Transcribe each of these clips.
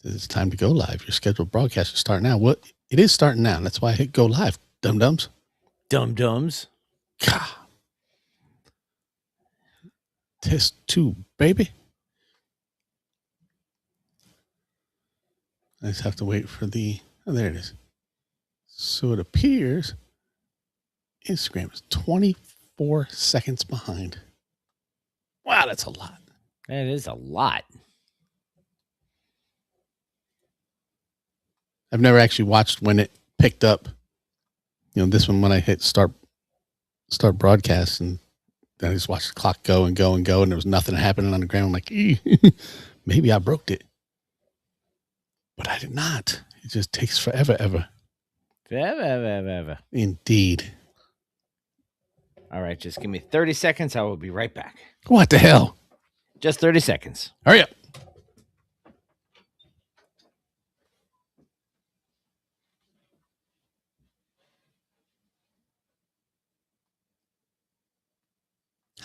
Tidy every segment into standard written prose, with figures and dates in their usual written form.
It's time to go live. Your scheduled broadcast will start now. What? It is starting now. That's why I hit go live. Dum-dums. Dum-dums. God. Test 2, baby. I just have to wait for the... Oh, there it is. So it appears Instagram is 24 seconds behind. Wow, that's a lot. That is a lot. I've never actually watched when it picked up. You know, this one when I hit start broadcast, and then I just watched the clock go and go and go, and there was nothing happening on the ground. I'm like, maybe I broke it. But I did not. It just takes forever, ever. Forever. Indeed. All right, just give me 30 seconds. I will be right back. What the hell? Just 30 seconds. Hurry up.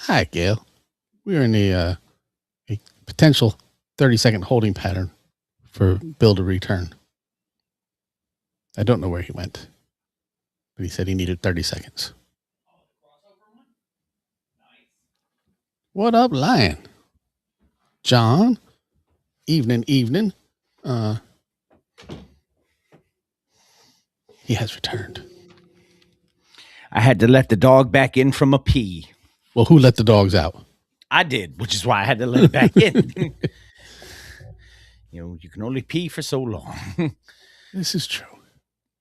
Hi, Gail. We are in a potential 30-second holding pattern for Bill to return. I don't know where he went, but he said he needed 30 seconds. What up, Lion? John? Evening. He has returned. I had to let the dog back in from a pee. Well, who let the dogs out? I did, which is why I had to let it back in. You know, you can only pee for so long. This is true.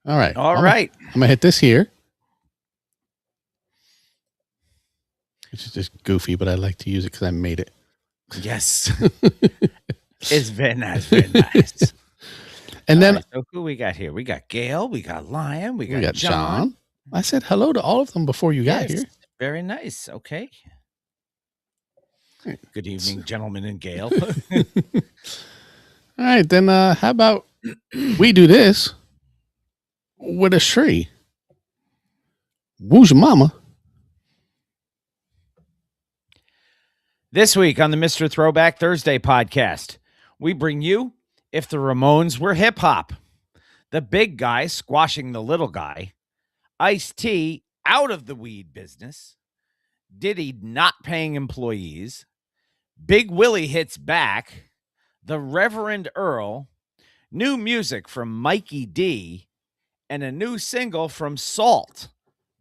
All right. All right. I'm going to hit this here. Which is just goofy, but I like to use it because I made it. Yes. It's very nice, very nice. And then, right, so who we got here? We got Gail, we got Lion, we got John. I said hello to all of them before you got here. Very nice. Okay. Good evening, gentlemen and Gail. All right, then how about we do this with a Shree? Who's your mama? This week on the Mr. Throwback Thursday podcast, we bring you If the Ramones Were Hip Hop, the big guy squashing the little guy, Ice-T out of the weed business, Diddy not paying employees, Big Willie hits back, the Reverend Earl, new music from Mikey D, and a new single from Salt,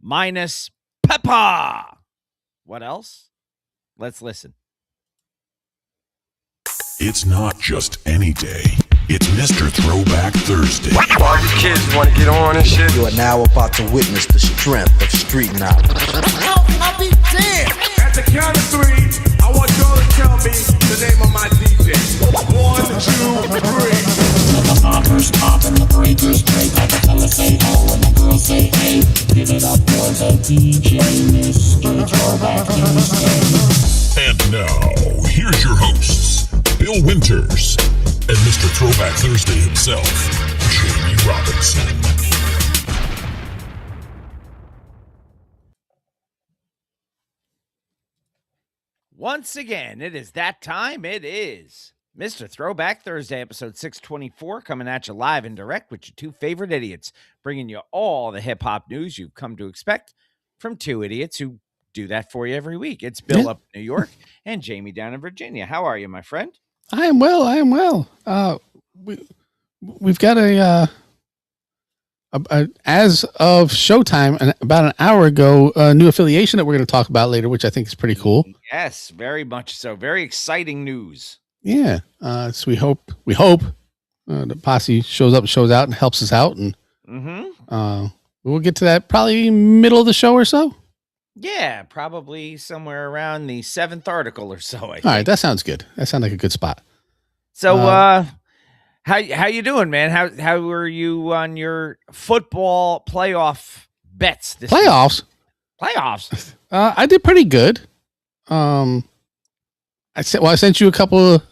minus Peppa. What else? Let's listen. It's not just any day. It's Mr. Throwback Thursday. All you kids want to get on and shit. You are now about to witness the strength of street knowledge. I'll be damned. At the count of 3, I want y'all to tell me the name of my DJ. 1, 2, 3. The poppers pop and the breakers break. Like the fellas say ho and the girls say hey. Give it up for the DJ, Mr. Throwback Thursday. And now, here's your hosts, Bill Winters and Mr. Throwback Thursday himself, Jamie Robinson. Once again, it is that time. It is Mr. Throwback Thursday, episode 624, coming at you live and direct with your two favorite idiots, bringing you all the hip-hop news you've come to expect from two idiots who do that for you every week. It's Bill up in New York and Jamie down in Virginia. How are you, my friend? I am well. We've got a as of showtime, about an hour ago, a new affiliation that we're going to talk about later, which I think is pretty cool. Yes, very much so. Very exciting news. Yeah. So we hope the posse shows up, shows out, and helps us out, and we'll get to that probably middle of the show or so. Yeah, probably somewhere around the 7th article or so. I think. All right, that sounds good. That sounds like a good spot. So, how you doing, man? How were you on your football playoff bets this Playoffs? week? Playoffs. I did pretty good. I sent you a couple of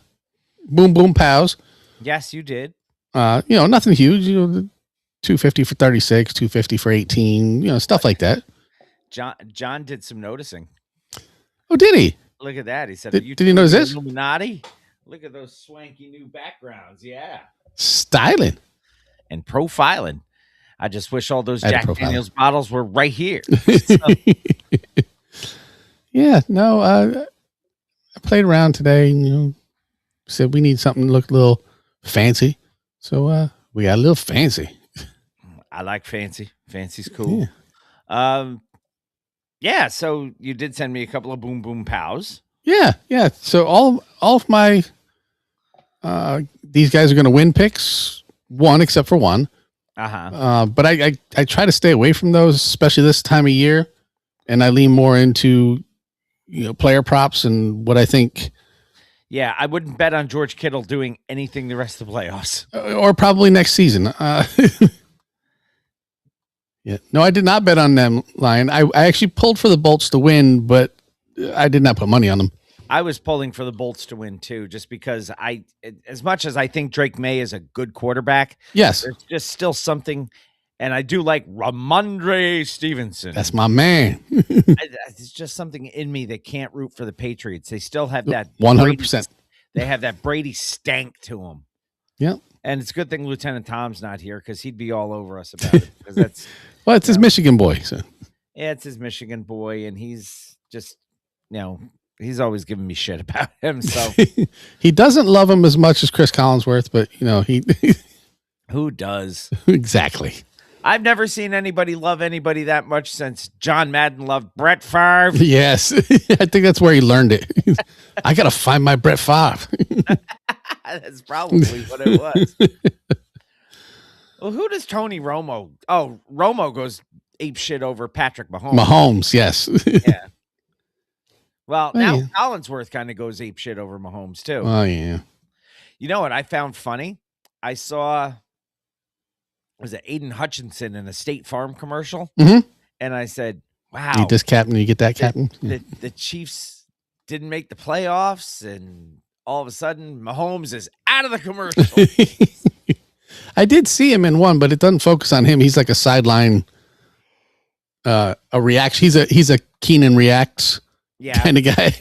boom boom pows. Yes, you did. Nothing huge. 250 for 36, 250 for 18. Stuff like that. John did some noticing. Oh, did he? Look at that. He said, Did he notice this? Illuminati? Look at those swanky new backgrounds. Yeah. Styling. and profiling. I just wish all those I had Jack a profiler. Daniels bottles were right here. So, Yeah, no, I played around today. Said we need something to look a little fancy, so we got a little fancy. I like fancy. Fancy's cool. Yeah. So you did send me a couple of Boom Boom Pows. Yeah. So all of my these guys are going to win picks, one except for one. But I try to stay away from those, especially this time of year, and I lean more into player props and what I think. Yeah, I wouldn't bet on George Kittle doing anything the rest of the playoffs. Or probably next season. Yeah. No, I did not bet on them, Lion. I actually pulled for the Bolts to win, but I did not put money on them. I was pulling for the Bolts to win too, just because as much as I think Drake May is a good quarterback, Yes. there's just still something, and I do like Ramondre Stevenson. That's my man. It's just something in me that can't root for the Patriots. They still have that 100%. They have that Brady stank to them. Yeah. And it's a good thing Lieutenant Tom's not here because he'd be all over us about it. Because that's Well, it's his Michigan boy. So. yeah, it's his Michigan boy, and he's just he's always giving me shit about him. So He doesn't love him as much as Chris Collinsworth, but he who does? exactly. I've never seen anybody love anybody that much since John Madden loved Brett Favre. Yes. I think that's where he learned it. I got to find my Brett Favre. That's probably what it was. Well, who does Tony Romo? Oh, Romo goes ape shit over Patrick Mahomes. Mahomes, yes. Yeah. Well, now yeah. Collinsworth kind of goes ape shit over Mahomes too. Oh, yeah. You know what I found funny? I saw, was it Aiden Hutchinson in a State Farm commercial? Mhm. And I said, wow. You this captain, you get that captain? Yeah. The Chiefs didn't make the playoffs, and all of a sudden Mahomes is out of the commercial. I did see him in one, but it doesn't focus on him. He's like a sideline, a reaction. He's a Keenan reacts Yeah. kind of guy.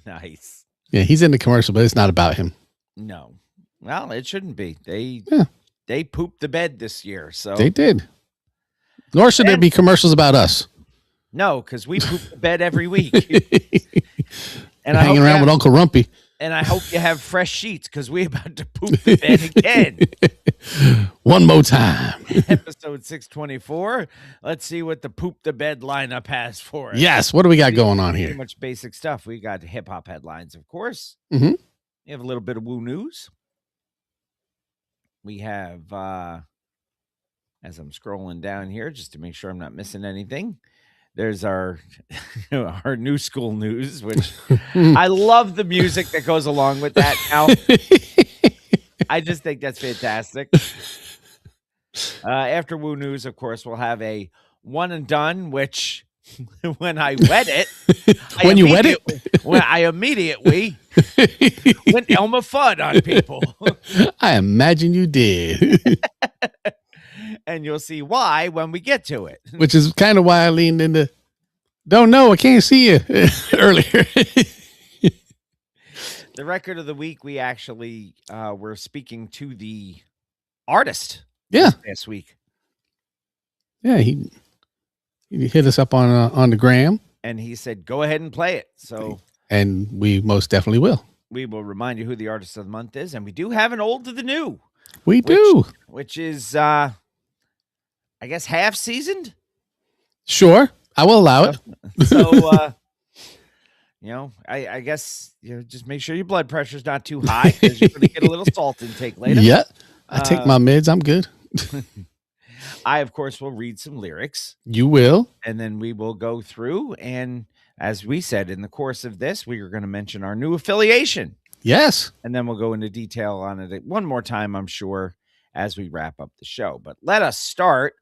Nice. Yeah, he's in the commercial, but it's not about him. No. Well, it shouldn't be. They Yeah. pooped the bed this year. So They did. Nor should there be commercials about us. no, because we poop the bed every week. And I Hanging hope around you with have- Uncle Rumpy. And I hope you have fresh sheets because we're about to poop the bed again. One more time. Episode 624. Let's see what the poop the bed lineup has for us. Yes. What do we got going on Pretty here? much basic stuff. We got hip hop headlines, of course. Mhm. We have a little bit of woo news. We have, as I'm scrolling down here, just to make sure I'm not missing anything, there's our our new school news, which I love the music that goes along with that now. I just think that's fantastic. After Woo News, of course, we'll have a one and done, which when I wet it, when I immediately went Elmer Fudd on people. I imagine you did. And you'll see why when we get to it. Which is kind of why I leaned into, don't know, I can't see you earlier. The record of the week, we actually were speaking to the artist Yeah. this week. Yeah, he hit us up on the gram, And he said, go ahead and play it. So and we most definitely will. we will remind you who the artist of the month is. And we do have an old to the new, We do. which is, I guess, half seasoned. Sure. I will allow it. So, I guess, just make sure your blood pressure's not too high because you're going to get a little salt intake later. Yeah. I take my mids. I'm good. I, of course, will read some lyrics. You will. And then we will go through. And as we said, in the course of this, we are going to mention our new affiliation. Yes. And then we'll go into detail on it one more time, I'm sure, as we wrap up the show. But let us start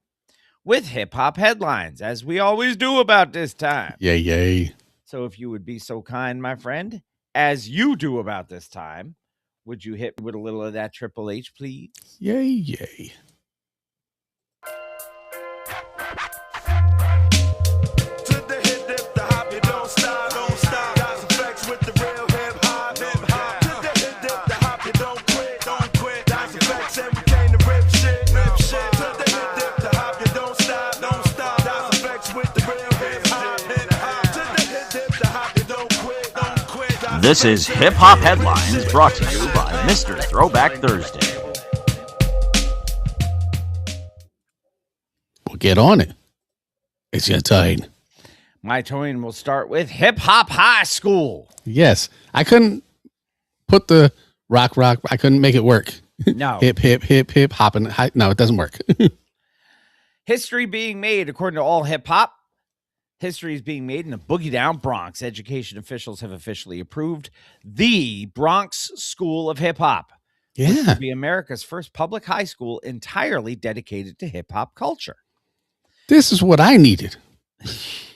with hip hop headlines, as we always do about this time. Yay, yay. So if you would be so kind, my friend, as you do about this time, would you hit with a little of that Triple H, please? Yay, yay. To the hip, dip, the hop, you don't stop, don't stop. Got some flex with the real hip hop, hip hop. To the hip, dip, the hop, you don't quit, don't quit. Got some flex This is Hip Hop Headlines brought to you by Mr. Throwback Thursday. Well, get on it. It's your time. My towing will start with Hip Hop High School. Yes. I couldn't put the rock. I couldn't make it work. No. hip, hopping. No, it doesn't work. History being made, according to all hip hop. History is being made in the Boogie Down Bronx. Education officials have officially approved the Bronx School of Hip Hop. Which Yeah. will be America's first public high school entirely dedicated to hip hop culture. This is what I needed.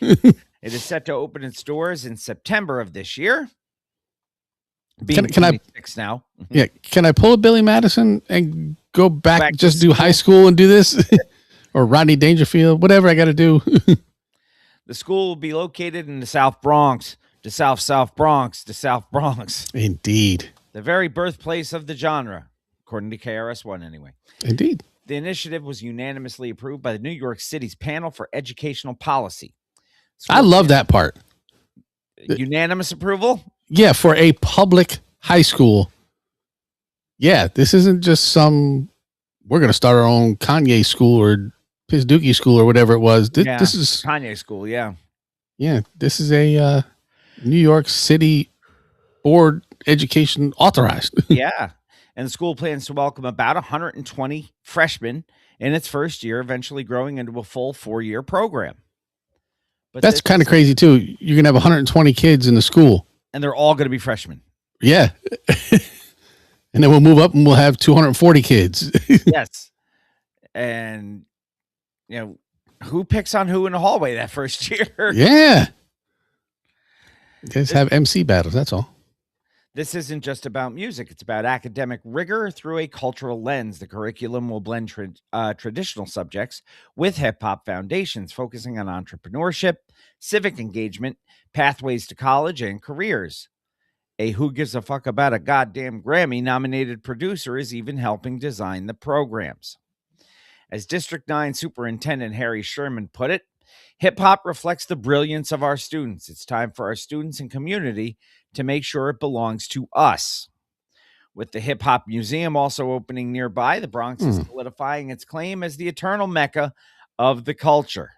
It is set to open its doors in September of this year. Being Can I 26 now? Yeah. Can I pull a Billy Madison and go back to just do school? high school and do this? Or Rodney Dangerfield, whatever I got to do. The school will be located in the South Bronx, the South Bronx, the South Bronx. Indeed. The very birthplace of the genre, according to KRS-One anyway. Indeed. The initiative was unanimously approved by the New York City's Panel for Educational Policy. I love that part. Unanimous approval? Yeah, for a public high school. Yeah, this isn't just we're going to start our own Kanye school or Piz Dookie school or whatever it was. This is Kanye school, yeah. Yeah, this is a New York City board education authorized. Yeah. And the school plans to welcome about 120 freshmen in its first year, eventually growing into a full 4-year program. But That's kind of crazy, too. You're going to have 120 kids in the school. And they're all going to be freshmen. Yeah. And then we'll move up and we'll have 240 kids. Yes. And, who picks on who in the hallway that first year? Yeah. Just have MC battles. That's all. This isn't just about music. It's about academic rigor through a cultural lens. The curriculum will blend traditional subjects with hip-hop foundations, focusing on entrepreneurship, civic engagement, pathways to college, and careers. A who gives a fuck about a goddamn Grammy-nominated producer is even helping design the programs. As District 9 Superintendent Harry Sherman put it, hip-hop reflects the brilliance of our students. It's time for our students and community to make sure it belongs to us. With the Hip Hop Museum also opening nearby, the Bronx is solidifying its claim as the eternal mecca of the culture.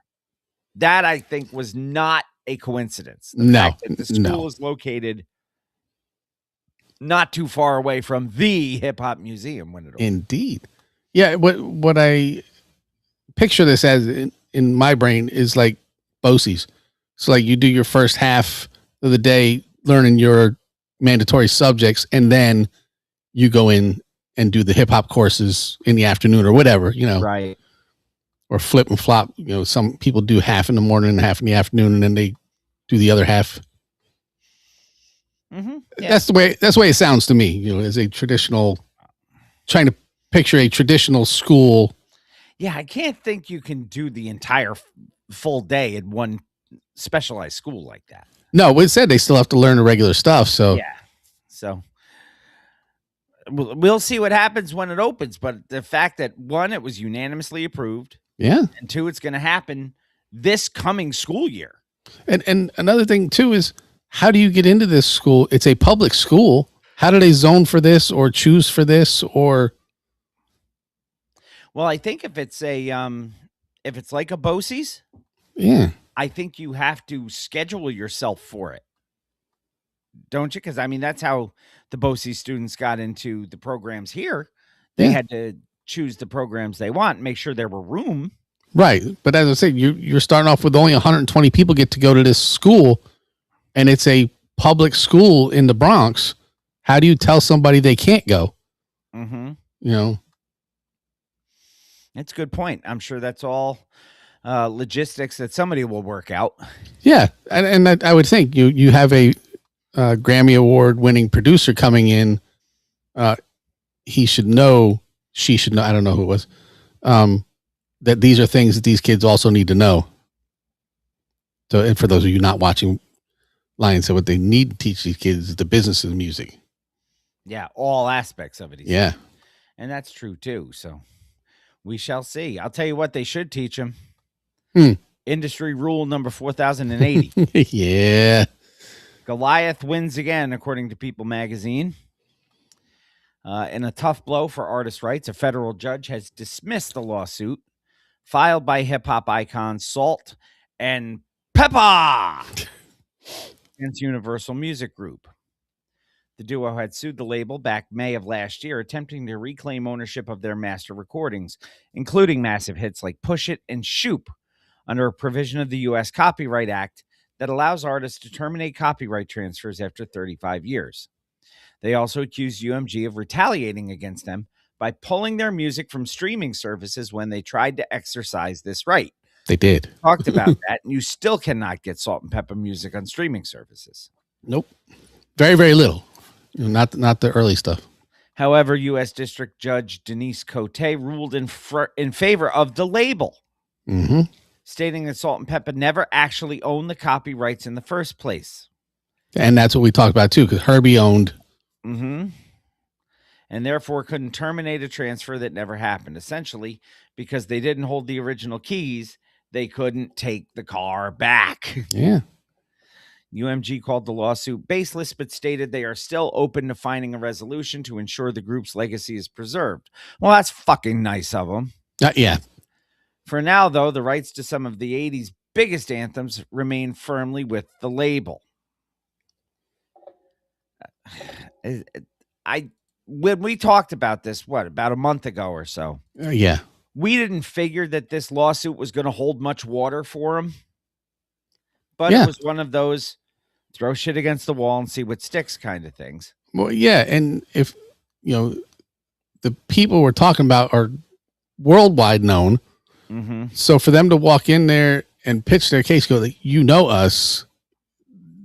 That, I think, was not a coincidence. The fact that the school is located not too far away from the Hip Hop Museum when it opened. Indeed. Yeah, what I picture this as in my brain is like BOCES. So like you do your first half of the day learning your mandatory subjects, and then you go in and do the hip hop courses in the afternoon or whatever, Right. Or flip and flop. Some people do half in the morning and half in the afternoon, and then they do the other half. Mm-hmm. Yeah. That's the way it sounds to me, as a traditional, trying to picture a traditional school. Yeah, I can't think you can do the entire full day in one specialized school like that. No, it said they still have to learn the regular stuff. So Yeah. So we'll see what happens when it opens. But the fact that, one, it was unanimously approved. Yeah. And two, it's going to happen this coming school year. And another thing too is, how do you get into this school? It's a public school. How do they zone for this or choose for this or? Well, I think if it's like a BOCES, Yeah. I think you have to schedule yourself for it. Don't you? Because, that's how the BOCES students got into the programs here. They had to choose the programs they want, make sure there were room. Right. But as I said, you're starting off with only 120 people get to go to this school, and it's a public school in the Bronx. How do you tell somebody they can't go? Mm-hmm. That's a good point. I'm sure that's all logistics that somebody will work out. Yeah. And I would think you have a Grammy Award winning producer coming in. He should know, she should know, I don't know who it was, that these are things that these kids also need to know. So, and for those of you not watching, Lion said what they need to teach these kids is the business of music. Yeah, all aspects of it. Yeah. And that's true too. So we shall see. I'll tell you what they should teach them. Industry rule number 4080. Yeah. Goliath wins again, according to People magazine. In a tough blow for artist rights, a federal judge has dismissed the lawsuit filed by hip-hop icons Salt and Peppa against Universal Music Group. The duo had sued the label back May of last year, attempting to reclaim ownership of their master recordings, including massive hits like Push It and Shoop, under a provision of the U.S. Copyright Act that allows artists to terminate copyright transfers after 35 years. They also accused UMG of retaliating against them by pulling their music from streaming services when they tried to exercise this right. They did. Talked about that, and you still cannot get Salt and Pepper music on streaming services. Nope. Very, very little. Not the early stuff. However, U.S. District Judge Denise Cote ruled in favor of the label, stating that Salt and Pepper never actually owned the copyrights in the first place. And that's what we talked about, too, because Herbie owned. And therefore couldn't terminate a transfer that never happened. Essentially, because they didn't hold the original keys, they couldn't take the car back. Yeah. UMG called the lawsuit baseless, but stated they are still open to finding a resolution to ensure the group's legacy is preserved. Well, that's fucking nice of them. Yeah. For now, though, the rights to some of the 80s biggest anthems remain firmly with the label. When we talked about this, about a month ago or so? Yeah. We didn't figure that this lawsuit was going to hold much water for him. But Yeah. It was one of those throw shit against the wall and see what sticks kind of things. Well, yeah. And if, the people we're talking about are worldwide known. So for them to walk in there and pitch their case, go, like, us,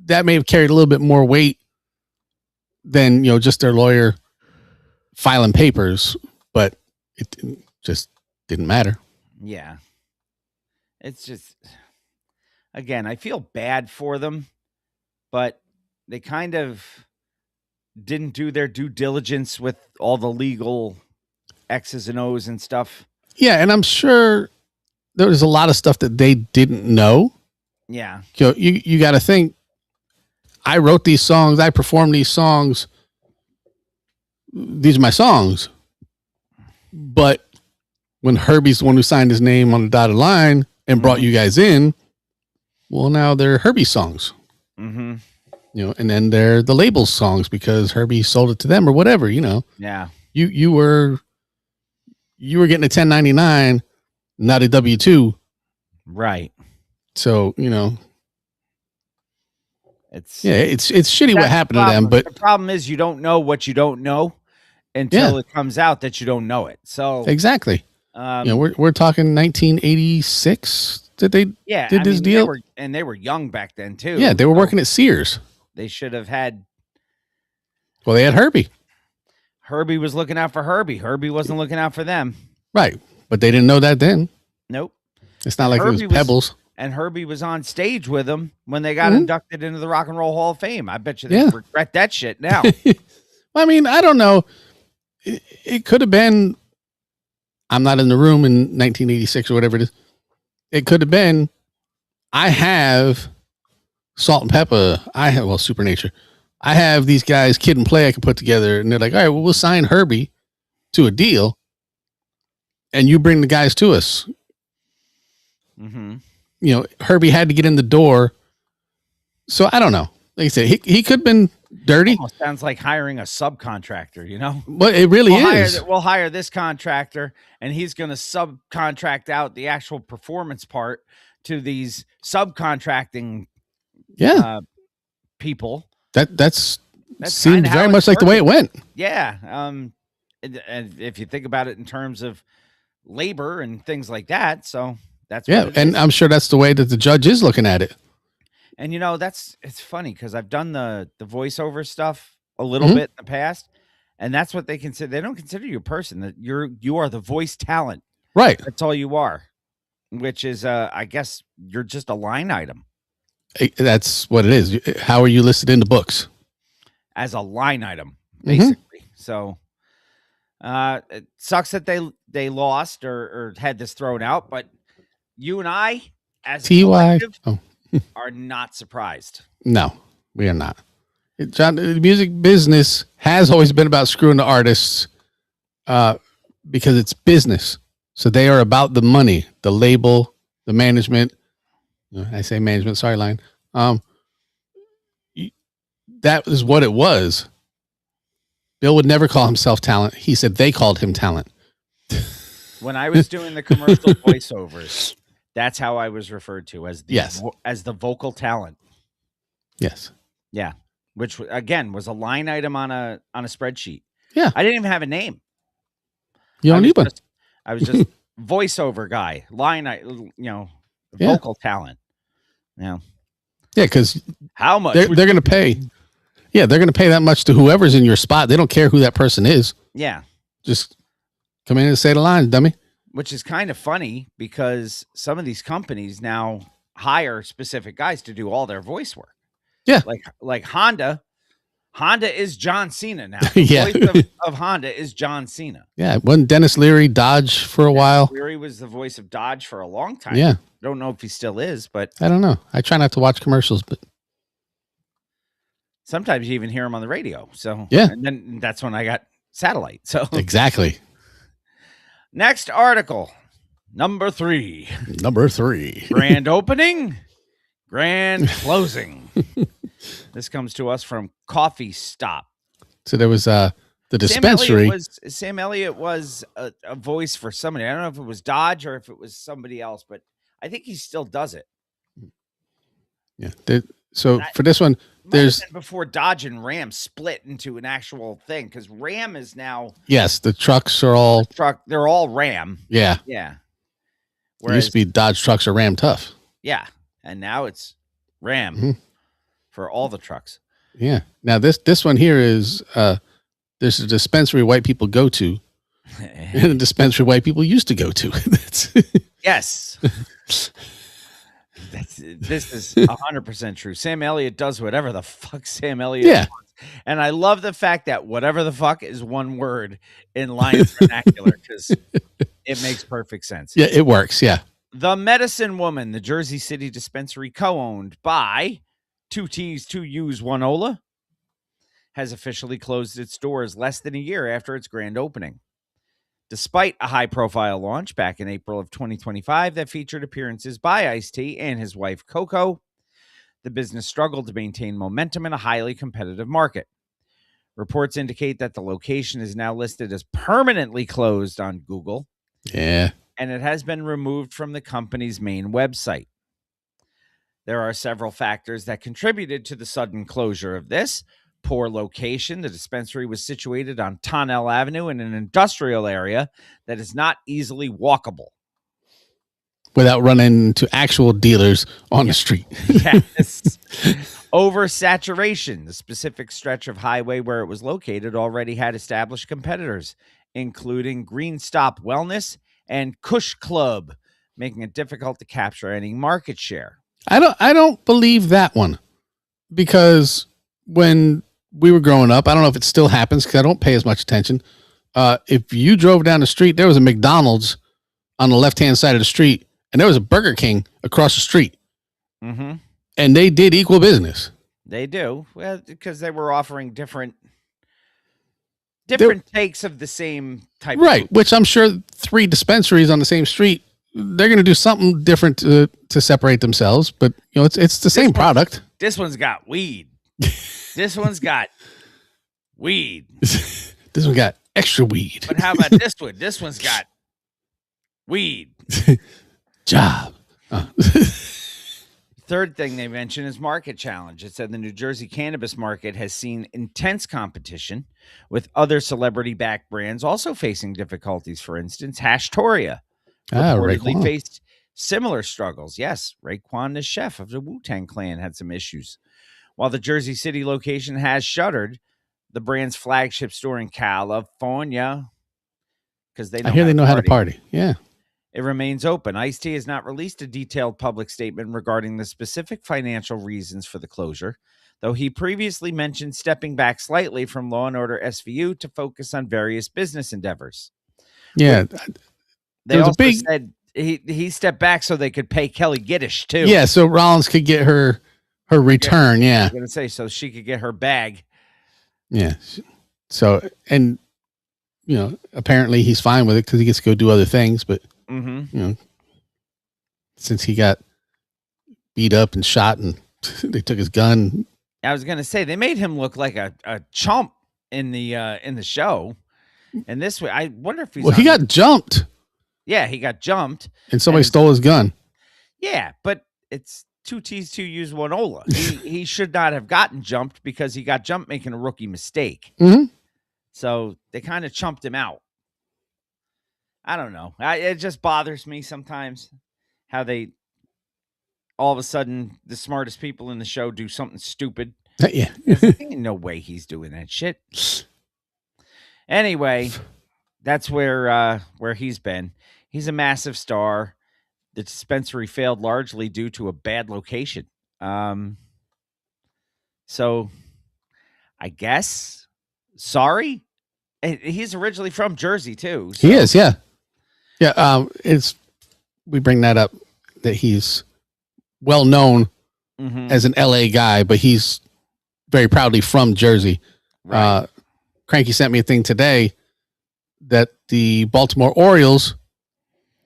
that may have carried a little bit more weight than, just their lawyer filing papers, but it just didn't matter. Yeah. It's just, again, I feel bad for them, but they kind of didn't do their due diligence with all the legal X's and O's and stuff. Yeah. And I'm sure there was a lot of stuff that they didn't know. Yeah. You got to think, I wrote these songs. I performed these songs. These are my songs. But when Herbie's the one who signed his name on the dotted line and brought you guys in, well, now they're Herbie's songs. And then they're the label's songs because Herbie sold it to them or whatever, Yeah. You were getting a 1099, not a W-2. Right. So, It's shitty what happened to them, but the problem is you don't know what you don't know until it comes out that you don't know it. So exactly. We're talking 1986 that they did this deal. They were young back then too. Yeah, they were working at Sears. They should have had. Well, they had Herbie. Herbie was looking out for Herbie. Herbie wasn't looking out for them. Right, but they didn't know that then. Nope. It's not like it was Pebbles. And Herbie was on stage with them when they got inducted into the Rock and Roll Hall of Fame. I bet you they regret that shit now. I mean, I don't know. It could have been. I'm not in the room in 1986 or whatever it is. It could have been. I have Salt and Pepper. I have Supernature. I have these guys, Kid and Play, I can put together, and they're like, all right, well, we'll sign Herbie to a deal, and you bring the guys to us. Herbie had to get in the door. So I don't know. Like I said, he could have been dirty. Almost sounds like hiring a subcontractor, But it really is. We'll hire this contractor, and he's going to subcontract out the actual performance part to these subcontracting people. That's seemed very much like the way it went. Yeah. And if you think about it in terms of labor and things like that, so that's what it and is. I'm sure that's the way that the judge is looking at it. And it's funny because I've done the voiceover stuff a little bit in the past, and that's what they consider. They don't consider you a person. That you are the voice talent, right? That's all you are, which is I guess you're just a line item. That's what it is. How are you listed in the books? As a line item, basically. So it sucks that they lost or had this thrown out, but you and I, as a collective, are not surprised. No, We are not. John, the music business has always been about screwing the artists because it's business. So they are about the money, the label, the management. I say management, sorry, line. That is what it was. Bill would never call himself talent. He said they called him talent. When I was doing the commercial voiceovers, that's how I was referred to as the vocal talent. Yes. Yeah. Which again was a line item on a spreadsheet. Yeah. I didn't even have a name. You don't need one. I was just voiceover guy, vocal talent. Yeah. Yeah, because how much they're going to pay. Yeah, they're going to pay that much to whoever's in your spot. They don't care who that person is. Yeah. Just come in and say the lines, dummy. Which is kind of funny because some of these companies now hire specific guys to do all their voice work. Yeah. Like Honda. Honda is John Cena now. Yeah. The voice of Honda is John Cena. Yeah. Wasn't Dennis Leary Dodge for a while? Leary was the voice of Dodge for a long time. Yeah. Don't know if he still is, but I don't know. I try not to watch commercials, but sometimes you even hear him on the radio. So yeah. And then that's when I got satellite. So exactly. Next article. Number 3. Grand opening, grand closing. This comes to us from Coffee Stop. So there was the dispensary. Sam Elliott was a voice for somebody. I don't know if it was Dodge or if it was somebody else, but I think he still does it. Yeah. So for this one, there's before Dodge and Ram split into an actual thing because Ram is now. Yes, the trucks are all They're all Ram. Yeah. Yeah. Whereas, it used to be Dodge trucks are Ram tough. Yeah, and now it's Ram. Mm-hmm. For all the trucks. Yeah. Now this one here is there's a dispensary white people go to and a dispensary white people used to go to. Yes. This is 100% true. Sam Elliott does whatever the fuck Sam Elliott wants. And I love the fact that whatever the fuck is one word in Lions vernacular because it makes perfect sense. Yeah, it works. Yeah. The Medicine Woman, the Jersey City dispensary co-owned by 2 T's, 2 U's, 1 Ola, has officially closed its doors less than a year after its grand opening. Despite a high-profile launch back in April of 2025 that featured appearances by Ice-T and his wife Coco, the business struggled to maintain momentum in a highly competitive market. Reports indicate that the location is now listed as permanently closed on Google. Yeah. And it has been removed from the company's main website. There are several factors that contributed to the sudden closure of this. Poor location. The dispensary was situated on Tonnelle Avenue in an industrial area that is not easily walkable. Without running into actual dealers on the street. Yes. Oversaturation. The specific stretch of highway where it was located already had established competitors, including Green Stop Wellness and Kush Club, making it difficult to capture any market share. I don't believe that one because when we were growing up, I don't know if it still happens because I don't pay as much attention. If you drove down the street, there was a McDonald's on the left-hand side of the street and there was a Burger King across the street. Mm-hmm. And they did equal business. They do. Well, because they were offering different takes of the same type. Right. Of which I'm sure 3 dispensaries on the same street, they're going to do something different to separate themselves, but you know, it's the same product. This one's got weed. This one's got weed. This one got extra weed. But how about this one? This one's got weed. Job. Third thing they mentioned is market challenge. It said the New Jersey cannabis market has seen intense competition with other celebrity-backed brands also facing difficulties. For instance, Hashtoria reportedly faced similar struggles. Yes, Raekwon, the chef of the Wu-Tang Clan, had some issues. While the Jersey City location has shuttered, the brand's flagship store in California, because they know how to party. Yeah. It remains open. Ice-T has not released a detailed public statement regarding the specific financial reasons for the closure, though he previously mentioned stepping back slightly from Law & Order SVU to focus on various business endeavors. Yeah. They also said he stepped back so they could pay Kelly Giddish, too. Yeah, so Rollins could get her her return. Yeah. I'm gonna say so she could get her bag. Yeah. So, and apparently he's fine with it because he gets to go do other things. But since he got beat up and shot, and they took his gun. I was gonna say they made him look like a chump in the show. And this way, I wonder if he got jumped. Yeah, he got jumped, and somebody stole his gun. Yeah, but it's 2 T's, 2 U's, 1 Ola. He should not have gotten jumped because he got jumped making a rookie mistake. Mm-hmm. So they kind of chumped him out. I don't know. It just bothers me sometimes how they all of a sudden the smartest people in the show do something stupid. Yeah. Ain't no way he's doing that shit. Anyway, that's where he's been. He's a massive star. The dispensary failed largely due to a bad location. So I guess sorry. He's originally from Jersey too. So. He is, yeah. Yeah, we bring that up that he's well known as an LA guy, but he's very proudly from Jersey. Right. Cranky sent me a thing today that the Baltimore Orioles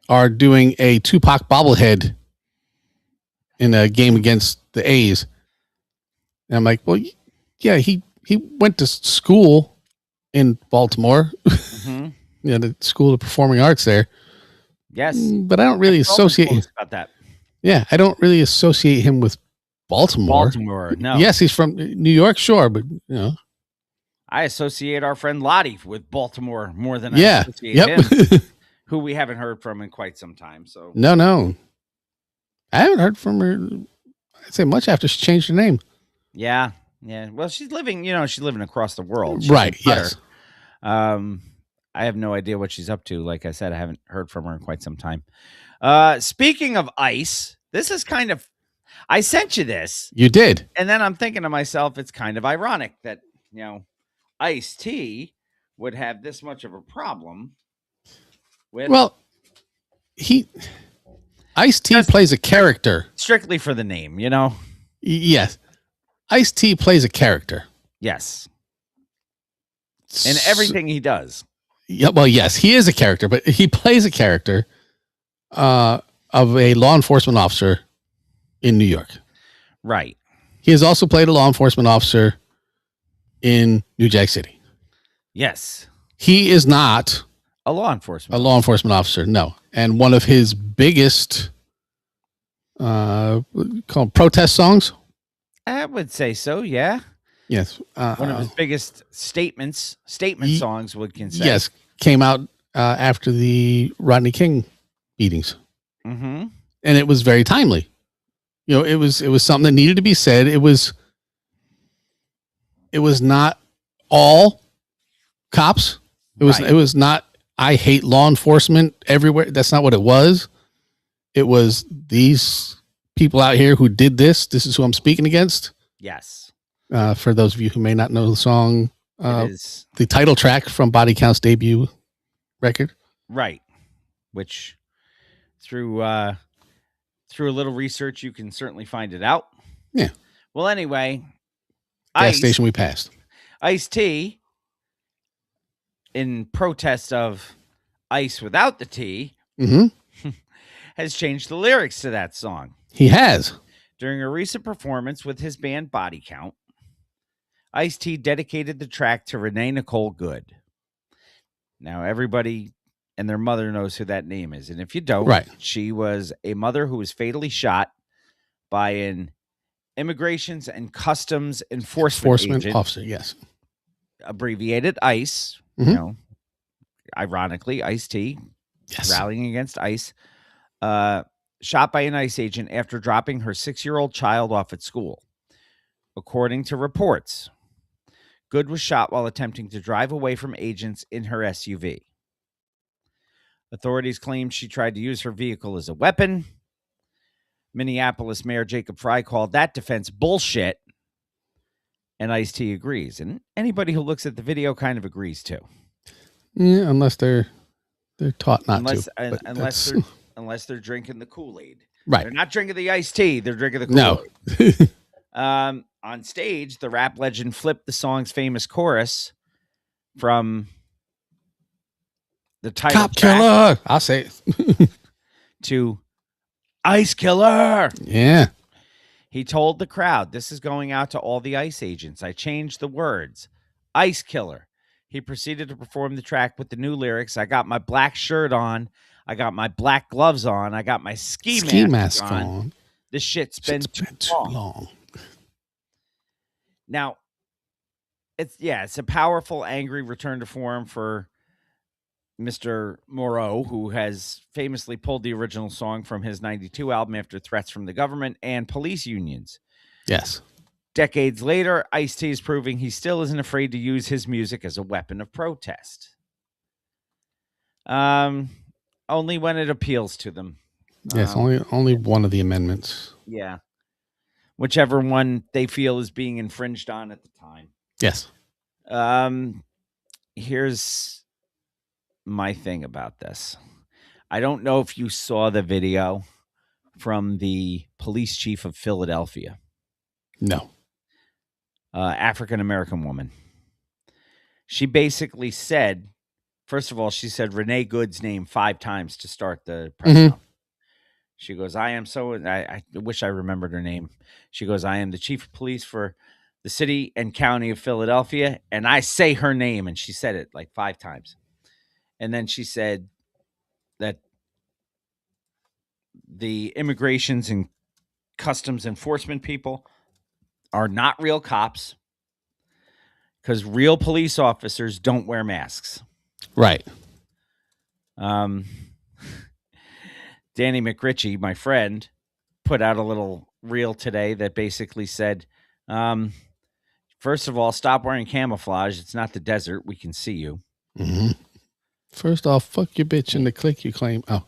are doing a Tupac bobblehead in a game against the A's. And I'm like, well, yeah, he went to school in Baltimore, the School of Performing Arts there. Yes. But I don't really associate him about that. Yeah, I don't really associate him with Baltimore. No. Yes, he's from New York, sure, but I associate our friend Lottie with Baltimore more than I associate him, who we haven't heard from in quite some time. So no, I haven't heard from her. I'd say much after she changed her name. Yeah. Well, she's living across the world, right? Yes. I have no idea what she's up to. Like I said, I haven't heard from her in quite some time. Speaking of ice, this is kind of. I sent you this. You did, and then I'm thinking to myself, it's kind of ironic that Ice-T would have this much of a problem with. Well, Ice-T plays a character strictly for the name, Yes, Ice-T plays a character. Yes, and everything he does. Yeah, well, yes, he is a character, but he plays a character of a law enforcement officer in New York. Right. He has also played a law enforcement officer in New Jack City. Yes. He is not a law enforcement officer, no. And one of his biggest called protest songs. I would say so, yeah. Yes. One of his biggest statement songs, would consider. Yes, came out after the Rodney King beatings. Mm-hmm. And it was very timely. It was something that needed to be said. It was not all cops. It was not, I hate law enforcement everywhere. That's not what it was. It was these people out here who did this. This is who I'm speaking against. Yes. For those of you who may not know the song, the title track from Body Count's debut record. Right. Which through a little research, you can certainly find it out. Yeah. Well, anyway. Gas station we passed. Ice-T, in protest of ice without the T, has changed the lyrics to that song. He has. During a recent performance with his band Body Count, Ice-T dedicated the track to Renee Nicole Good. Now, everybody and their mother knows who that name is. And if you don't, she was a mother who was fatally shot by an Immigrations and Customs Enforcement agent, officer, yes. Abbreviated ICE, ironically, Ice-T, rallying against ICE, shot by an ICE agent after dropping her 6-year-old child off at school. According to reports, Good was shot while attempting to drive away from agents in her SUV. Authorities claimed she tried to use her vehicle as a weapon. Minneapolis Mayor Jacob Frey called that defense bullshit, and Ice-T agrees. And anybody who looks at the video kind of agrees too. Yeah, unless they're taught not to. Unless they're drinking the Kool-Aid. Right. They're not drinking the iced tea. They're drinking the Kool-Aid. No. On stage, the rap legend flipped the song's famous chorus from the title Cop track killer. I'll say it. to Ice Killer. Yeah. He told the crowd, "This is going out to all the ICE agents. I changed the words. Ice Killer." He proceeded to perform the track with the new lyrics. "I got my black shirt on. I got my black gloves on. I got my ski mask on. This shit's been too long." Now, it's a powerful, angry return to form for Mr. Moreau, who has famously pulled the original song from his 92 album after threats from the government and police unions. Yes. Decades later, Ice-T is proving he still isn't afraid to use his music as a weapon of protest. Only when it appeals to them. Yes, only one of the amendments. Yeah. Whichever one they feel is being infringed on at the time. Yes. Here's my thing about this. I don't know if you saw the video from the police chief of Philadelphia. No. African-American woman. She basically said, first of all, she said Renee Good's name 5 times to start the press conference. She goes, I wish I remembered her name. She goes, "I am the chief of police for the city and county of Philadelphia." And I say her name, and she said it like 5 times. And then she said that the immigrations and customs enforcement people are not real cops because real police officers don't wear masks. Right. Danny McRitchie, my friend, put out a little reel today that basically said, first of all, stop wearing camouflage. It's not the desert. We can see you. Mm-hmm. First off, fuck your bitch and the clique you claim. Oh.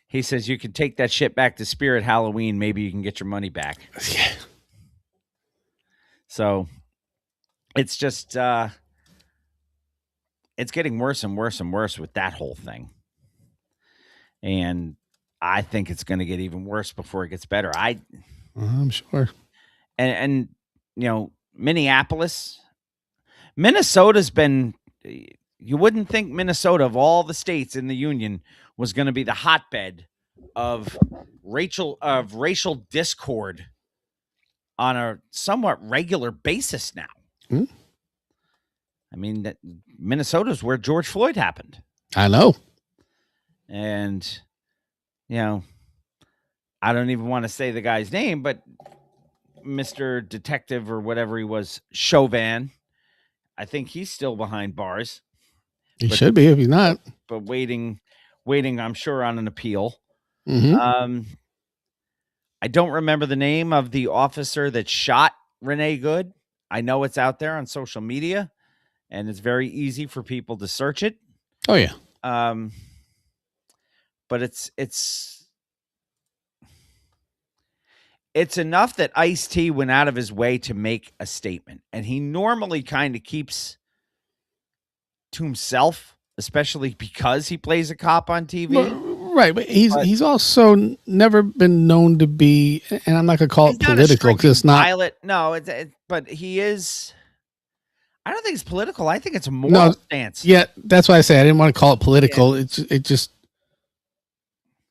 He says you can take that shit back to Spirit Halloween. Maybe you can get your money back. Yeah. So it's just, it's getting worse and worse and worse with that whole thing. And I think it's going to get even worse before it gets better. I'm sure. And Minneapolis, Minnesota's been, you wouldn't think Minnesota of all the states in the union was going to be the hotbed of racial discord on a somewhat regular basis now. Hmm? I mean, Minnesota's where George Floyd happened. I know. And, I don't even want to say the guy's name, but Mr. Detective or whatever he was, Chauvin, I think he's still behind bars. He should be if he's not. But waiting, I'm sure, on an appeal. Mm-hmm. I don't remember the name of the officer that shot Renee Good. I know it's out there on social media, and it's very easy for people to search it. Oh, yeah. But it's enough that Ice-T went out of his way to make a statement, and he normally kind of keeps to himself, especially because he plays a cop on TV. Right, but he's also never been known to be, and I'm not going to call it political because it's not. Pilot, no, but he is. I don't think it's political. I think it's a moral stance. Yeah, that's why I say I didn't want to call it political. Yeah. It just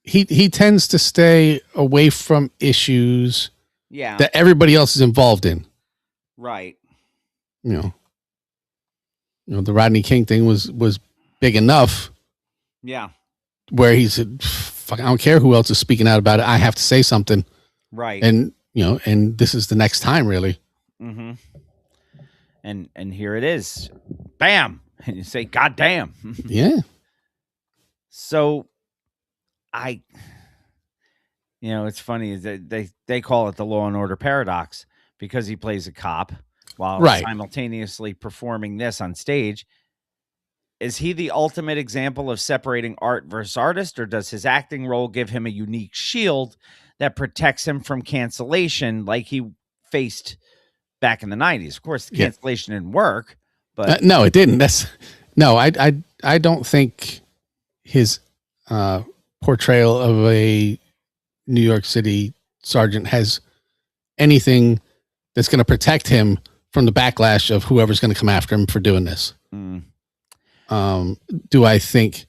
he tends to stay away from issues that everybody else is involved in. Right. The Rodney King thing was big enough. Yeah. Where he said, "Fuck, I don't care who else is speaking out about it. I have to say something." Right. And and this is the next time, really. Mm-hmm. And here it is, bam, and you say, "God damn." Yeah. So, it's funny is that they call it the Law and Order paradox because he plays a cop while simultaneously performing this on stage. Is he the ultimate example of separating art versus artist, or does his acting role give him a unique shield that protects him from cancellation like he faced back in the 90s? Of course, the cancellation didn't work, but no, it didn't. I don't think his portrayal of a New York City sergeant has anything that's going to protect him from the backlash of whoever's going to come after him for doing this. Do I think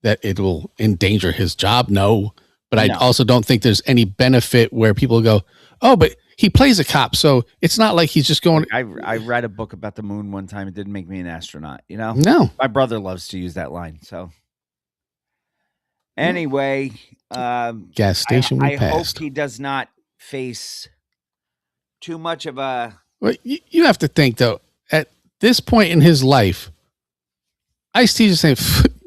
that it will endanger his job? No. But I also don't think there's any benefit where people go, oh, but he plays a cop, so it's not like he's just going. I read a book about the moon one time. It didn't make me an astronaut, you know? No. My brother loves to use that line. So anyway, gas station I passed. hope he does not face too much of a. Well, you have to think, though, at this point in his life, Ice-T just saying,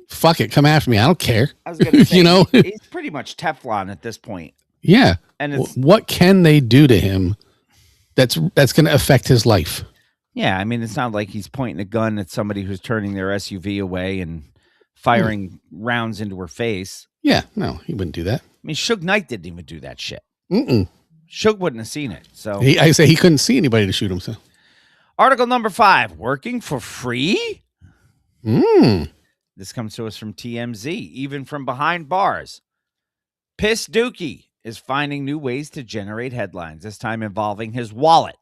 fuck it, come after me. I don't care. I was going to say, you know, he's pretty much Teflon at this point. Yeah. And it's, what can they do to him that's going to affect his life? Yeah. I mean, it's not like he's pointing a gun at somebody who's turning their SUV away and firing rounds into her face. Yeah. No, he wouldn't do that. I mean, Suge Knight didn't even do that shit. Mm-mm. Suge wouldn't have seen it. So I say he couldn't see anybody to shoot him. So article number 5, working for free. This comes to us from TMZ, even from behind bars. Piss Dookie is finding new ways to generate headlines, this time involving his wallet.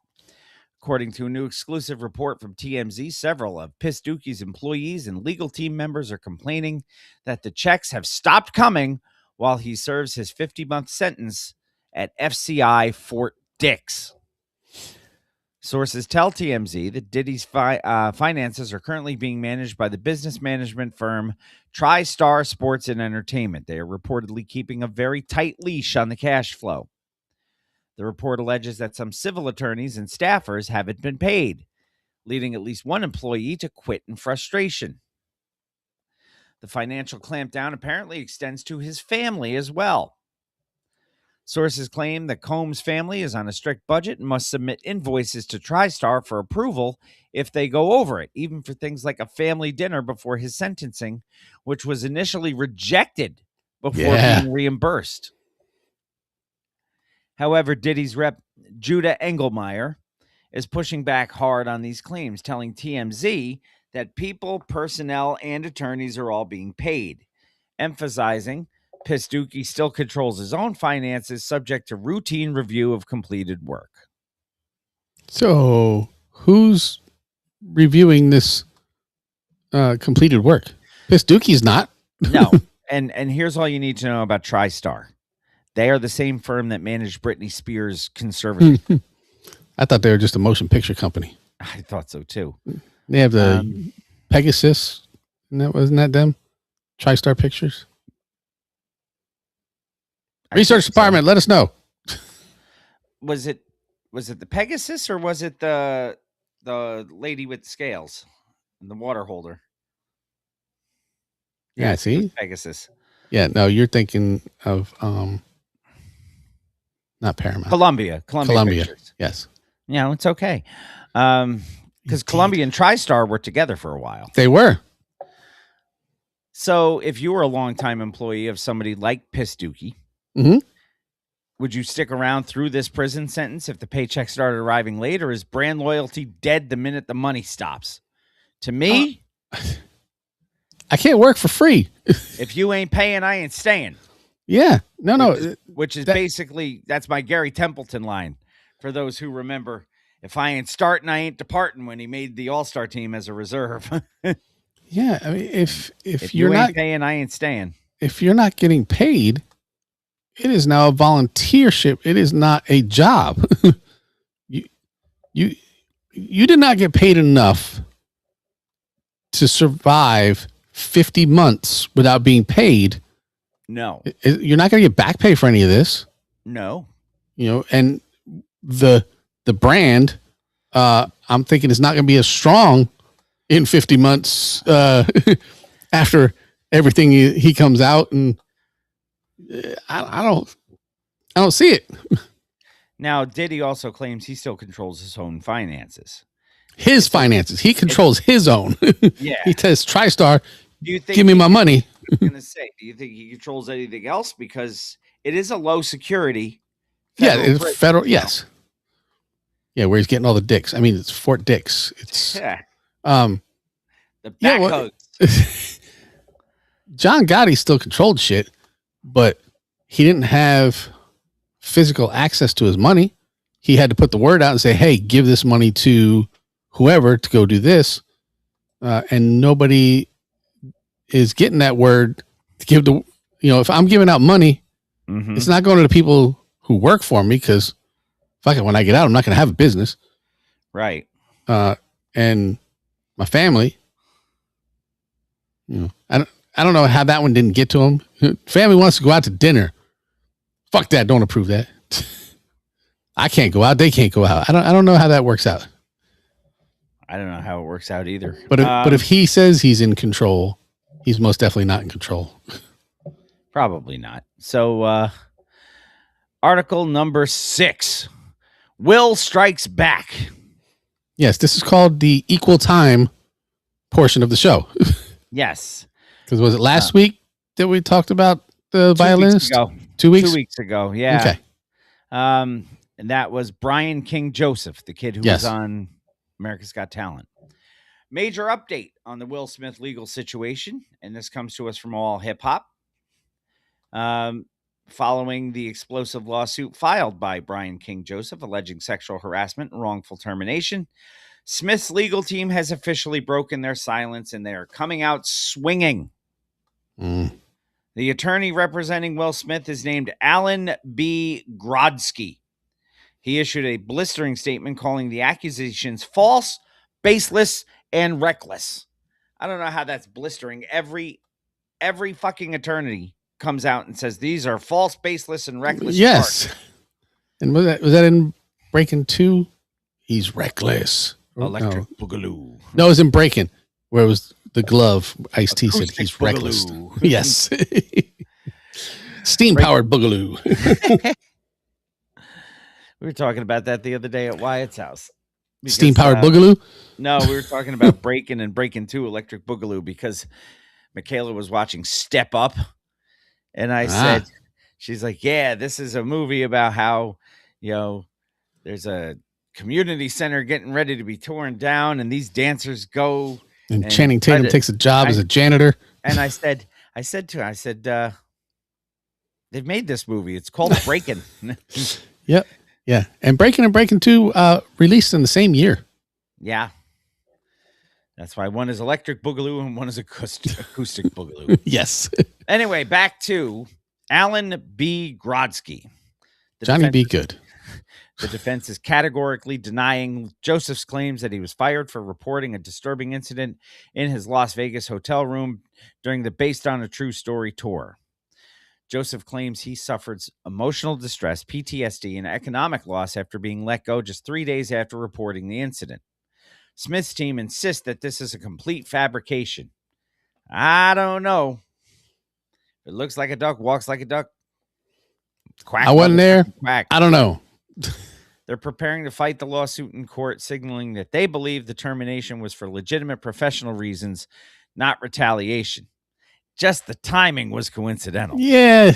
According to a new exclusive report from TMZ, several of Piss Dookie's employees and legal team members are complaining that the checks have stopped coming while he serves his 50-month sentence at FCI Fort Dix. Sources tell TMZ that Diddy's finances are currently being managed by the business management firm TriStar Sports and Entertainment. They are reportedly keeping a very tight leash on the cash flow. The report alleges that some civil attorneys and staffers haven't been paid, leading at least one employee to quit in frustration. The financial clampdown apparently extends to his family as well. Sources claim that Combs' family is on a strict budget and must submit invoices to TriStar for approval if they go over it, even for things like a family dinner before his sentencing, which was initially rejected before being reimbursed. However, Diddy's rep, Judah Engelmeyer, is pushing back hard on these claims, telling TMZ that people, personnel, and attorneys are all being paid, emphasizing Piss Dookie still controls his own finances, subject to routine review of completed work. So, who's reviewing this completed work? Piss Dookie's not. No. And here's all you need to know about TriStar. They are the same firm that managed Britney Spears' conservatorship. I thought they were just a motion picture company. I thought so too. They have the Pegasus. Wasn't that them? TriStar Pictures. Research department, let us know. Was it the Pegasus or was it the lady with scales and the water holder? Yeah, see? Pegasus. Yeah, no, you're thinking of not Paramount. Columbia Pictures. Yes. Yeah, it's okay. Because Columbia and TriStar were together for a while. They were. So if you were a longtime employee of somebody like Piss Dookie, would you stick around through this prison sentence if the paycheck started arriving late, or is brand loyalty dead the minute the money stops? To me, I can't work for free. If you ain't paying, I ain't staying. Yeah. No. Which is basically, that's my Gary Templeton line. For those who remember, if I ain't starting, I ain't departing, when he made the All-Star team as a reserve. Yeah. I mean, if you're not paying, I ain't staying. If you're not getting paid, it is now a volunteership. It is not a job. You did not get paid enough to survive 50 months without being paid. No. You're not going to get back pay for any of this. No. You know, and the brand, I'm thinking is not going to be as strong in 50 months after everything he comes out, and I don't see it. Now, Diddy also claims he still controls his own finances. His finances. He controls his own. Yeah. He says, TriStar, do you think give me my money. I was going to say, do you think he controls anything else? Because it is a low security. It's federal. Yes. Yeah, where he's getting all the dicks. I mean, it's Fort Dix. It's the backhoes. John Gotti still controlled shit, but he didn't have physical access to his money. he had to put the word out and say, hey, give this money to whoever to go do this. And nobody is getting that word to give the, if I'm giving out money, it's not going to the people who work for me because fuck it, when I get out, I'm not going to have a business. Right. And my family, I don't know how that one didn't get to him. Family wants to go out to dinner. Fuck that. Don't approve that. I can't go out. They can't go out. I don't know how that works out. I don't know how it works out either. But if he says he's in control, he's most definitely not in control. Probably not. So, article number 6, Will strikes back. Yes, this is called the equal time portion of the show. Yes. Because was it last week that we talked about the violinist? 2 weeks? 2 weeks ago, yeah. Okay. And that was Brian King Joseph, the kid who was on America's Got Talent. Major update on the Will Smith legal situation, and this comes to us from All Hip Hop. Following the explosive lawsuit filed by Brian King Joseph alleging sexual harassment and wrongful termination, Smith's legal team has officially broken their silence and they are coming out swinging. The attorney representing Will Smith is named Alan B. Grodsky. He issued a blistering statement calling the accusations false, baseless, and reckless. I don't know how that's blistering. Every fucking attorney comes out and says these are false, baseless, and reckless. Yes. charges. And was that in Breaking 2? He's reckless. Electric Boogaloo. No, it was in Breaking, where it was the glove. Ice-T said he's Acoustic reckless. Boogaloo. Yes. Steam-powered Boogaloo. We were talking about that the other day at Wyatt's house. Because, Steam-powered Boogaloo? No, we were talking about Breaking and Breaking 2 Electric Boogaloo because Michaela was watching Step Up. And I said, she's like, yeah, this is a movie about how, there's a community center getting ready to be torn down and these dancers go. And Channing Tatum takes a job as a janitor. And I said to her, they've made this movie. It's called Breaking. Yep. Yeah. And Breaking 2 released in the same year. Yeah. That's why one is Electric Boogaloo and one is acoustic Boogaloo. Yes. Anyway, back to Alan B. Grodsky. Johnny B. Good. The defense is categorically denying Joseph's claims that he was fired for reporting a disturbing incident in his Las Vegas hotel room during the Based on a True Story tour. Joseph claims he suffered emotional distress, PTSD, and economic loss after being let go just 3 days after reporting the incident. Smith's team insists that this is a complete fabrication. I don't know. It looks like a duck, walks like a duck. Quack, I wasn't there. Quack. I don't know. They're preparing to fight the lawsuit in court, signaling that they believe the termination was for legitimate professional reasons, not retaliation. Just the timing was coincidental. Yeah.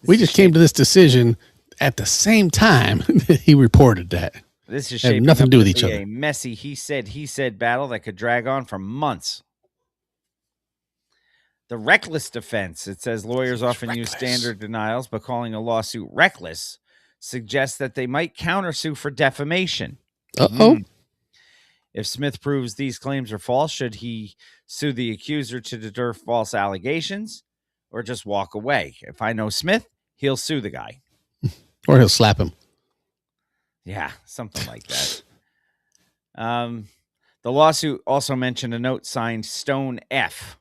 We just came to this decision at the same time he reported that. This is Have nothing to do with each other. A messy he said battle that could drag on for months. The reckless defense, it says lawyers often use standard denials, but calling a lawsuit reckless suggests that they might countersue for defamation. Uh-oh. If Smith proves these claims are false, should he sue the accuser to deter false allegations or just walk away? If I know Smith, he'll sue the guy. Or he'll slap him. Yeah, something like that. The lawsuit also mentioned a note signed Stone F.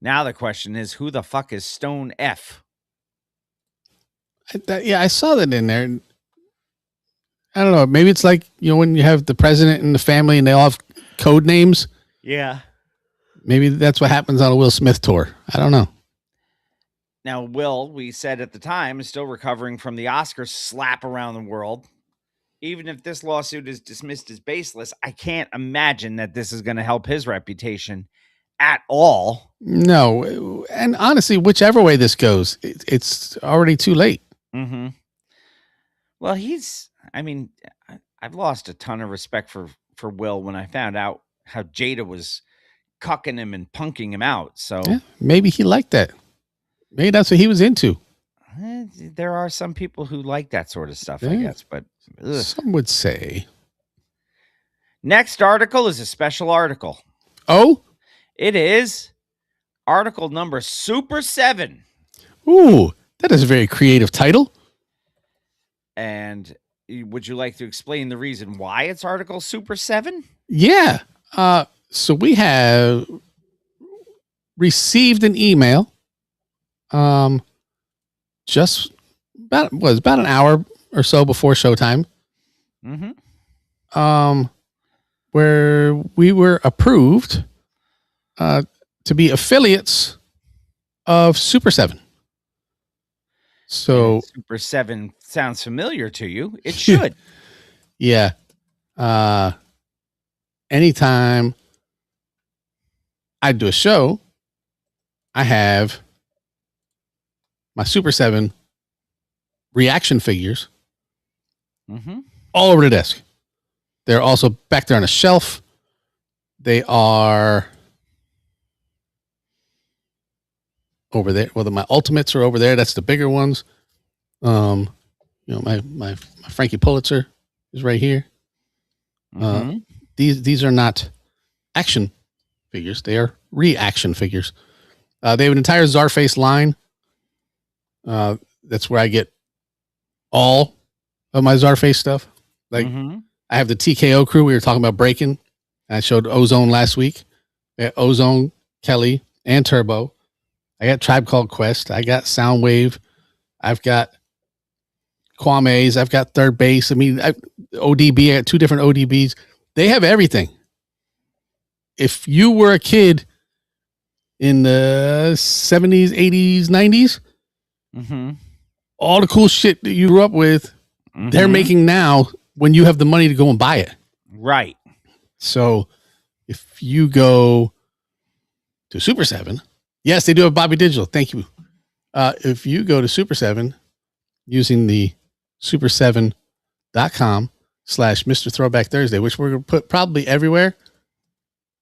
Now the question is, who the fuck is Stone F? I saw that in there. I don't know. Maybe it's like, when you have the president and the family and they all have code names. Yeah. Maybe that's what happens on a Will Smith tour. I don't know. Now, Will, we said at the time, is still recovering from the Oscar slap around the world. Even if this lawsuit is dismissed as baseless, I can't imagine that this is going to help his reputation at all. No. And honestly, whichever way this goes, it's already too late. Mm-hmm. Well, I've lost a ton of respect for Will when I found out how Jada was cucking him and punking him out. So yeah, maybe he liked that. Maybe that's what he was into. There are some people who like that sort of stuff, I Yeah. guess. But ugh. Some would say. Next article is a special article. Oh, It is article number Super 7. ooh, that is a very creative title. And would you like to explain the reason why it's article Super 7? Yeah. So we have received an email. Just about an hour or so before showtime. Mm-hmm. Where we were approved to be affiliates of Super 7. So Super 7 sounds familiar to you. It should. yeah. Anytime I do a show, I have my Super 7 reaction figures Mm-hmm. all over the desk. They're also back there on a shelf. They are over there. Well, my ultimates are over there. That's the bigger ones. My Frankie Pulitzer is right here. Mm-hmm. These are not action figures. They are reaction figures. They have an entire Czarface line. That's where I get all of my Czarface stuff. Like Mm-hmm. I have the TKO crew. We were talking about breaking. I showed Ozone last week. Ozone, Kelly, and Turbo. I got Tribe Called Quest. I got Soundwave. I've got Kwame's. I've got Third Base. I mean, ODB. I got 2 different ODBs. They have everything. If you were a kid in the 70s, 80s, 90s, Mm-hmm. all the cool shit that you grew up with, they're Mhm. making now when you have the money to go and buy it. Right. So if you go to Super 7, yes, they do have Bobby Digital. Thank you. If you go to Super 7 using the super7.com/Mr. Throwback Thursday, which we're going to put probably everywhere.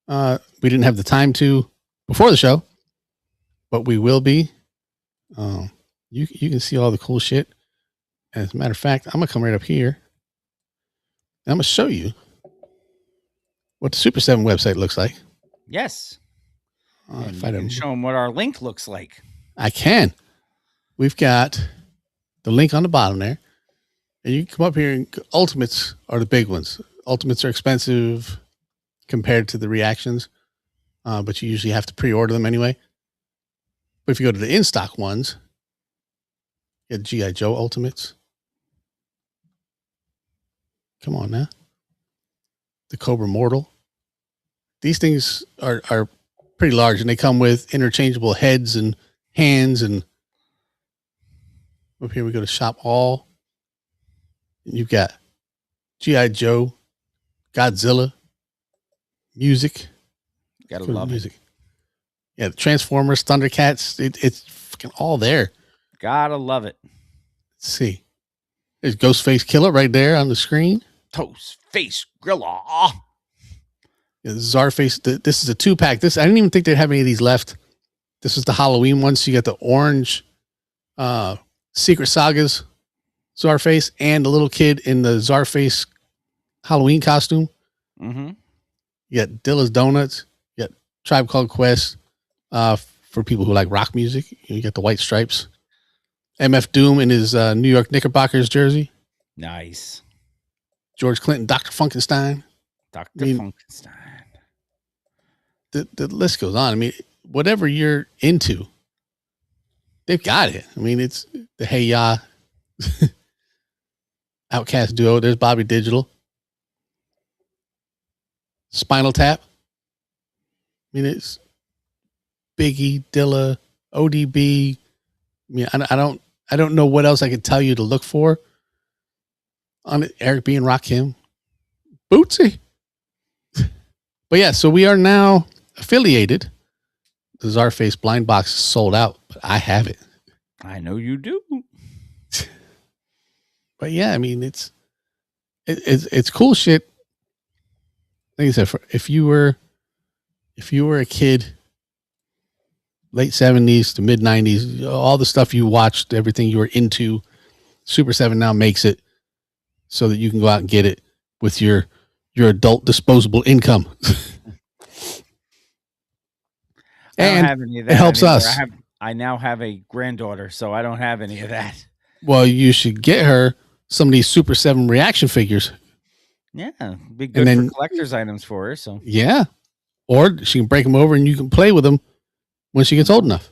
We didn't have the time to before the show, but we will be. You can see all the cool shit. As a matter of fact, I'm going to come right up here. And I'm going to show you what the Super 7 website looks like. Yes. And If you I can don't, show them what our link looks like. I can. We've got the link on the bottom there. And you can come up here and Ultimates are the big ones. Ultimates are expensive compared to the reactions, but you usually have to pre-order them anyway. But if you go to the in-stock ones, you get G.I. Joe Ultimates. Come on now. The Cobra Mortal. These things are pretty large, and they come with interchangeable heads and hands. And up here we go to Shop All. And you've got G.I. Joe, Godzilla, music. Gotta Good love music. Yeah, the Transformers, Thundercats. It's fucking all there. it. Gotta love it. Let's see. There's Ghostface Killer right there on the screen. Toast face grilla. Yeah, Czarface. This is a 2-pack. I didn't even think they'd have any of these left. This is the Halloween one. So you got the orange Secret Sagas Czarface and the little kid in the Czarface Halloween costume. Mm-hmm. You got Dilla's Donuts. You got Tribe Called Quest. For people who like rock music, you got the White Stripes. MF Doom in his New York Knickerbockers jersey. Nice. George Clinton, Dr. Funkenstein. Dr. I mean, Funkenstein. The list goes on. I mean, whatever you're into, they've got it. I mean, it's the Hey Ya Outcast duo. There's Bobby Digital. Spinal Tap. I mean, it's Biggie, Dilla, ODB. I mean, I don't know what else I could tell you to look for on it. Eric B. and Rakim. Bootsy. But yeah, so we are now affiliated. The Czarface blind box is sold out, but I have it. I know you do. But yeah, I mean, it's cool shit. Like I said, if you were a kid late 70s to mid 90s, all the stuff you watched, everything you were into, Super 7 now makes it so that you can go out and get it with your adult disposable income. I don't And have any of that it helps anymore. us. I now have a granddaughter, so I don't have any of that. Well, you should get her some of these Super 7 reaction figures. Yeah, be good then- for collector's items for her. So Yeah. Or she can break them over and you can play with them when she gets old enough.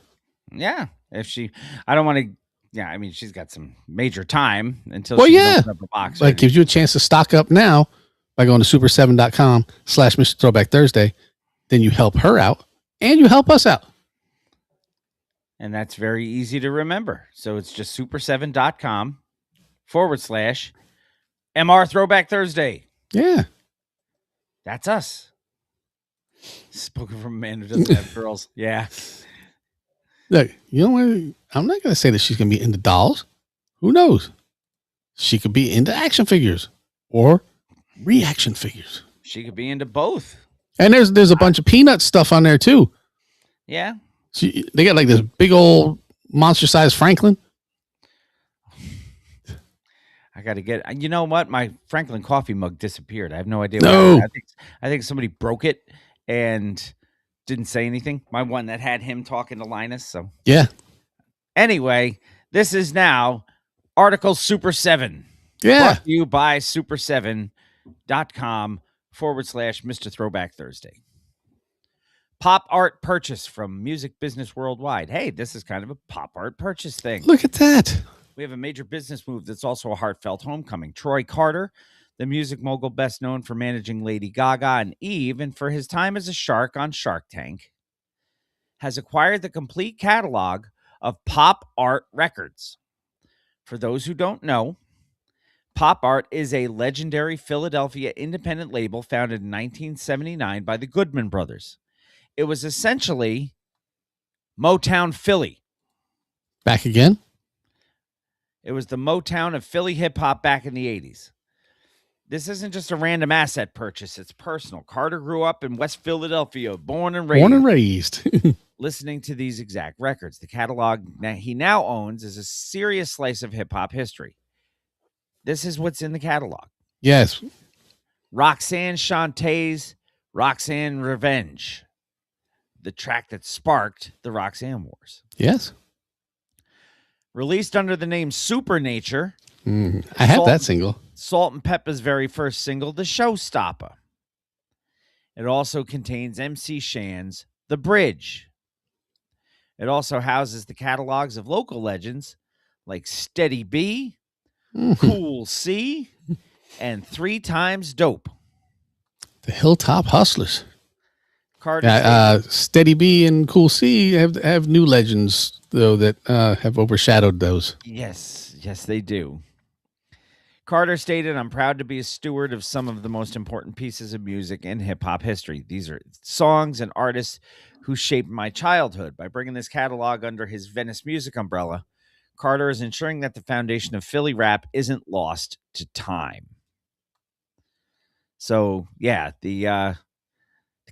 yeah, I don't want to. Yeah, I mean, she's got some major time until Well, she can yeah. open up a box. Like, gives you a chance to stock up now by going to super7.com/Mr. Throwback Thursday. Then you help her out and you help us out. And that's very easy to remember. So it's just super7.com/MR Throwback Thursday. Yeah. That's us. Spoken from a man who doesn't have girls. Yeah. Look, you know what? I'm not going to say that she's going to be into dolls. Who knows? She could be into action figures or reaction figures. She could be into both. And there's a bunch of peanut stuff on there too. Yeah. They got like this big old monster-sized Franklin. I got to get. You know what? My Franklin coffee mug disappeared. I have no idea. No. Why. I think somebody broke it and didn't say anything. My one that had him talking to Linus. So Yeah. anyway, this is now Article Super 7. Yeah. Brought to you by super7.com/Mr. Throwback Thursday. Pop art purchase from Music Business Worldwide. Hey, this is kind of a pop art purchase thing. Look at that. We have a major business move that's also a heartfelt homecoming. Troy Carter, the music mogul best known for managing Lady Gaga and Eve and for his time as a shark on Shark Tank, has acquired the complete catalog of Pop Art Records. For those who don't know, Pop Art is a legendary Philadelphia independent label founded in 1979 by the Goodman Brothers. It was essentially Motown Philly. Back again. It was the Motown of Philly hip-hop back in the 80s. This isn't just a random asset purchase. It's personal. Carter grew up in West Philadelphia, born and raised. Listening to these exact records. The catalog he now owns is a serious slice of hip-hop history. This is what's in the catalog. Yes. Roxanne Shantae's Roxanne Revenge, the track that sparked the Roxanne Wars. Yes. Released under the name Supernature. I have that single. Salt and Peppa's very first single, The Showstopper. It also contains MC Shan's The Bridge. It also houses the catalogs of local legends like Steady B, Cool C, and 3 Times Dope. The Hilltop Hustlers. Carter Steady B and Cool C have new legends, though, that have overshadowed those. Yes, they do. Carter stated, "I'm proud to be a steward of some of the most important pieces of music in hip-hop history. These are songs and artists who shaped my childhood. By bringing this catalog under his Venice Music umbrella, Carter is ensuring that the foundation of Philly rap isn't lost to time." So, yeah, the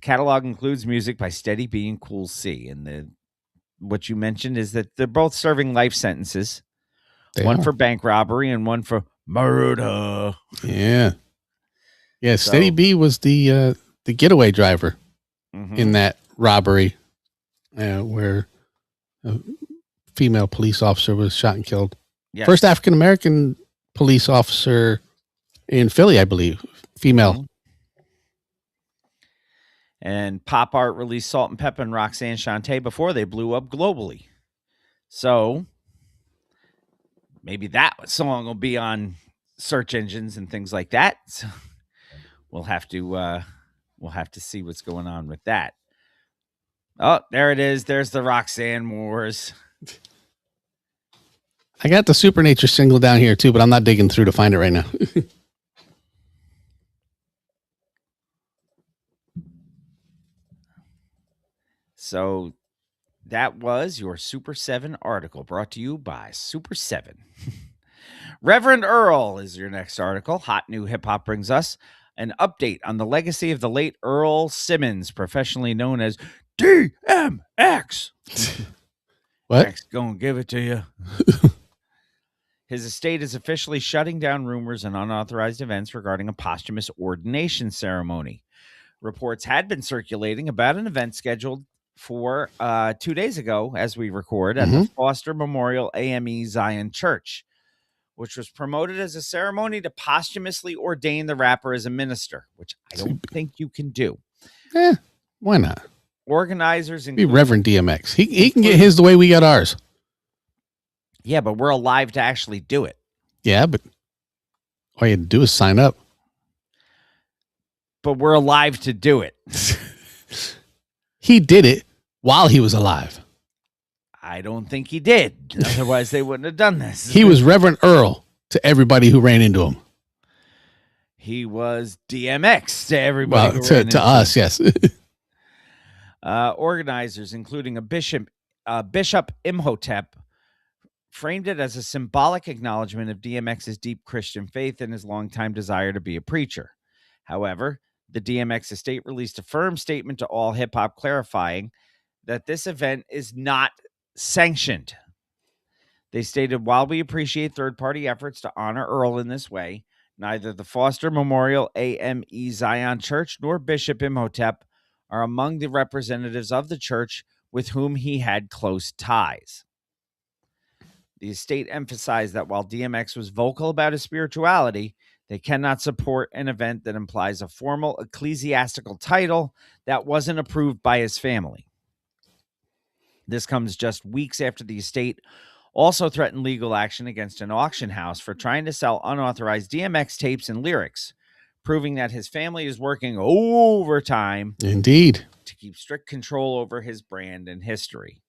catalog includes music by Steady B and Cool C. And what you mentioned is that they're both serving life sentences. One for bank robbery and one for murder. Yeah. Yeah, Steady B was the getaway driver in that robbery where a female police officer was shot and killed. Yes. First African-American police officer in Philly, I believe. Female. And Pop Art released Salt and Peppa and Roxanne Shantae before they blew up globally. So maybe that song will be on search engines and things like that. So we'll have to see what's going on with that. Oh, there it is. There's the Roxanne Wars. I got the Supernature single down here too, but I'm not digging through to find it right now. So that was your Super 7 article brought to you by Super 7. Reverend Earl is your next article. Hot New Hip Hop brings us an update on the legacy of the late Earl Simmons, professionally known as DMX. What? Max, gonna give it to you. His estate is officially shutting down rumors and unauthorized events regarding a posthumous ordination ceremony. Reports had been circulating about an event scheduled for 2 days ago, as we record, at the Foster Memorial AME Zion Church, which was promoted as a ceremony to posthumously ordain the rapper as a minister, which I don't think you can do. Why not? Organizers Be include Reverend DMX. He can get his the way we got ours. Yeah, but we're alive to actually do it. Yeah, but all you had to do is sign up. But we're alive to do it. He did it while he was alive. I don't think he did. Otherwise, they wouldn't have done this. He was Reverend Earl to everybody who ran into him. He was DMX to everybody. Well, to us, yes. Organizers, including a Bishop Imhotep, framed it as a symbolic acknowledgement of DMX's deep Christian faith and his longtime desire to be a preacher. However, the DMX estate released a firm statement to all hip-hop clarifying that this event is not sanctioned. They stated, while we appreciate third-party efforts to honor Earl in this way, neither the Foster Memorial AME Zion Church nor Bishop Imhotep are among the representatives of the church with whom he had close ties. The estate emphasized that while DMX was vocal about his spirituality, they cannot support an event that implies a formal ecclesiastical title that wasn't approved by his family. This comes just weeks after the estate also threatened legal action against an auction house for trying to sell unauthorized DMX tapes and lyrics, proving that his family is working overtime Indeed. to keep strict control over his brand and history.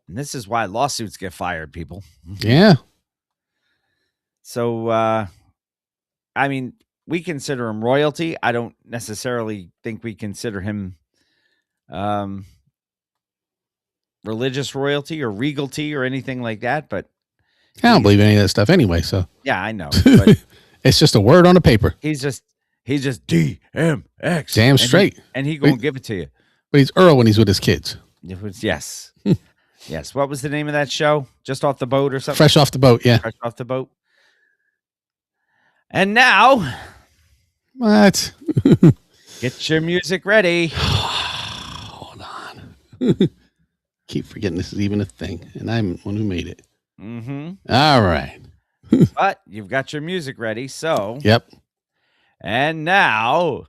And this is why lawsuits get fired, people. Yeah. So, I mean, we consider him royalty. I don't necessarily think we consider him religious royalty or regalty or anything like that. But I don't believe any of that stuff anyway, so. Yeah, I know. But it's just a word on a paper. He's just DMX. Damn straight. And he gonna give it to you. But he's Earl when he's with his kids. Yes. Yes. What was the name of that show? Just Off the Boat or something? Fresh Off the Boat, yeah. Fresh Off the Boat. And now, what? Get your music ready. Hold on. Keep forgetting this is even a thing, and I'm the one who made it. Mm-hmm. All right. But you've got your music ready, so. Yep. And now,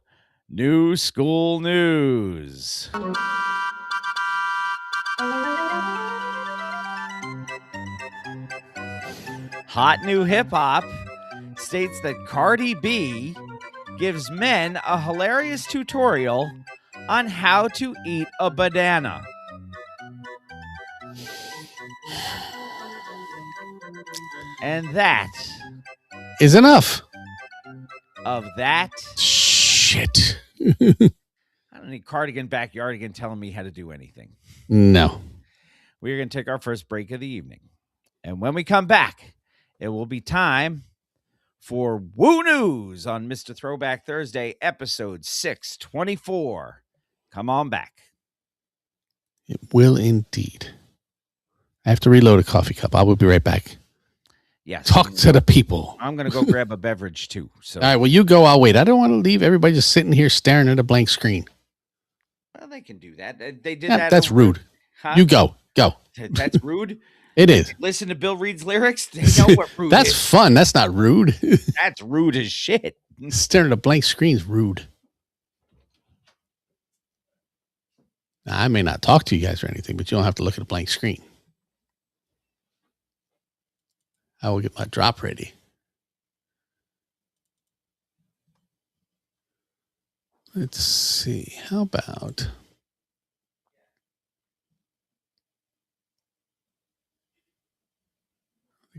New School News. Hot New Hip Hop states that Cardi B gives men a hilarious tutorial on how to eat a banana. And that is enough of that. Shit. I don't need Cardigan Backyardigan telling me how to do anything. No. We're going to take our first break of the evening. And when we come back, it will be time for Woo News on Mr. Throwback Thursday, episode 624. Come on back. It will indeed. I have to reload a coffee cup. I will be right back. Yes. Talk to the people. I'm going to go grab a beverage too. So. All right, well, you go. I'll wait. I don't want to leave everybody just sitting here staring at a blank screen. Well, they can do that. They did that. That's rude. Huh? You go. Go. That's rude? It is. Listen to Bill Reed's lyrics. They know what rude That's is. fun. That's not rude. That's rude as shit. Staring at a blank screen is rude. Now, I may not talk to you guys or anything, but you don't have to look at a blank screen. I will get my drop ready. Let's see. How about...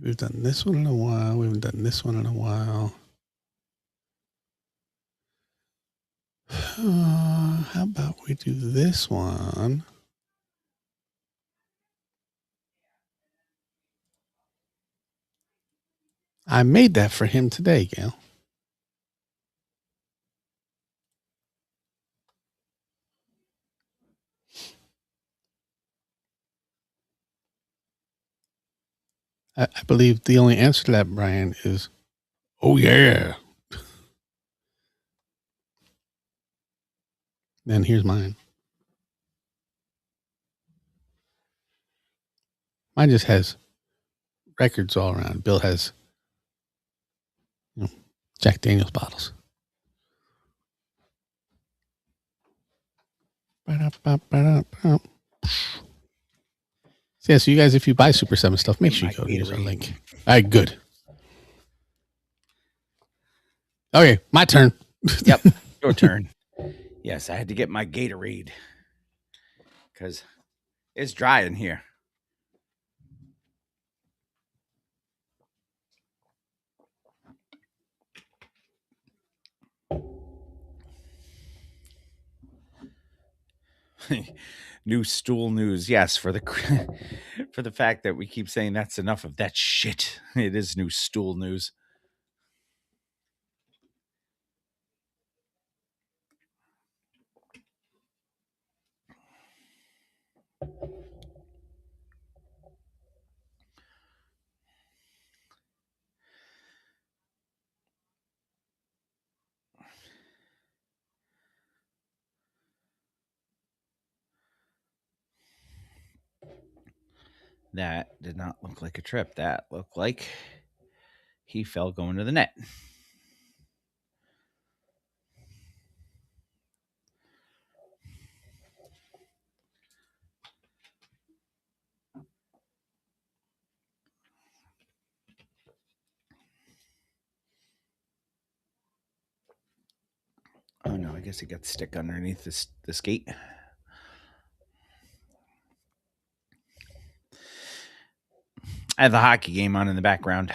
We've done this one in a while. We haven't done this one in a while. How about we do this one? I made that for him today, Gail. I believe the only answer to that, Brian, is, oh, yeah. Then here's mine. Mine just has records all around. Bill has Jack Daniels bottles. So, yeah, so you guys, if you buy Super 7 stuff, make sure you go to use our link. All right, good. Okay, my turn. Yep, your turn. Yes, I had to get my Gatorade because it's dry in here. New stool news. Yes, for the for the fact that we keep saying that's enough of that shit. It is new stool news. That did not look like a trip. That looked like he fell going to the net. Oh no, I guess it got stick underneath the skate. I have the hockey game on in the background.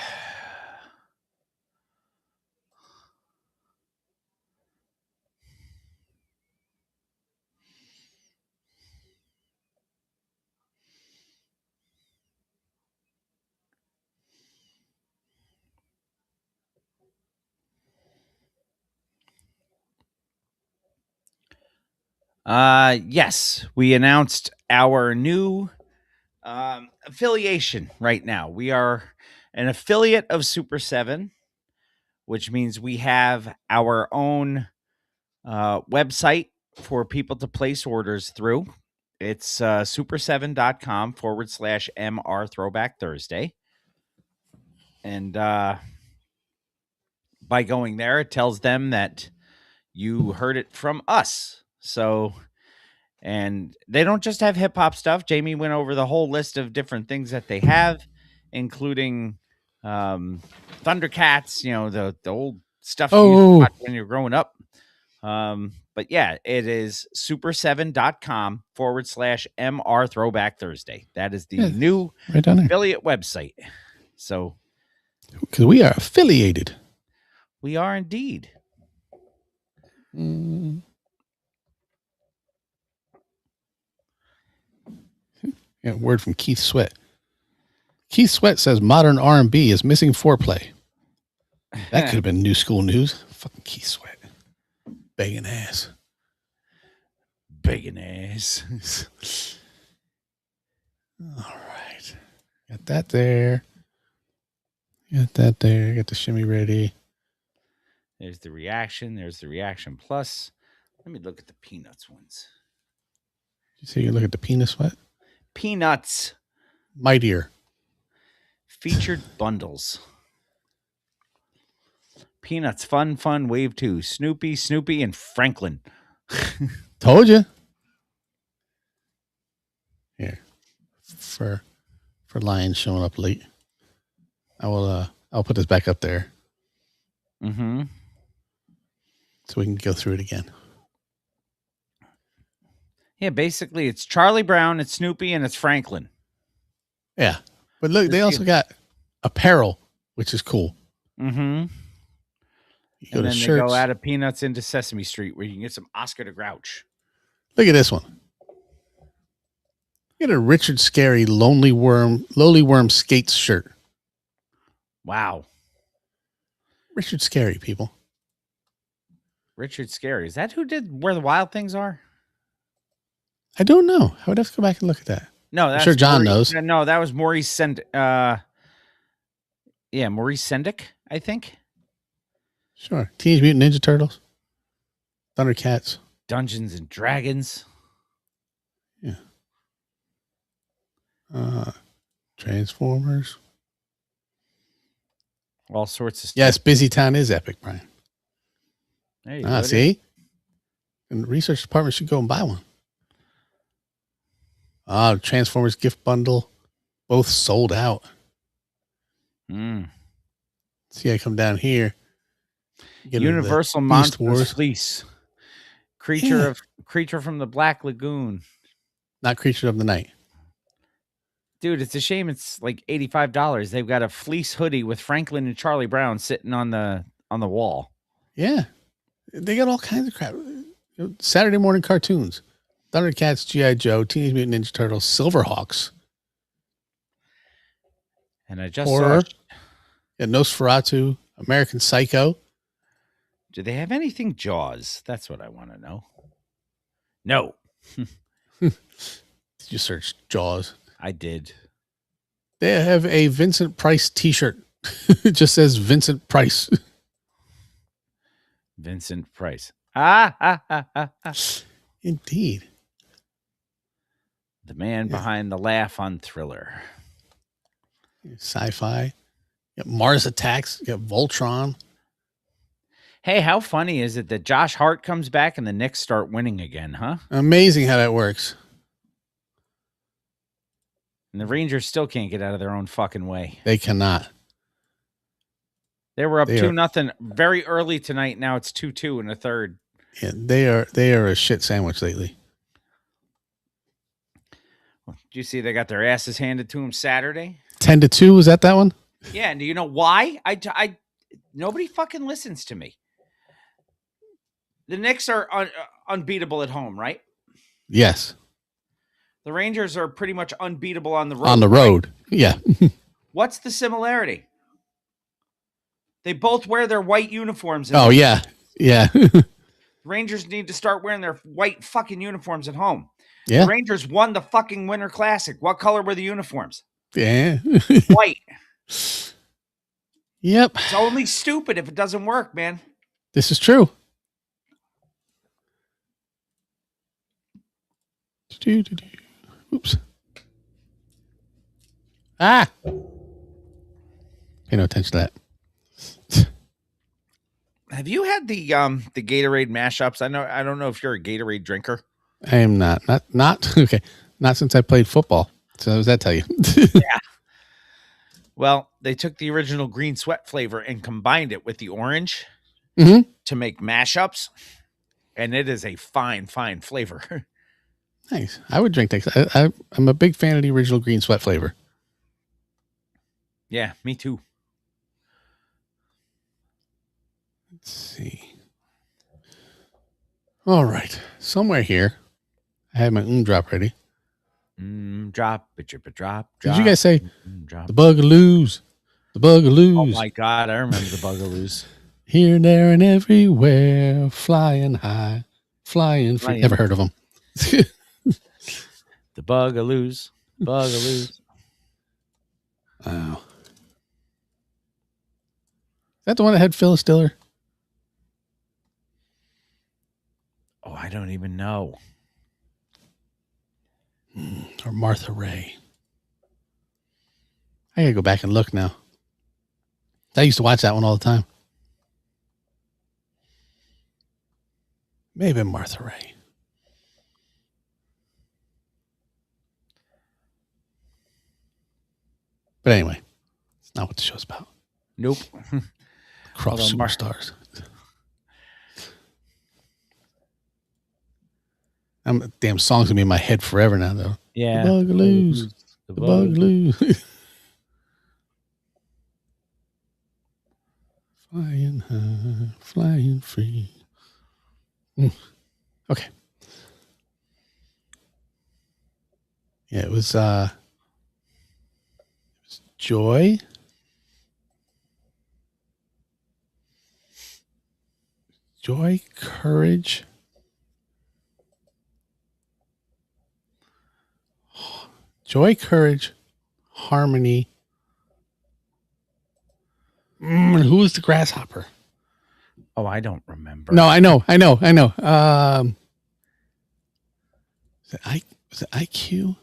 Yes, we announced our new affiliation right now. We are an affiliate of Super 7, which means we have our own website for people to place orders through. It's super7.com/MR Throwback Thursday. And by going there, it tells them that you heard it from us. So, and they don't just have hip hop stuff. Jamie went over the whole list of different things that they have, including Thundercats, the old stuff you used to watch when you're growing up. But yeah, it is super7.com/MR Throwback Thursday. That is the new right down there. affiliate website. So, because we are affiliated. We are indeed. Yeah, word from Keith Sweat. Keith Sweat says modern R&B is missing foreplay. That could have been new school news. Fucking Keith Sweat. Begging ass. Begging ass. All right. Got that there. Got that there. Got the shimmy ready. There's the reaction. There's the reaction plus. Let me look at the Peanuts ones. You say you look at the penis what? Peanuts. Mightier. Featured bundles. Peanuts, Fun, Wave 2, Snoopy, and Franklin. Told you. Here. For Lions showing up late. I'll put this back up there. Mm-hmm. So we can go through it again. Yeah, basically it's Charlie Brown, it's Snoopy, and it's Franklin. Yeah. But look, they also got apparel, which is cool. Mm-hmm. And then they go out of Peanuts into Sesame Street, where you can get some Oscar the Grouch. Look at this one. Get a Richard Scarry Lowly Worm Skates shirt. Wow. Richard Scarry, people. Richard Scarry. Is that who did Where the Wild Things Are? I don't know. I would have to go back and look at that. No, that's I'm sure John knows. No, that was Maurice Yeah, Maurice Sendak, I think. Sure. Teenage Mutant Ninja Turtles. Thundercats. Dungeons and Dragons. Yeah. Transformers. All sorts of stuff. Yes, Busy Town is epic, Brian. There you go. See? And the research department should go and buy one. Transformers gift bundle. Both sold out. See, I come down here. Universal Monsters Fleece. Creature from the Black Lagoon. Not Creature of the Night. Dude, it's a shame it's like $85. They've got a fleece hoodie with Franklin and Charlie Brown sitting on the wall. Yeah. They got all kinds of crap. Saturday morning cartoons. Thundercats, G.I. Joe, Teenage Mutant Ninja Turtles, Silverhawks. And I just Horror. saw... Yeah, Nosferatu, American Psycho. Do they have anything Jaws? That's what I want to know. No. Did you search Jaws? I did. They have a Vincent Price t-shirt. It just says Vincent Price. Vincent Price. Indeed. The man behind the laugh on Thriller. Sci-fi. Mars Attacks. You got Voltron. Hey, how funny is it that Josh Hart comes back and the Knicks start winning again, huh? Amazing how that works. And the Rangers still can't get out of their own fucking way. They cannot. They were up 2-0 very early tonight. Now it's 2-2 in the third. Yeah, they are a shit sandwich lately. Did you see they got their asses handed to them Saturday? 10-2, was that one? Yeah, and do you know why? I nobody fucking listens to me. The Knicks are unbeatable at home, right? Yes. The Rangers are pretty much unbeatable on the road. On the road, right? Yeah. What's the similarity? They both wear their white uniforms. Yeah. Yeah. Rangers need to start wearing their white fucking uniforms at home. Yeah. The Rangers won the fucking Winter Classic. What color were the uniforms? Yeah. White. Yep. It's only stupid if it doesn't work, man. This is true. Oops. Pay no attention to that. Have you had the Gatorade mashups? I don't know if you're a Gatorade drinker. I am not okay. Not since I played football. So what does that tell you? Yeah. Well, they took the original green sweat flavor and combined it with the orange to make mashups, and it is a fine flavor. Nice. I would drink that. I'm a big fan of the original green sweat flavor. Yeah, me too. Let's see. All right. Somewhere here, I have my drop ready. Drop. Did you guys say drop. The Bugaloos? The Bugaloos. Oh my God, I remember the Bugaloos. Here, there, and everywhere, flying high, flying free. Never heard of them. The Bugaloos. Bugaloos. Wow. Is that the one that had Phyllis Diller? Oh, I don't even know. Or Martha Ray. I gotta go back and look now. I used to watch that one all the time. Maybe Martha Ray. But anyway, it's not what the show's about. Nope. Cross superstars. Damn song's gonna be in my head forever now, though. Yeah. The Bugaloos. The Bugaloos. Flying high, flying free. Okay. Yeah, it was Joy. Joy, courage. Joy, courage, harmony, Who was the grasshopper? Oh, I don't remember. No, I know. Was it IQ?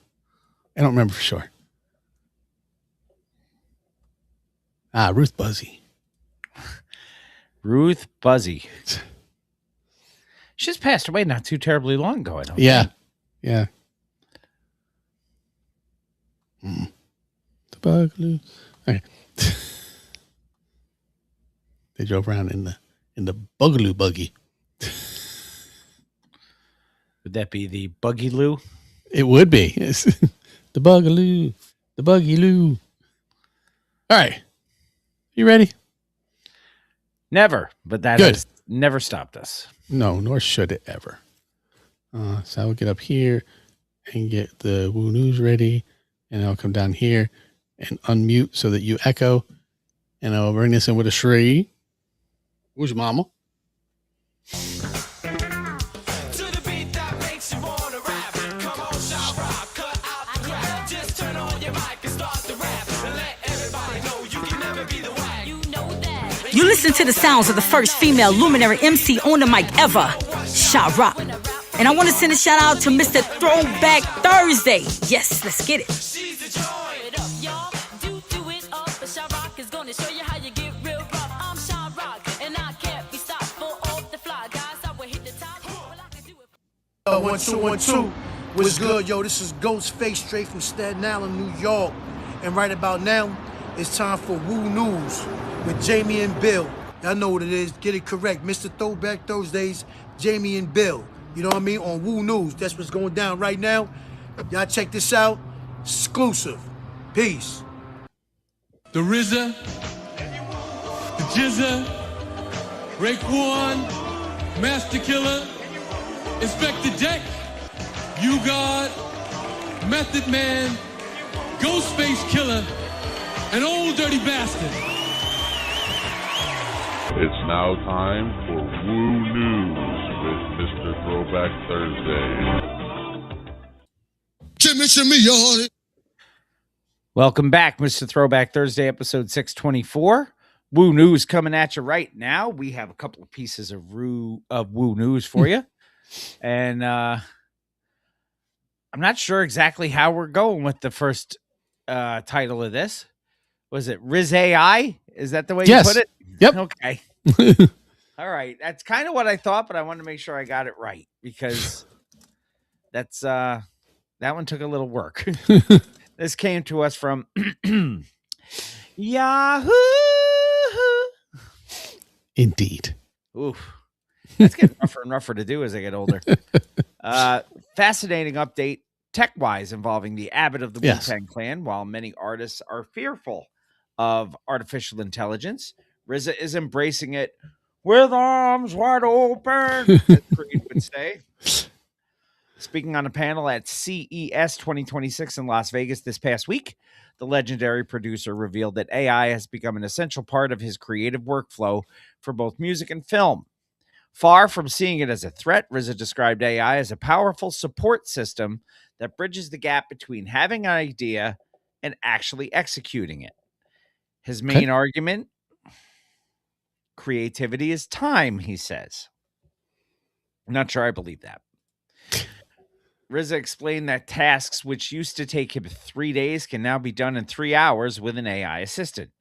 I don't remember for sure. Ruth Buzzy. Ruth Buzzy. She just passed away not too terribly long ago, I don't Yeah. think. Yeah. The Bugaloo. Okay. They drove around in the Bugaloo buggy. Would that be the Buggy Loo? It would be. It's the Bugaloo. The Buggy Loo. All right. You ready? Never, but that Good. has never stopped us. No, nor should it ever. So I'll get up here and get the Woo News ready, and I'll come down here and unmute so that you echo, and I'll bring this in with a Shree. Who's your mama? You listen to the sounds of the first female luminary MC on the mic ever, Sha Rock. And I want to send a shout out to Mr. Throwback Thursday. Yes, let's get it. One, two, 1, 2. What's good, yo? This is Ghostface straight from Staten Island, New York. And right about now, it's time for Woo News with Jamie and Bill. Y'all know what it is. Get it correct. Mr. Throwback Thursdays, Jamie and Bill. You know what I mean? On Woo News. That's what's going down right now. Y'all check this out. Exclusive. Peace. The RZA, the Jizza, Raekwon, Master Killer, Inspector Deck, You God, Method Man, Ghostface Killer, and Old Dirty Bastard. It's now time for Woo News with Mr. Throwback Thursday. Shimmy, y'all. Welcome back, Mr. Throwback Thursday, episode 624. Woo News coming at you right now. We have a couple of pieces of Woo News for you. And I'm not sure exactly how we're going with the first title of this. Was it Riz AI? Is that the way Yes. you put it? Yep. Okay. All right. That's kind of what I thought, but I wanted to make sure I got it right because that's that one took a little work. This came to us from Yahoo. Indeed. Oof. That's getting rougher and rougher to do as I get older. Fascinating update tech-wise involving the Abbott of the Yes. Wu-Tang Clan. While many artists are fearful of artificial intelligence, RZA is embracing it with arms wide open, as Creed would say. Speaking on a panel at CES 2026 in Las Vegas this past week, the legendary producer revealed that AI has become an essential part of his creative workflow for both music and film. Far from seeing it as a threat, RZA described AI as a powerful support system that bridges the gap between having an idea and actually executing it. His main argument, creativity is time, he says. I'm not sure I believe that. RZA explained that tasks which used to take him 3 days can now be done in 3 hours with an AI assistant.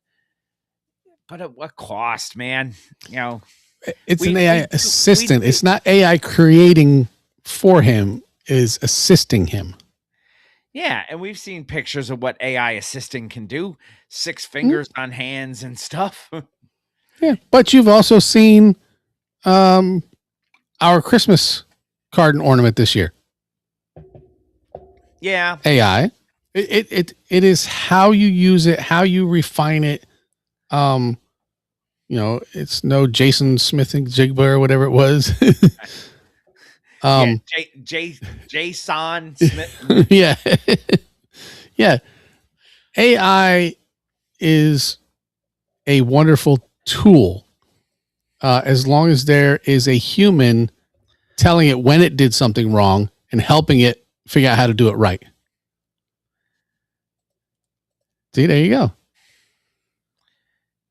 But at what cost, man? You know, It's an AI assistant. It's not AI creating for him, is assisting him. yeah, and we've seen pictures of what AI assisting can do. 6 fingers on hands and stuff. Yeah. But you've also seen our Christmas card and ornament this year. Yeah. AI. It is how you use it, how you refine it. You know, it's no Jason Smithing Jigba or whatever it was. Jason Smith. Yeah. Yeah. AI is a wonderful tool as long as there is a human telling it when it did something wrong and helping it figure out how to do it right. See, there you go.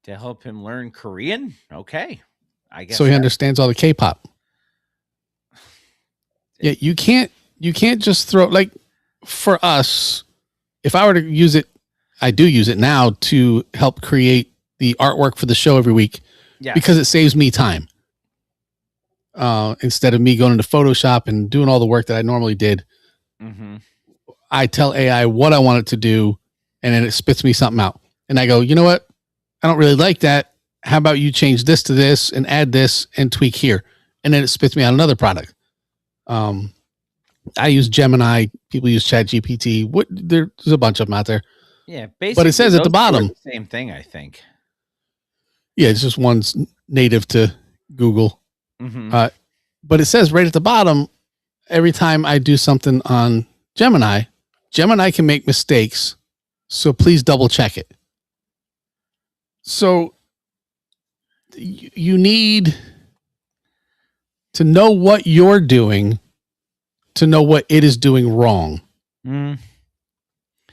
To help him learn Korean? Okay. I guess So he understands all the K-pop. Yeah, you can't just throw, like, for us, if I were to use it, I do use it now to help create the artwork for the show every week. Yes. Because it saves me time. Instead of me going into Photoshop and doing all the work that I normally did, I tell AI what I want it to do, and then it spits me something out. And I go, you know what? I don't really like that. How about you change this to this and add this and tweak here? And then it spits me out another product. I use Gemini. People use ChatGPT. There's a bunch of them out there. Yeah, basically. But it says at the bottom, the same thing, I think. Yeah, it's just one's native to Google. But it says right at the bottom, every time I do something on Gemini can make mistakes. So please double check it. So you need to know what you're doing to know what it is doing wrong.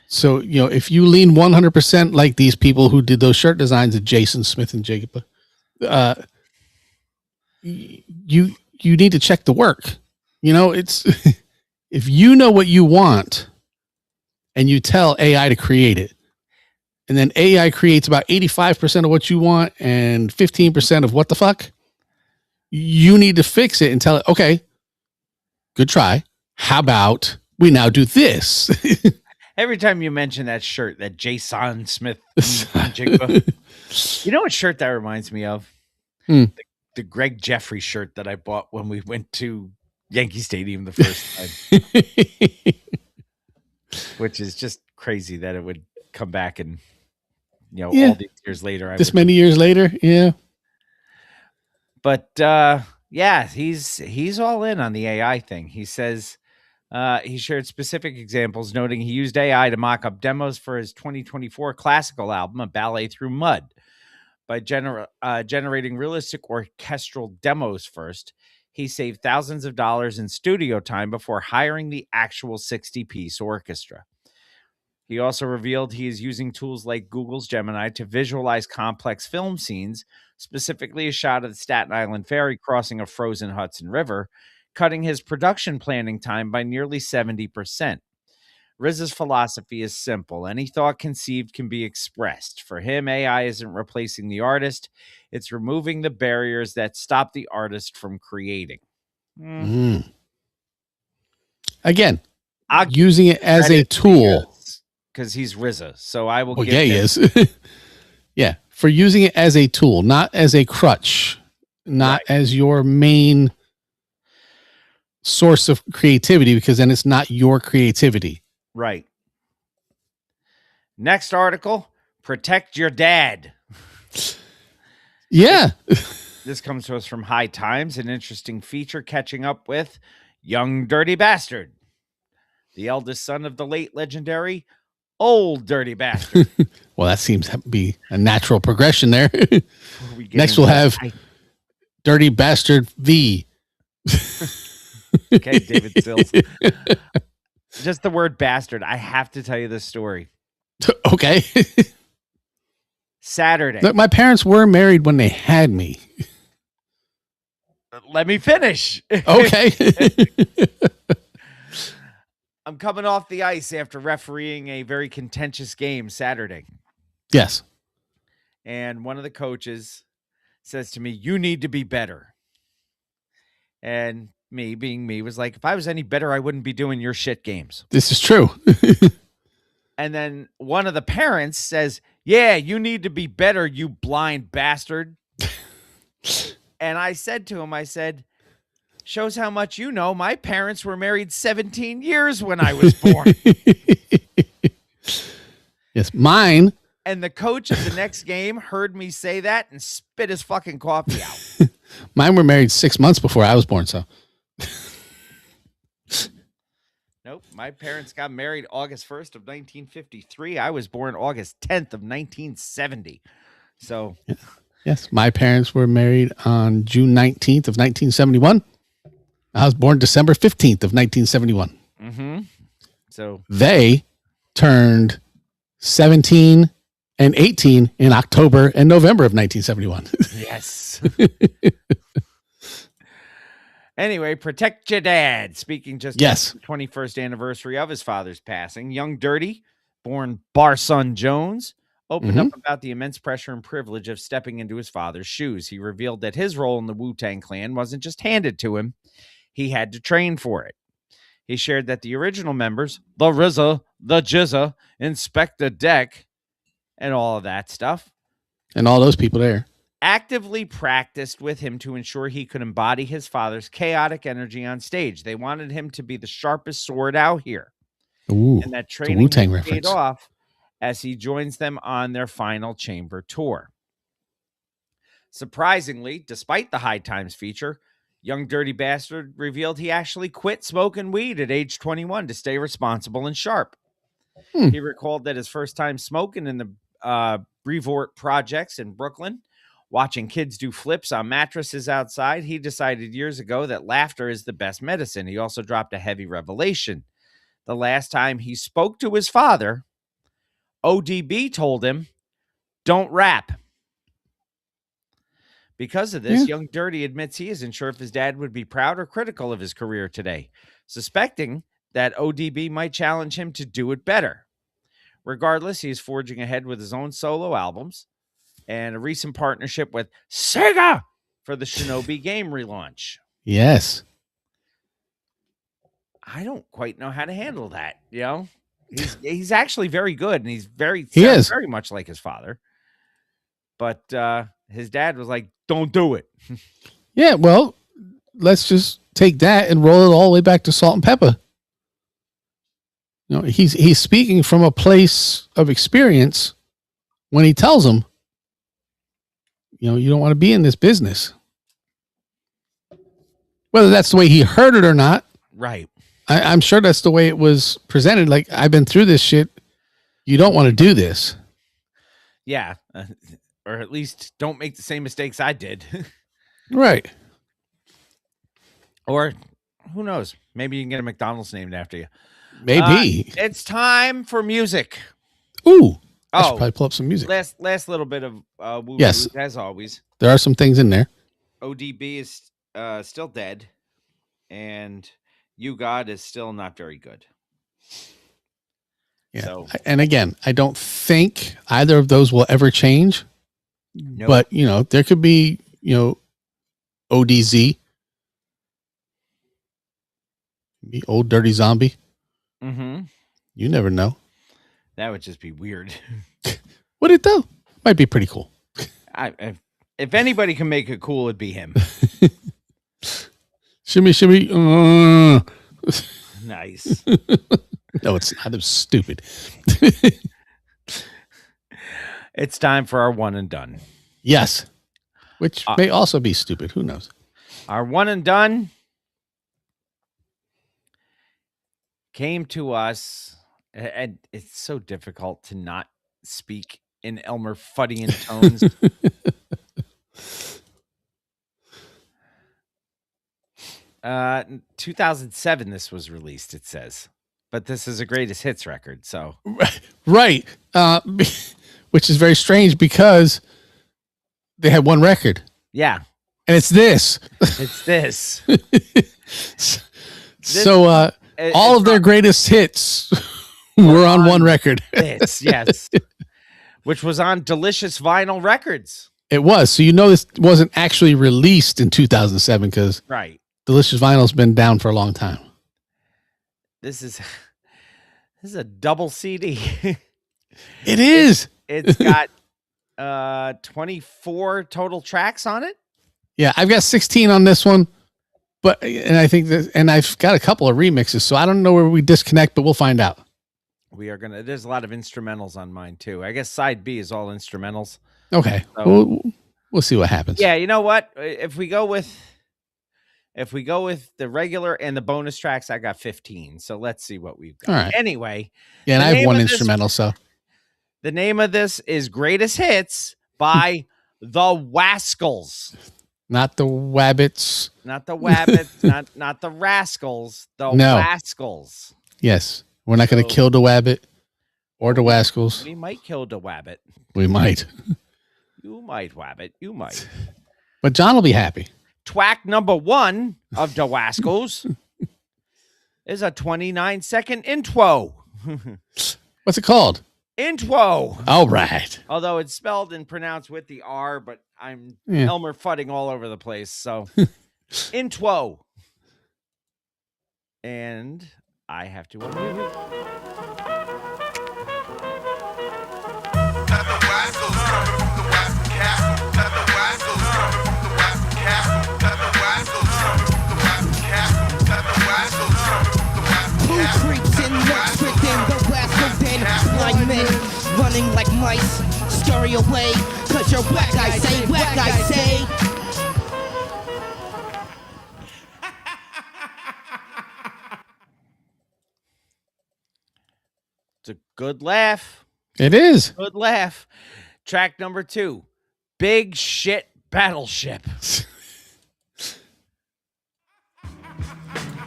So, if you lean 100% like these people who did those shirt designs at Jason Smith and Jacob, you need to check the work. It's if you know what you want and you tell AI to create it, and then AI creates about 85% of what you want and 15% of what the fuck, you need to fix it and tell it, okay, good try. How about we now do this? Every time you mention that shirt, that Jason Smith, you know what shirt that reminds me of? The Greg Jeffrey shirt that I bought when we went to Yankee Stadium the first time, which is just crazy that it would come back and, all these years later. This many years later, yeah. But he's all in on the AI thing. He says he shared specific examples, noting he used AI to mock up demos for his 2024 classical album, A Ballet Through Mud. By generating realistic orchestral demos first, he saved thousands of dollars in studio time before hiring the actual 60-piece orchestra. He also revealed he is using tools like Google's Gemini to visualize complex film scenes, specifically a shot of the Staten Island ferry crossing a frozen Hudson River, cutting his production planning time by nearly 70%. RZA's philosophy is simple. Any thought conceived can be expressed. For him, AI isn't replacing the artist. It's removing the barriers that stop the artist from creating. Again, using it as a tool. Because he's RZA. So I will give him. He is. Yeah. For using it as a tool, not as a crutch, not as your main source of creativity, because then it's not your creativity. Right. Next article, protect your dad. Yeah. This comes to us from High Times, an interesting feature catching up with Young Dirty Bastard, the eldest son of the late legendary Old Dirty Bastard. Well, that seems to be a natural progression there. Next we'll have Dirty Bastard V. Okay, David Sills. Just the word bastard. I have to tell you this story. Okay. Saturday. Look, my parents were married when they had me. Let me finish. Okay. I'm coming off the ice after refereeing a very contentious game Saturday. Yes. And one of the coaches says to me, "You need to be better." And me, being me, was like, if I was any better, I wouldn't be doing your shit games. This is true. And then one of the parents says, "Yeah, you need to be better, you blind bastard." And I said to him, I said, "Shows how much you know. My parents were married 17 years when I was born." Yes, mine. And the coach of the next game heard me say that and spit his fucking coffee out. Mine were married 6 months before I was born, so. Nope. My parents got married August 1st of 1953. I was born August 10th of 1970. So. Yes, my parents were married on June 19th of 1971. I was born December 15th of 1971. Mm-hmm. So. They turned 17 and 18 in October and November of 1971. Yes. Anyway, protect your dad. Speaking just Yes. of the 21st anniversary of his father's passing, Young Dirty, born Barson Jones, opened up about the immense pressure and privilege of stepping into his father's shoes. He revealed that his role in the Wu-Tang Clan wasn't just handed to him. He had to train for it. He shared that the original members, the RZA, the Jizza, Inspector Deck, and all of that stuff, And all those people there. actively practiced with him to ensure he could embody his father's chaotic energy on stage. They wanted him to be the sharpest sword out here. Ooh, And that the training Wu-Tang has paid reference. off as he joins them on their final chamber tour. Surprisingly, despite the High Times feature, Young Dirty Bastard revealed he actually quit smoking weed at age 21 to stay responsible and sharp. He recalled that his first time smoking in the Brevoort projects in Brooklyn, watching kids do flips on mattresses outside, he decided years ago that laughter is the best medicine. He also dropped a heavy revelation. The last time he spoke to his father, ODB told him, "Don't rap." Because of this, Young Dirty admits he isn't sure if his dad would be proud or critical of his career today, suspecting that ODB might challenge him to do it better. Regardless, he is forging ahead with his own solo albums and a recent partnership with Sega for the Shinobi game relaunch. Yes. I don't quite know how to handle that, you know? He's actually very good, and he is very much like his father. But his dad was like, "Don't do it." Yeah, well, let's just take that and roll it all the way back to Salt and Pepper. You know, he's speaking from a place of experience when he tells them, you know, you don't want to be in this business. Whether that's the way he heard it or not. Right. I'm sure that's the way it was presented. Like, I've been through this shit. You don't want to do this. Yeah. Or at least don't make the same mistakes I did. Right. Or who knows? Maybe you can get a McDonald's named after you. Maybe. It's time for music. Ooh. I should probably pull up some music. Last little bit of woo Yes. as always. There are some things in there. ODB is still dead, and You God is still not very good. Yeah. So, And again, I don't think either of those will ever change. nope. But, you know, there could be, you know, ODZ. The Old Dirty Zombie. You never know. That would just be weird. Would it though? Might be pretty cool. If anybody can make it cool, it'd be him. Shimmy, shimmy. Nice. No, it's not. It's stupid. It's time for our one and done. Yes. Which may also be stupid. Who knows? Our one and done came to us, and it's so difficult to not speak in Elmer Fuddyan tones. 2007, this was released, it says. But this is a greatest hits record, so. Right. Which is very strange because they had one record. Yeah. And it's this. It's this. So all of their greatest hits were on one record. This, yes. Which was on Delicious Vinyl Records. It was. So you know this wasn't actually released in 2007 because Right. Delicious Vinyl's been down for a long time. This is a double CD. It is. It's got 24 total tracks on it. Yeah, I've got 16 on this one, and I think and I've got a couple of remixes, so I don't know where we disconnect, but we'll find out. There's a lot of instrumentals on mine too. I guess side B is all instrumentals. Okay, So, we'll see what happens. yeah, you know what? If we go with the regular and the bonus tracks, I got 15. So let's see what we've got. All right. Anyway. Yeah, and I have one instrumental, so. The name of this is Greatest Hits by the Wascals. Not the Wabbits. Not the Wabbits, not the Rascals, the No. Wascals. Yes. We're not going to kill the Wabbit. Or the Wascals. We might kill the Wabbit. We might. You might, Wabbit. You might. But John will be happy. Twack number 1 of the Wascals is a 29-second intro. What's it called? Intro. All right. Although it's spelled and pronounced with the R, but I'm Elmer Fudding all over the place. So, intro. And I have to unmute. Who creeps and lurks within the Wascal den? Blind men running like mice, scurry away, cause you're whack, I say, whack, I say. It's a good laugh. It is. Good laugh. Track number 2, Big Shit Battleship.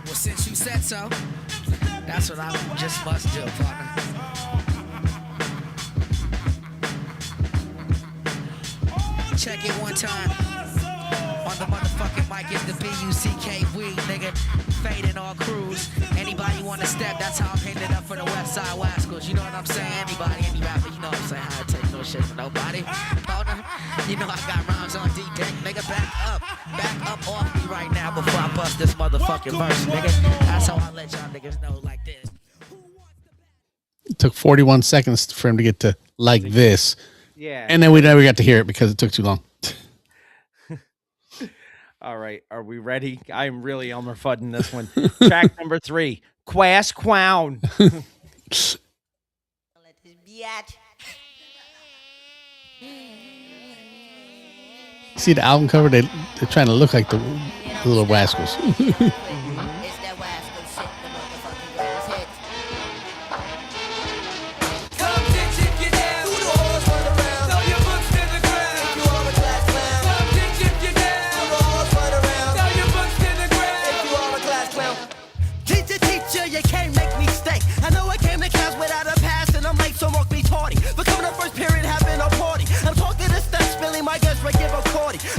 Well, since you said so, that's what I just must do, partner. Check it one time. On the motherfucking mic is the B-U-C-K, we, nigga. Fading all crews. Anybody want to step, that's how I painted it up for the West Side Wascals. You know what I'm saying? Anybody, any rapper, you know what I'm saying? I take no shit from nobody. Partner, you know I got rhymes on D-Deck. Nigga, back up off me right now before I bust this motherfucking verse, nigga. That's how I let y'all niggas know like this. It took 41 seconds for him to get to like this. Yeah. And then we never got to hear it because it took too long. All right. Are we ready? I'm really Elmer Fudding this one. Track number 3, Quass Clown. See the album cover? They're trying to look like the little Wascals.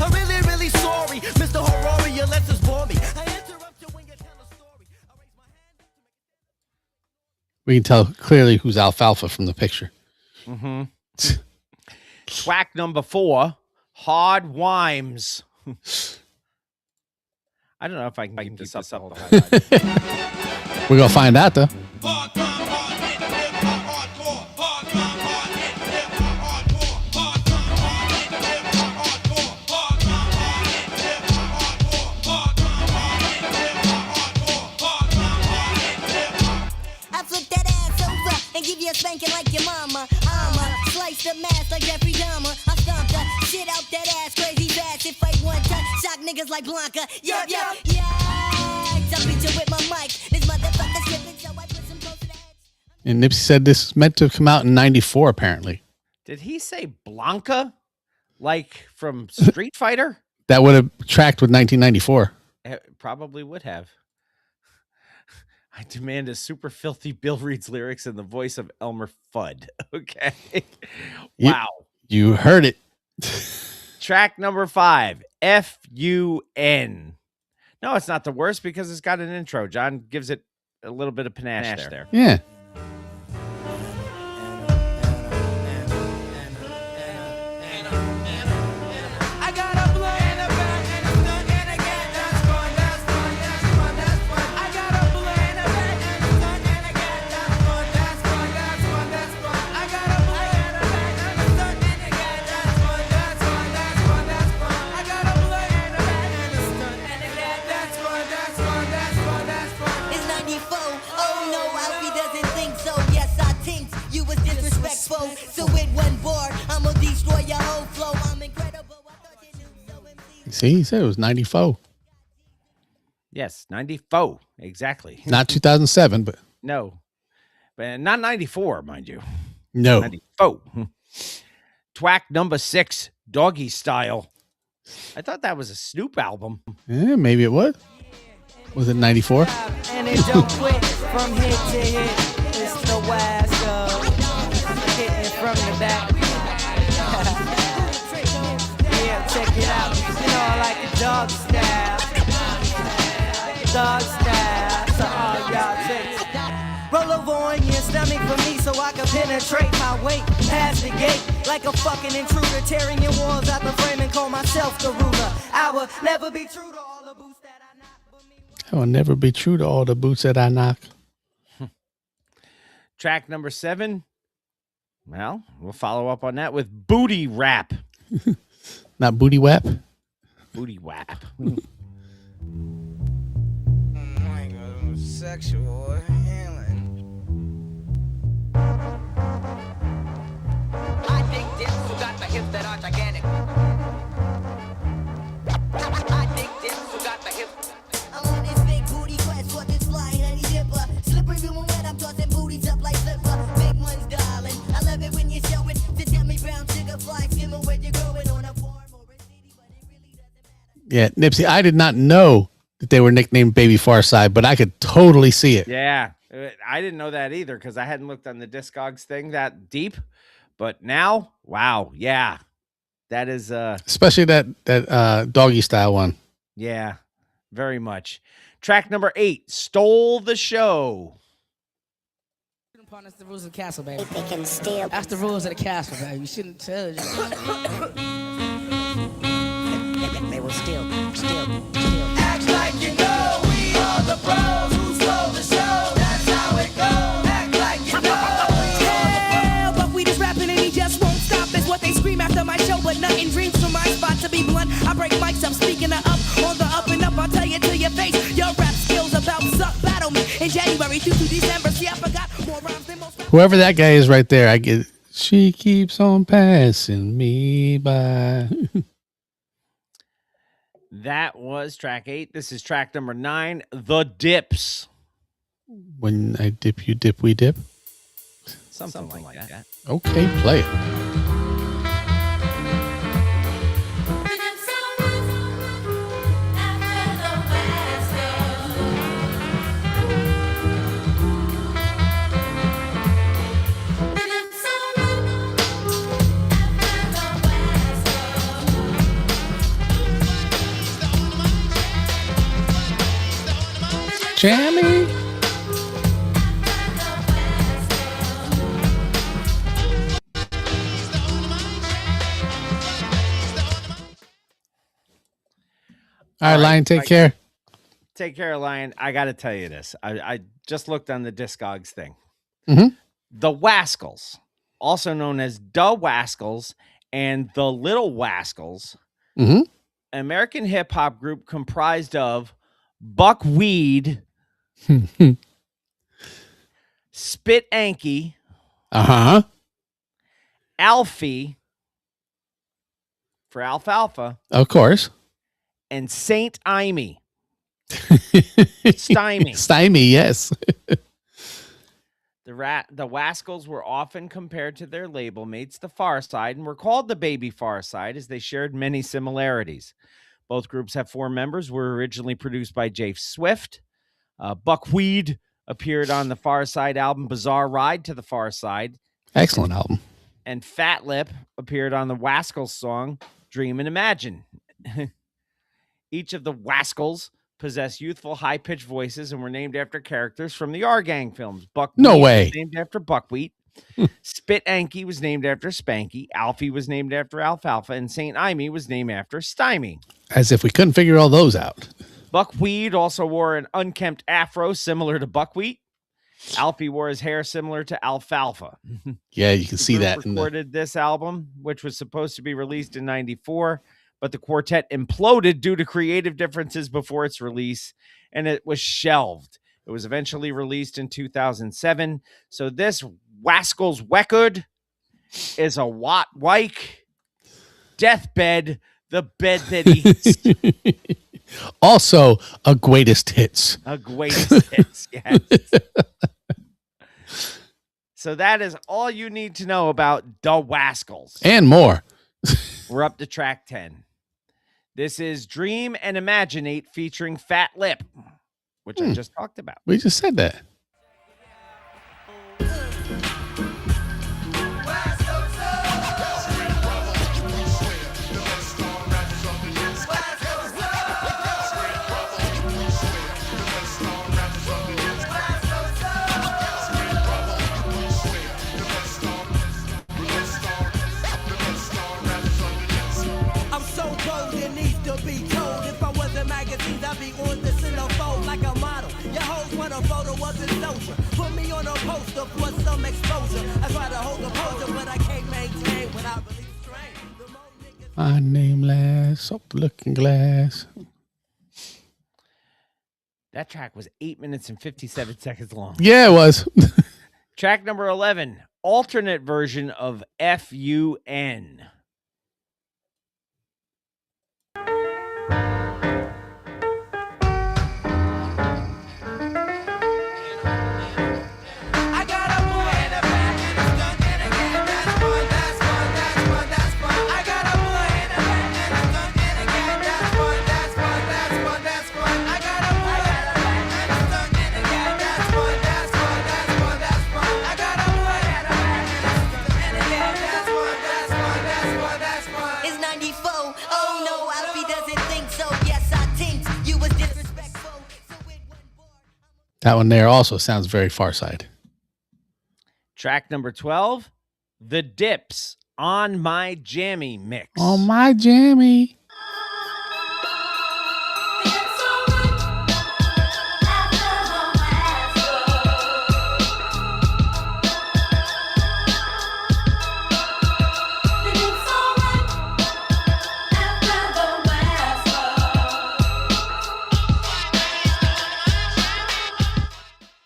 I'm really, really sorry, Mr. Horror, your lessons bore me. I interrupt you when you tell a story. I raise my hand. We can tell clearly who's alfalfa from the picture. Mm-hmm. Twack number 4, Hard Wimes. I don't know if I can keep this up. We're going to find out, though. Spanking like your mama, slice the mask like Jeffrey Dahmer. I stomped her, shit out that ass, crazy fast. If I one touch, shock niggas like Blanca. Yeah. I beat you with my mic. This motherfucker slipping, so I put some close to the head. And Nipsey said this is meant to come out in 94, apparently. Did he say Blanca? Like from Street Fighter? That would have tracked with 1994. It probably would have. I demand a super filthy Bill Reed's lyrics in the voice of Elmer Fudd. Okay. Wow. You heard it. Track number 5, F-U-N. No, it's not the worst because it's got an intro. John gives it a little bit of panache there. Yeah. So with one bar, I'm gonna destroy your whole flow. I'm incredible. I thought you knew so MC. See, he said it was 94. Yes, 94. Exactly. Not 2007, but. No. But not 94, mind you. No. 94. Twack number 6, Doggy Style. I thought that was a Snoop album. Yeah, maybe it was. Was it 94? And it don't quit from hit to hit. It's the Wascals. thug style. So all y'all chicks, roll over on your stomach for me so I can penetrate my weight past the gate like a fucking intruder, tearing your walls out the frame and call myself the ruler. I will never be true to all the boots that I knock. I will never be true to all the boots that I knock. Track number 7. Well, we'll follow up on that with Booty Rap. Not Booty Wap? Booty Wap. Sexual healing. I dig dips who got the hips that are gigantic. I dig dips who got the hips. I'm on this big booty quest for this fly honey dipper. Slippery when wet, I'm tossing booties up like slipper. Big ones, darling. I love it when you show it. To tell me brown sugar fly, skimming where you're going on a farm or a city, but it really doesn't matter. Yeah, Nipsey, I did not know that they were nicknamed Baby Farside, but I could totally see it. Yeah, I didn't know that either because I hadn't looked on the Discogs thing that deep. But now, wow, yeah, that is Especially that doggy style one. yeah, very much. Track number 8, Stole the Show. That's the rules of the castle, baby. They can steal. That's the rules of the castle, baby. You shouldn't tell you. They will steal. Act like you know we are the pros who stole the show. That's how it goes. Act like you know we are the pros. But we just rapping and he just won't stop. That's what they scream after my show, but nothing dreams from my spot. To be blunt, I break mics up, speaking of up on the up and up. I'll tell you to your face, your rap skills about suck. Battle me in January through to December. See, I forgot more rhymes than most. Whoever that guy is right there, I get. She keeps on passing me by. That was track 8. This is track number 9, The Dips. When I dip, you dip, we dip. Something like that. Okay, play it. Jammy. All right, Lion, take care. Take care, Lion. I got to tell you this. I just looked on the Discogs thing. Mhm. The Wascals, also known as Da Wascals and the Little Wascals, Mhm. an American hip hop group comprised of Buckwheat, Spit Anky, Uh-huh. Alfie for Alfalfa, Of course. and Saint Imee. Stymie. Stymie, yes. The Wascals were often compared to their label mates, the Far Side, and were called the Baby Far Side as they shared many similarities. Both groups have 4 members, were originally produced by Jay Swift. Buckwheat appeared on the Far Side album Bizarre Ride to the Far Side. Excellent album. And Fat Lip appeared on the Wascals song Dream and Imagine. Each of the Wascals possess youthful, high-pitched voices and were named after characters from the R Gang films. Buckwheat No way. was named after Buckwheat. Spit Anky was named after Spanky. Alfie was named after Alfalfa. And St. Imee was named after Stymie. As if we couldn't figure all those out. Buckwheat also wore an unkempt afro similar to Buckwheat. Alfie wore his hair similar to Alfalfa. Yeah, you can see group that. recorded this album, which was supposed to be released in 94, but the quartet imploded due to creative differences before its release, and it was shelved. It was eventually released in 2007. So this Wascals record is a Watt Wyke deathbed, the bed that eats. Also, a greatest hits. A greatest hits, yes. So that is all you need to know about the Wascals. And more. We're up to track 10. This is Dream and Imaginate featuring Fat Lip, which I just talked about. We just said that. exposure. Put me on a poster for some exposure. I try to hold the poster, but I can't maintain when I release strain. My name last, soft looking glass. That track was 8 minutes and 57 seconds long. Yeah, it was. Track number 11, alternate version of FUN. That one there also sounds very Far Side. Track number 12, The Dips, On My Jammy Mix. On my jammy.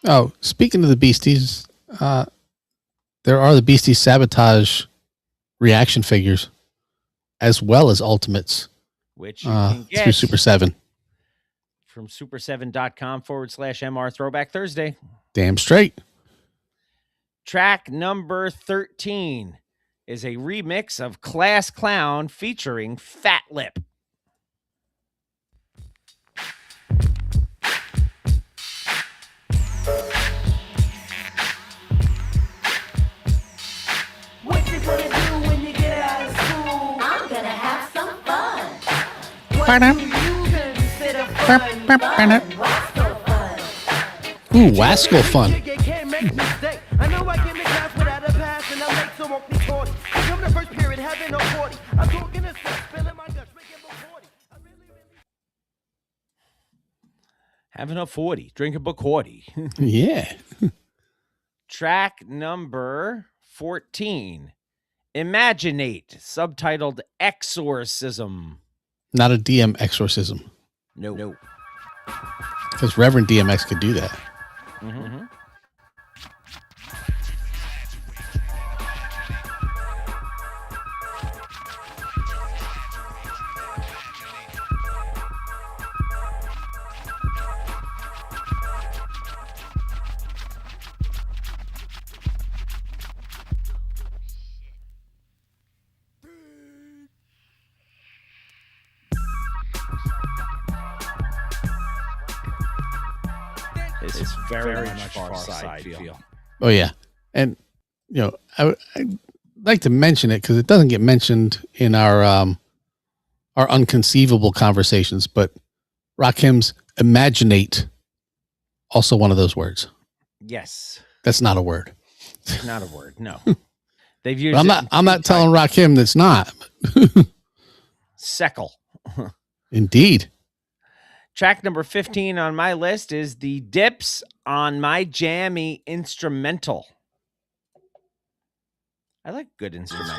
Oh, speaking of the Beasties, there are the Beasties Sabotage reaction figures, as well as Ultimates, which you can get through Super 7. From super7.com/MR Throwback Thursday. Damn straight. Track number 13 is a remix of Class Clown featuring Fat Lip. What you gonna do when you get out of school? I'm gonna have some fun. Ooh, Wasco fun. I know I came to class without a pass and I'm late, so won't be taught. Come the first period, having no 40. I'm talking to sex, spilling my guts, drinking book 40. Having a 40, drink a Bacardi. Yeah. Track number 14, Imaginate, subtitled Exorcism. Not a DM exorcism. No. Because Reverend DMX could do that. Mm-hmm. It's very much Far Side feel. Oh, yeah. And, you know, I'd like to mention it because it doesn't get mentioned in our unconceivable conversations, but Rakim's Imaginate, also one of those words. Yes. That's not a word. Not a word, no. They've used I'm not telling Rakim that's not. Seckle. Indeed. Track number 15 on my list is The Dips on My Jammy Instrumental. I like good instrumental.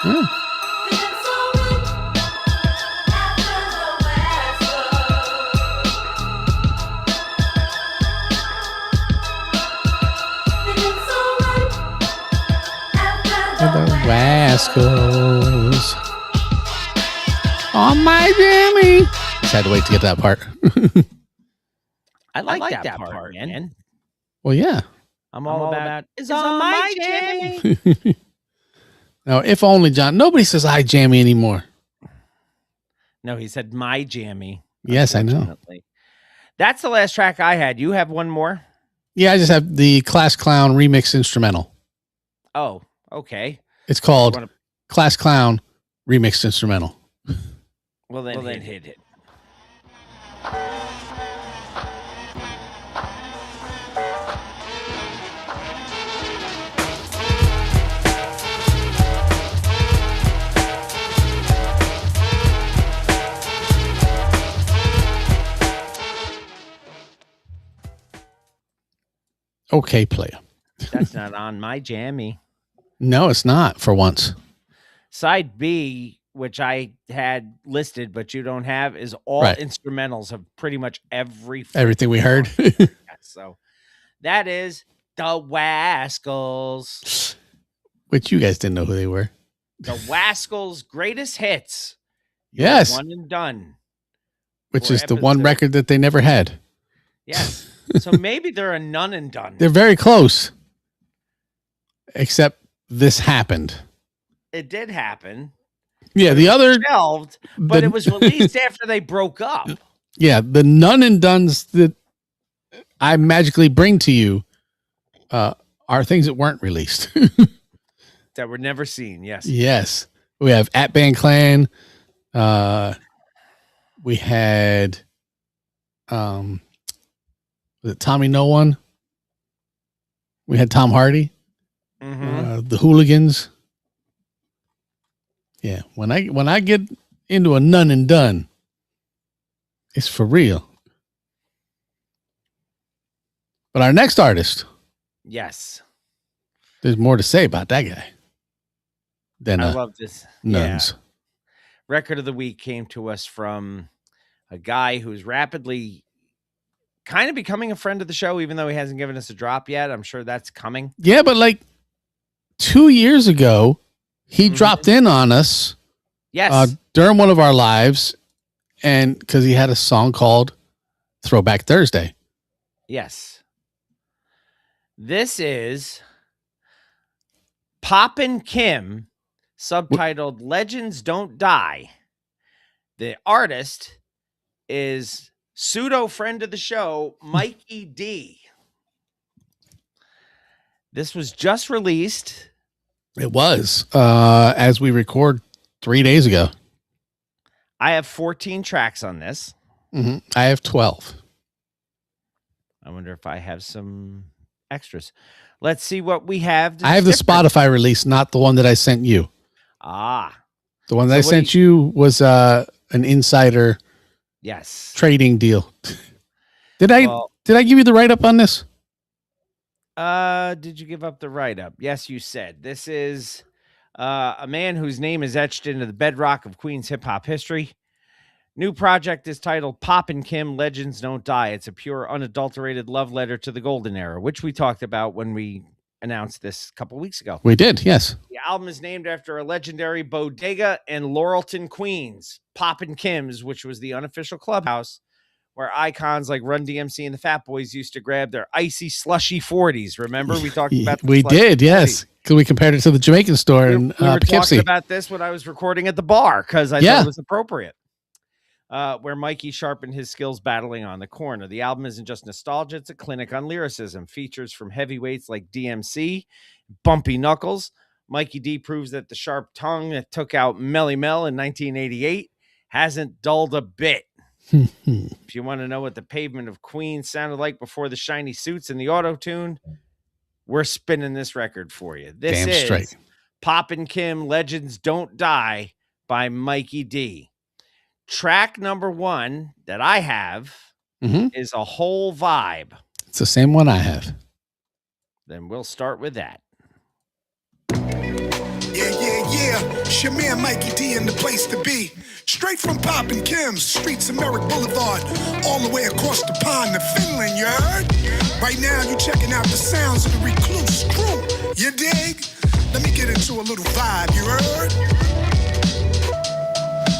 Yeah. The Rascals on my jammy. Just had to wait to get that part. I like that part, man. Well, yeah. I'm all about it's on my jammy. Now, if only John. Nobody says I jammy anymore. No, he said my jammy. Yes, I know. That's the last track I had. You have one more? Yeah, I just have the Class Clown remix instrumental. Oh, okay. It's called Class Clown Remixed Instrumental. Well, then hit it. okay player. That's not on my jammy. No, it's not for once. Side B, which I had listed, but you don't have, is all Right. instrumentals of pretty much Everything we heard. Yeah, so that is the Wascals. Which you guys didn't know who they were. The Wascals' greatest hits. Yes. One and done. Which for is the one episode. record that they never had. Yes. So maybe they're a none and done. They're very close. Except this happened. It did happen. Yeah, the other Shelved, but it was released after they broke up. Yeah, the none and dones that I magically bring to you are things that weren't released. That were never seen. Yes. Yes. We have At Band Clan. We had was it Tommy No One? We had Tom Hardy. The Hooligans. Yeah, when I get into a none and done, it's for real. But our next artist, Yes. there's more to say about that guy than I love this. nuns. Yeah. Record of the week came to us from a guy who's rapidly kind of becoming a friend of the show, even though he hasn't given us a drop yet. I'm sure that's coming. Yeah, but like 2 years ago, he dropped in on us. Yes. During one of our lives, and because he had a song called Throwback Thursday. Yes. This is Poppin' Kim, subtitled Legends Don't Die. The artist is pseudo friend of the show, Mikey D. This was just released. It was, as we record 3 days ago. I have 14 tracks on this. I have 12. I wonder if I have some extras. Let's see what we have. I have the Spotify release, not the one that I sent you. Ah. The one that I sent you was an insider trading deal. Did I give you the write-up on this? Did you give up the write-up? Yes, you said. This is a man whose name is etched into the bedrock of Queens hip-hop history. New project is titled Poppin' Kim, Legends Don't Die. It's a pure, unadulterated love letter to the golden era, which we talked about when we announced this a couple weeks ago. We did, yes. The album is named after a legendary bodega in Laurelton, Queens, Poppin' Kim's, which was the unofficial clubhouse where icons like Run DMC and the Fat Boys used to grab their icy, slushy 40s. Remember, we talked about the we did, 40s. yes. Because we compared it to the Jamaican store in We were Poughkeepsie. talking about this when I was recording at the bar because I thought it was appropriate. Where Mikey sharpened his skills battling on the corner. The album isn't just nostalgia, it's a clinic on lyricism. Features from heavyweights like DMC, Bumpy Knuckles. Mikey D proves that the sharp tongue that took out Melly Mel in 1988 hasn't dulled a bit. If you want to know what the pavement of Queens sounded like before the shiny suits and the auto-tune, we're spinning this record for you. This Damn is straight. Poppin' Kim, Legends Don't Die by Mikey D. Track number 1 that I have is A Whole Vibe. It's the same one I have. Then we'll start with that. Yeah. It's your man Mikey D in the place to be. Straight from Poppin' Kim's, streets of Merrick Boulevard, all the way across the pond to Finland, you heard? Right now, you checking out the sounds of the Recluse crew, you dig? Let me get into a little vibe, you heard?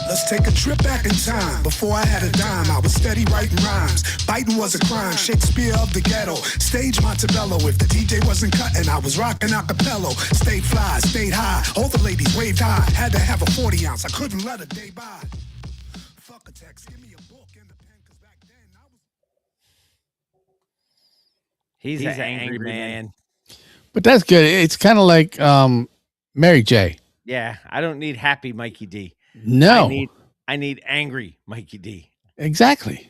Let's take a trip back in time. Before I had a dime, I was steady writing rhymes. Biting was a crime, Shakespeare of the ghetto. Stage Montebello, if the DJ wasn't cutting, I was rocking a cappello. Stayed fly, stayed high, all the ladies waved high. Had to have a 40 ounce, I couldn't let a day by. Fuck a text, give me a book and a pen, cause back then I was... He's an angry man. But that's good. It's kind of like Mary J. Yeah, I don't need happy Mikey D. No. I need angry Mikey D. Exactly.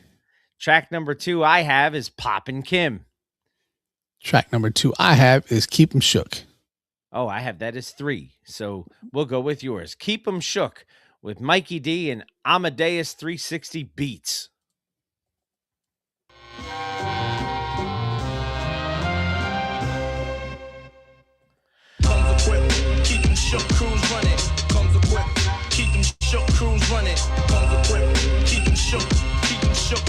Track number 2 I have is Poppin' Kim. Track number 2 I have is Keep 'Em Shook. Oh, I have that as 3. So we'll go with yours. Keep 'Em Shook with Mikey D and Amadeus 360 Beats. shook crews running. Comes equipped. Keep them shook crews running. Comes equipped. Keep them shook. Keep them shook.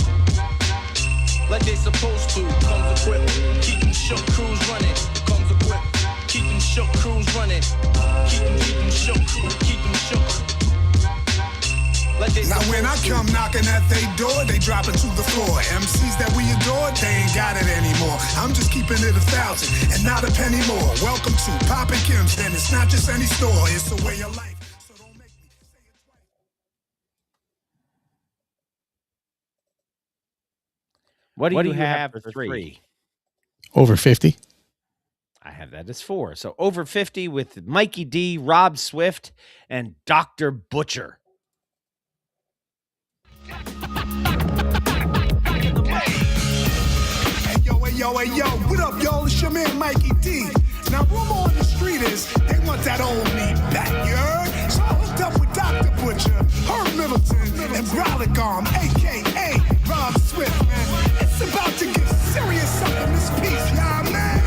Like they supposed to. Comes equipped. Keep them shook crews running. Comes equipped. Keep them shook crews running. Keep them shook. Keep them shook. Like now when I come knocking at they door, they drop it to the floor. MCs that we adore, they ain't got it anymore. I'm just keeping it 1,000 and not a penny more. Welcome to Poppin' Kim's, and it's not just any store, it's the way of life. So don't make me say it twice. What do you have for 3? Over 50. I have that as 4. So over 50 with Mikey D, Rob Swift, and Dr. Butcher. Hey yo, what up, y'all? It's your man Mikey D. Now, rumor on the street is they want that old me back, you heard? So I hooked up with Dr. Butcher, Herb Middleton, and Brolic Arm, a.k.a. Rob Swift, man. It's about to get serious up in this piece, y'all, man.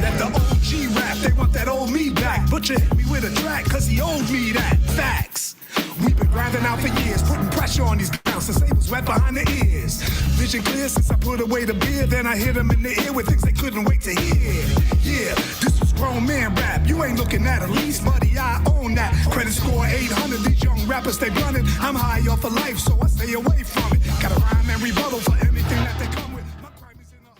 Let the OG rap, they want that old me back. Butcher hit me with a track, cause he owed me that. Facts. We've been grinding out for years, putting pressure on these clowns since they was wet behind the ears. Vision clear since I put away the beer, then I hit them in the ear with things they couldn't wait to hear. Yeah, this was grown man rap, you ain't looking at least, buddy, I own that. Credit score 800, these young rappers, they running. I'm high off of life, so I stay away from it. Gotta rhyme and rebuttal for anything that they come with. My crime is in the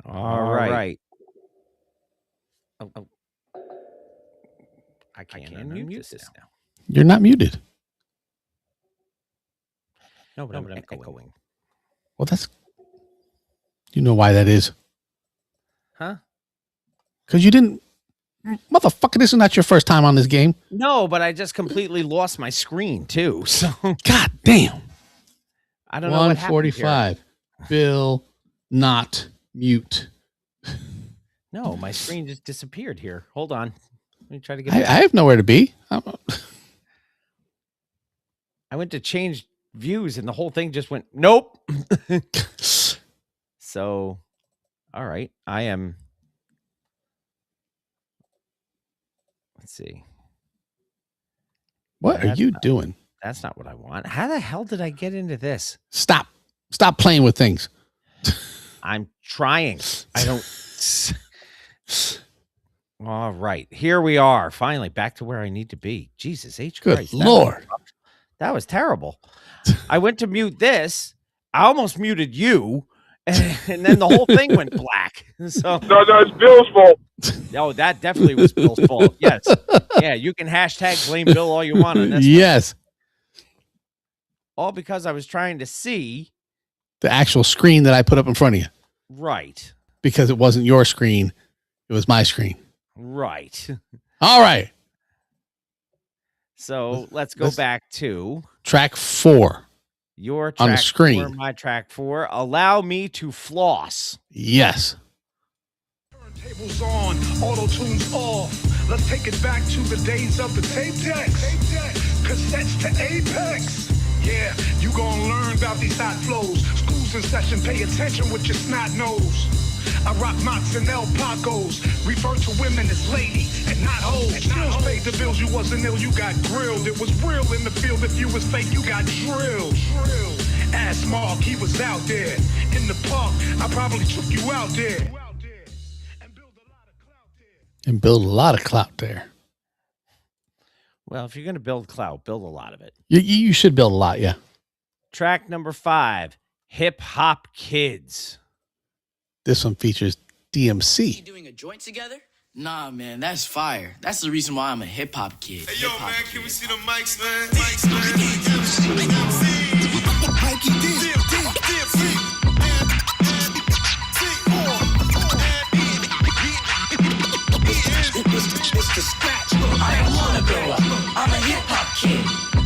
huddle. All right. Oh. I can't unmute this now. You're not muted. No, but I'm echoing. Well, that's... You know why that is? Huh? Because you didn't... Motherfucker, this is not your first time on this game. No, but I just completely lost my screen, too. So God damn. I don't know what happened 145. Bill, not mute. No, my screen just disappeared here. Hold on. Let me try to get I have nowhere to be. I went to change views and the whole thing just went, nope. So, all right. I am. Let's see. What are you doing? That's not what I want. How the hell did I get into this? Stop playing with things. I'm trying. I don't. All right, here we are. Finally, back to where I need to be. Jesus H. Christ. Good Lord. That was terrible. I went to mute this. I almost muted you. And then the whole thing went black. So No, it's Bill's fault. Oh, that definitely was Bill's fault. Yes. Yeah, you can hashtag blame Bill all you want on this. Yes. All because I was trying to see the actual screen that I put up in front of you. Right. Because it wasn't your screen. It was my screen. Right. All right. So let's go back to track 4. Your track on the screen. 4, my track 4. Allow me to floss. Yes. Turntables on, auto-tunes off. Let's take it back to the days of the tape decks. Cassettes to Apex. Yeah, you gonna learn about these hot flows. School's in session, pay attention with your snot nose. I rock mocks and El Pacos. Refer to women as ladies and not hoes. Still paid the bills, you wasn't ill, you got grilled. It was real in the field, if you was fake, you got drilled. Ask Mark, he was out there. In the park, I probably took you out there. And build a lot of clout there. Well, if you're going to build clout, build a lot of it. You should build a lot, yeah. Track number 5, Hip Hop Kids. This one features DMC. Doing a joint together? Nah, man, that's fire. That's the reason why I'm a hip hop kid. Hey, yo, man, can we see the mics, man? Mikey D. It's the scratch. I don't wanna grow up. I'm a hip hop kid.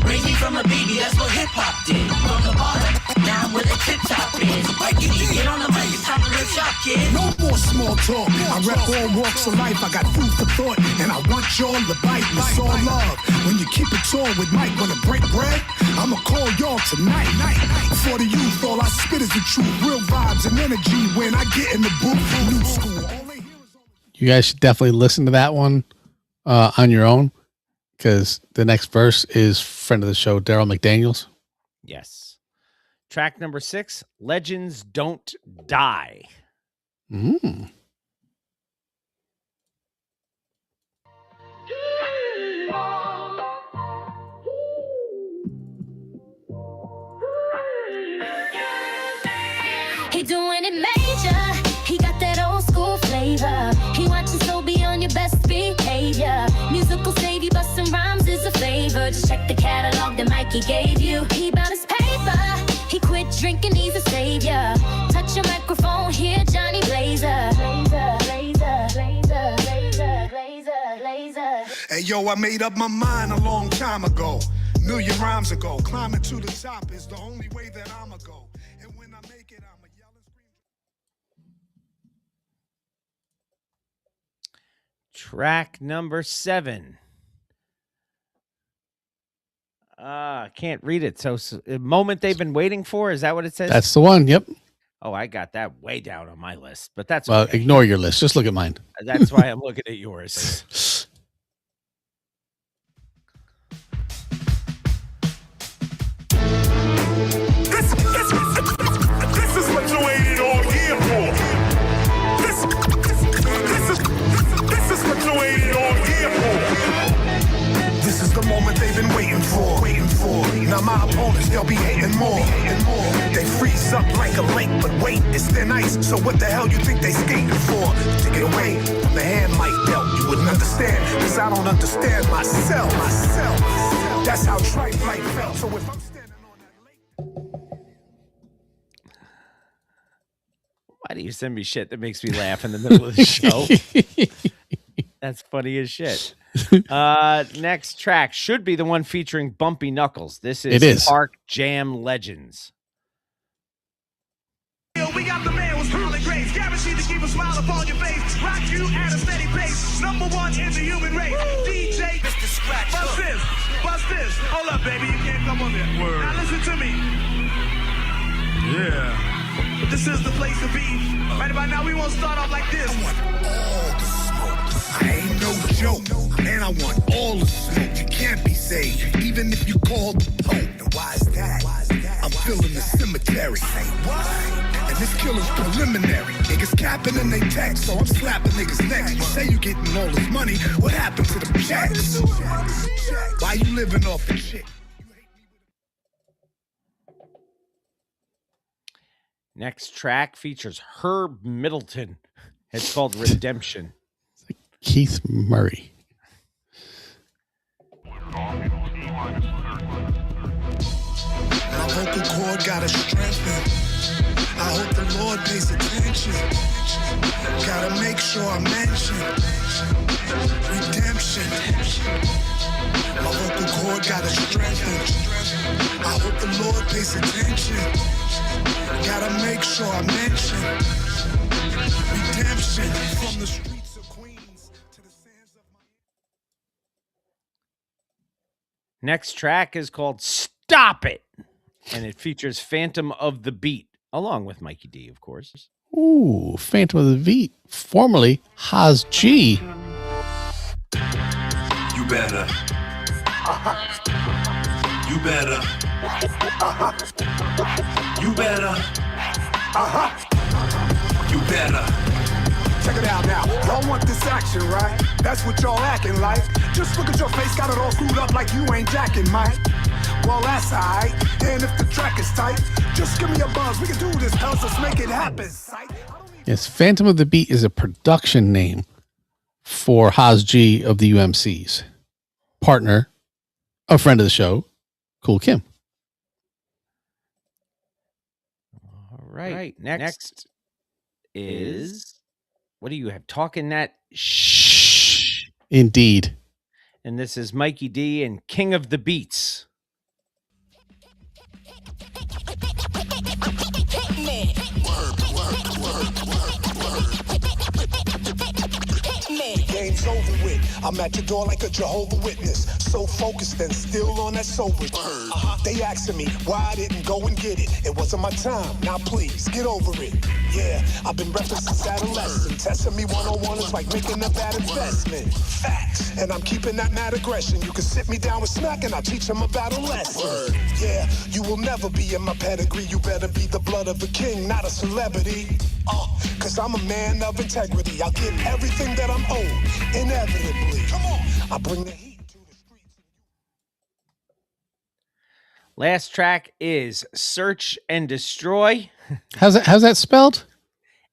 Raised me from a baby, that's what hip hop did. From the bottom, down where the tip top is. Mikey D, get on the mic, it's time to rip shop, kid. No more smoke. small talk. I rep all walks of life. I got food for thought, and I want y'all to bite. It's all love. When you keep it tall with Mike, wanna break bread? I'ma call y'all tonight. For the youth, all I spit is the truth. Real vibes and energy when I get in the booth. New school. You guys should definitely listen to that one on your own, because the next verse is friend of the show, Daryl McDaniels. Yes. Track number 6, Legends Don't Die. Mm. He doing it major. He got that old school flavor. He watching so be on your best behavior. Musical save you, bustin' rhymes is a favor. Just check the catalog that Mikey gave you. He bout his paper. He quit drinking, he's a savior. Touch your microphone, hear Johnny Blazer. Hey yo, I made up my mind a long time ago. Million rhymes ago. Climbing to the top is the only way that I'ma go. And when I make it, I'ma yell and scream. Track number 7. Can't read it. So a moment they've been waiting for. Is that what it says? That's the one. Yep. Oh, I got that way down on my list, but that's Well, okay. ignore your list. Just look at mine. That's why I'm looking at yours. This is what you waited all year for. This is what you waited all year for. This is the moment they've been waiting for. Now my opponents, they'll be hating more. They freeze up like a lake, but wait, it's thin ice. So what the hell you think they skating for? To get away from the hand Mike dealt, you wouldn't understand, cause I don't understand myself. That's how trite life felt. So if I'm standing on that lake. Why do you send me shit that makes me laugh in the middle of the show? That's funny as shit. Next track should be the one featuring Bumpy Knuckles. This is Park Jam Legends. We got the man who's calling grace, guaranteed to keep a smile upon your face, rock you at a steady pace, number one in the human race. DJ Mr. Scratch. Bust this. Hold up, baby, you can't come on there. Word. Now listen to me. Yeah. This is the place to be. Right about now, we won't start off like this. I want all the smoke. I ain't no joke. Man, I want all the smoke. You can't be saved, even if you call the Pope. And why is that? I'm filling the cemetery. Say what? And this killer's preliminary. Niggas capping and they text, so I'm slapping niggas next. You say you getting all this money, what happened to the checks? Why you living off the shit? Next track features Herb Middleton. It's called Redemption. Keith Murray. My vocal cord gotta strengthen. I hope the Lord pays attention. Gotta make sure I mention redemption. My vocal cord gotta strengthen. I hope the Lord pays attention. Gotta make sure I mention redemption from the streets of Queens to the sands of my. Next track is called Stop It, and it features Phantom of the Beat, along with Mikey D, of course. Ooh, Phantom of the Beat, formerly Haas G. You better. You better. You better. You better. Check it out now. Y'all want this action, right? That's what y'all acting like. Just look at your face, got it all screwed up like you ain't jacking, Mike. Well, that's alright. And if the track is tight, just give me a buzz. We can do this, pals. Let's make it happen. Yes, Phantom of the Beat is a production name for Haas G of the UMCs. Partner, a friend of the show, Cool Kim. All right. Next is, what do you have? Talking That Shh. Indeed. And this is Mikey D and King of the Beats. game's over with. I'm at your door like a Jehovah Witness. So focused and still on that sober. They asking me why I didn't go and get it. It wasn't my time. Now please, get over it. Yeah, I've been repping since adolescent. Testing me one-on-one is like making a bad investment. Facts. And I'm keeping that mad aggression. You can sit me down with Smack and I'll teach him about a lesson. Yeah, you will never be in my pedigree. You better be the blood of a king, not a celebrity. Cause I'm a man of integrity. I'll get everything that I'm owed, inevitably. Come on, I bring the heat to the streets. Last track is Search and Destroy. How's that spelled?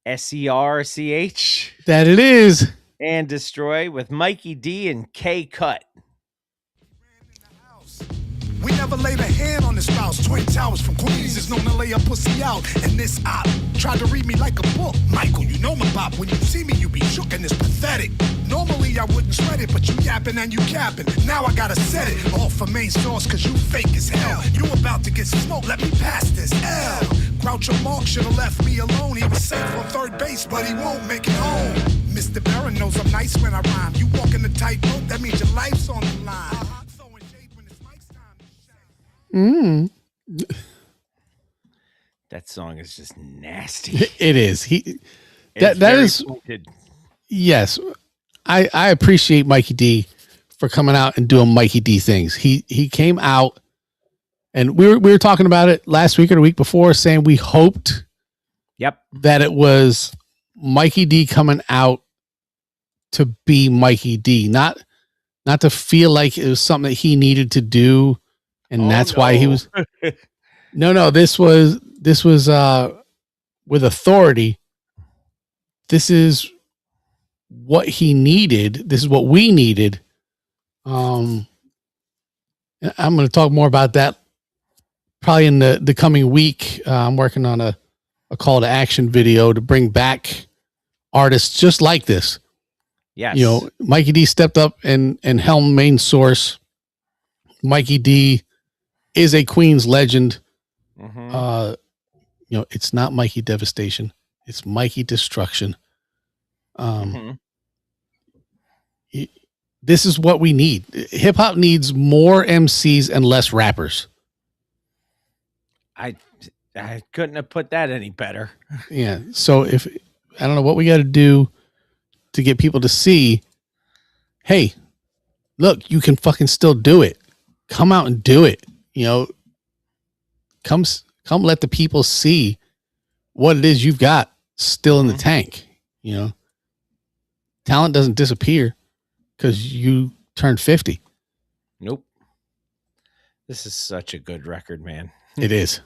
SERCH. That it is. And Destroy with Mikey D and K Cut. We never laid a hand on this spouse. Twin Towers from Queens is known to lay a pussy out. And this op tried to read me like a book. Michael, you know my bop. When you see me, you be shook and it's pathetic. Normally I wouldn't sweat it, but you yapping and you capping. Now I gotta set it off for main source, cause you fake as hell. You about to get smoked, let me pass this L. Groucho Marx should've left me alone. He was safe on third base, but he won't make it home. Mr. Barron knows I'm nice when I rhyme. You walk in the tightrope, that means your life's on the line. That song is just nasty. It is. That is pointed. Yes. I appreciate Mikey D for coming out and doing Mikey D things. He came out, and we were talking about it last week or the week before, saying we hoped that it was Mikey D coming out to be Mikey D, not to feel like it was something that he needed to do. And that's why he was. No. This was with authority. This is what he needed. This is what we needed. I'm going to talk more about that probably in the coming week. I'm working on a call to action video to bring back artists just like this. Yes. You know, Mikey D stepped up and helmed main source. Mikey D is a Queens legend. Mm-hmm. You know, it's not Mikey Devastation. It's Mikey Destruction. This is what we need. Hip hop needs more MCs and less rappers. I couldn't have put that any better. Yeah. So I don't know what we got to do to get people to see, hey, look, you can fucking still do it. Come out and do it. You know, come let the people see what it is you've got still in the tank. You know, talent doesn't disappear because you turned 50. Nope. This is such a good record, man. It is.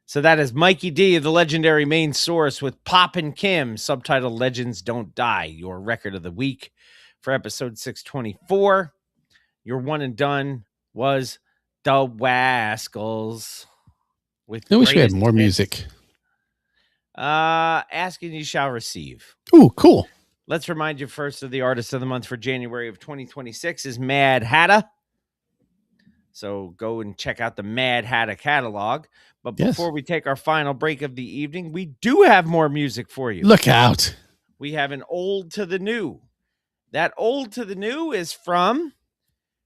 So that is Mikey D, the legendary main source, with Pop and Kim, subtitled Legends Don't Die, your record of the week for episode 624. Your one and done was The Wascals. I wish we had more music. Asking You Shall Receive. Ooh, cool. Let's remind you first of the artist of the month for January of 2026 is Mad Hatta. So go and check out the Mad Hatta catalog. But before we take our final break of the evening, we do have more music for you. Look out. We have an old to the new. That old to the new is from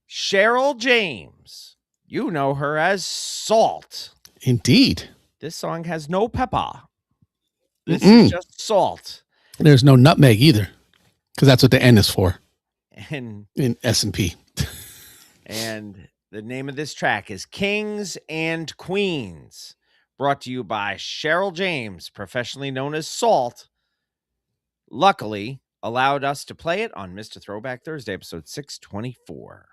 Cheryl James. You know her as Salt. Indeed. This song has no pepper. This is just salt. There's no nutmeg either, because that's what the N is for. And in S&P. And the name of this track is Kings and Queens, brought to you by Cheryl James, professionally known as Salt. Luckily, allowed us to play it on Mr. Throwback Thursday, episode 624.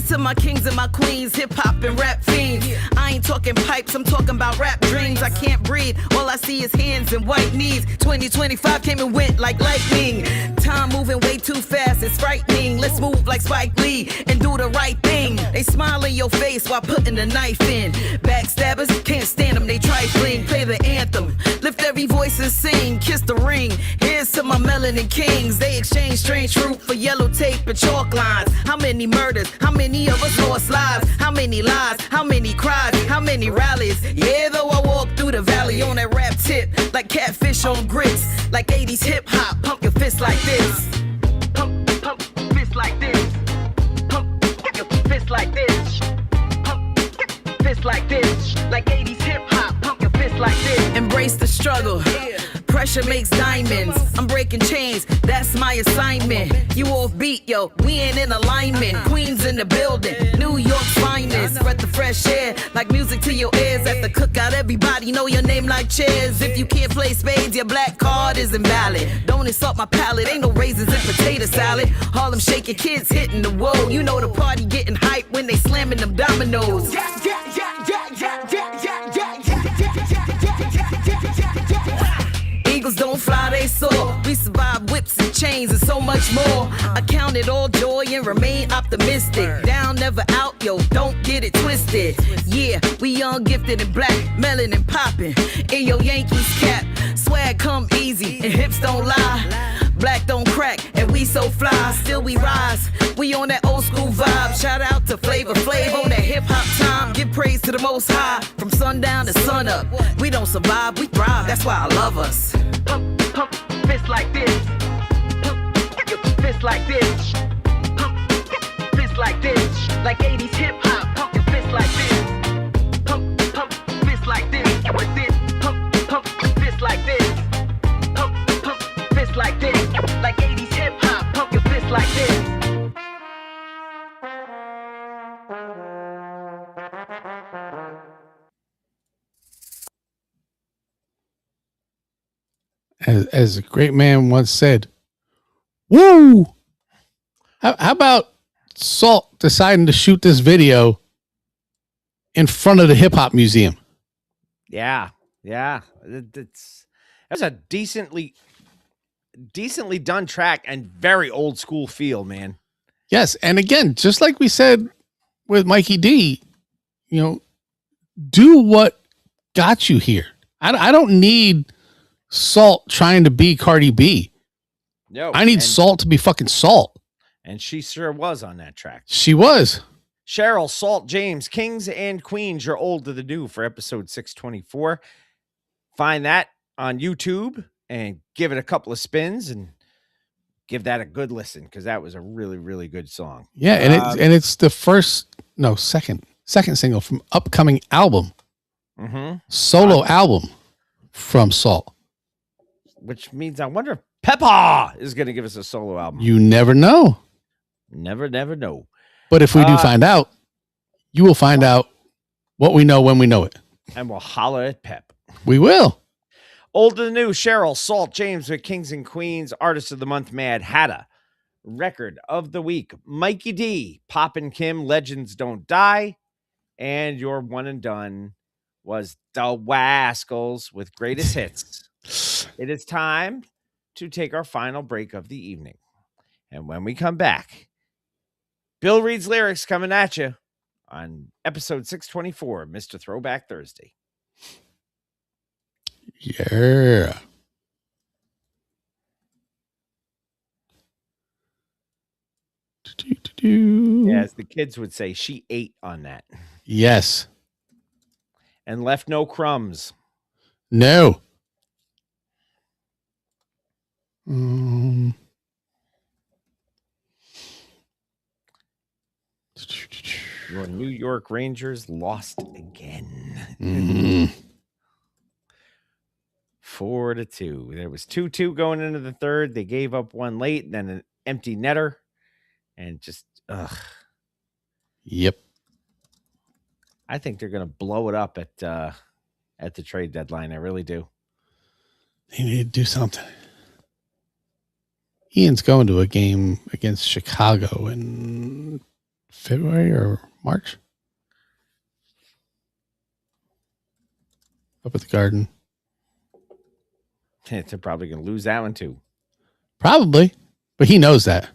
To my kings and my queens, hip-hop and rap fiends. I ain't talking pipes, I'm talking about rap dreams. I can't breathe, all I see is hands and white knees. 2025 came and went like lightning. Time moving way too fast, it's frightening. Let's move like Spike Lee and do the right thing. They smile in your face while putting the knife in. Backstabbers, can't stand them, they trifling. Play the anthem, lift every voice and sing. Kiss the ring, here's to my melanin kings. They exchange strange fruit for yellow tape and chalk lines. How many murders? How many of us lost lives? How many lies? How many cries? How many rallies? Yeah, though I walk through the valley on that rap tip, like catfish on grits, like 80s hip hop. Pump your fist like this. Pump fist like this. Pump your fist like this. Pump fist like this. Like 80s hip hop. Pump your fist like this. Embrace the struggle. Pressure makes diamonds. I'm breaking chains, that's my assignment. You off beat, yo, we ain't in alignment. Queens in the building, New York's finest. Breath of fresh air, like music to your ears. At the cookout, everybody know your name like chairs. If you can't play spades, your black card is invalid. Don't insult my palate, ain't no raisins in potato salad. Harlem shaking, kids hitting the wall. You know the party getting hype when they slamming them dominoes. Eagles don't fly, they soar. We survive whips and chains and so much more. I count it all joy and remain optimistic. Down, never out, yo, don't get it twisted. Yeah, we young, gifted and black, melanin popping. In your Yankees cap, swag come easy and hips don't lie. Black don't crack and we so fly, still we rise. We on that old school vibe. Shout out to Flavor Flav on that hip hop time. Give praise to the Most High from sundown to sun up. We don't survive, we thrive. That's why I love us. Pump fist like this. Pump fist like this. Pump fist like this. Like 80s hip hop. Pump your fist like this. Pump fist like this. With this. Pump fist like this. Pump fist like this. Like 80s hip hop. Pump your fist like this. As a great man once said, woo! How about Salt deciding to shoot this video in front of the Hip Hop Museum? Yeah. That's a decently done track and very old school feel, man. Yes, and again, just like we said with Mikey D, you know, do what got you here. I don't need Salt trying to be Cardi B. No, I need Salt to be fucking Salt. And she sure was on that track. She was. Cheryl, Salt, James, Kings and Queens, you're old to the new for episode 624. Find that on YouTube and give it a couple of spins and give that a good listen because that was a really, really good song. Yeah, and it's the second single from upcoming album. Mm-hmm. Solo album from Salt. Which means I wonder if Peppa is going to give us a solo album. You never know. Never know. But if we do find out, you will find out what we know when we know it. And we'll holler at Pep. We will. Old to the new, Cheryl, Salt, James with Kings and Queens, Artist of the Month, Mad Hatta, Record of the Week, Mikey D, Pop and Kim, Legends Don't Die, and your one and done was the Wascals with Greatest Hits. It is time to take our final break of the evening. And when we come back, Bill Reed's lyrics coming at you on episode 624, Mr. Throwback Thursday. Yeah. Yeah, as the kids would say, she ate on that. Yes. And left no crumbs. No. Your New York Rangers lost again. 4-2. There was 2-2 going into the third. They gave up one late, and then an empty netter. And just, Yep. I think they're going to blow it up at the trade deadline. I really do. They need to do something. Ian's going to a game against Chicago in February or March. Up at the Garden. They're probably going to lose that one too. Probably. But he knows that.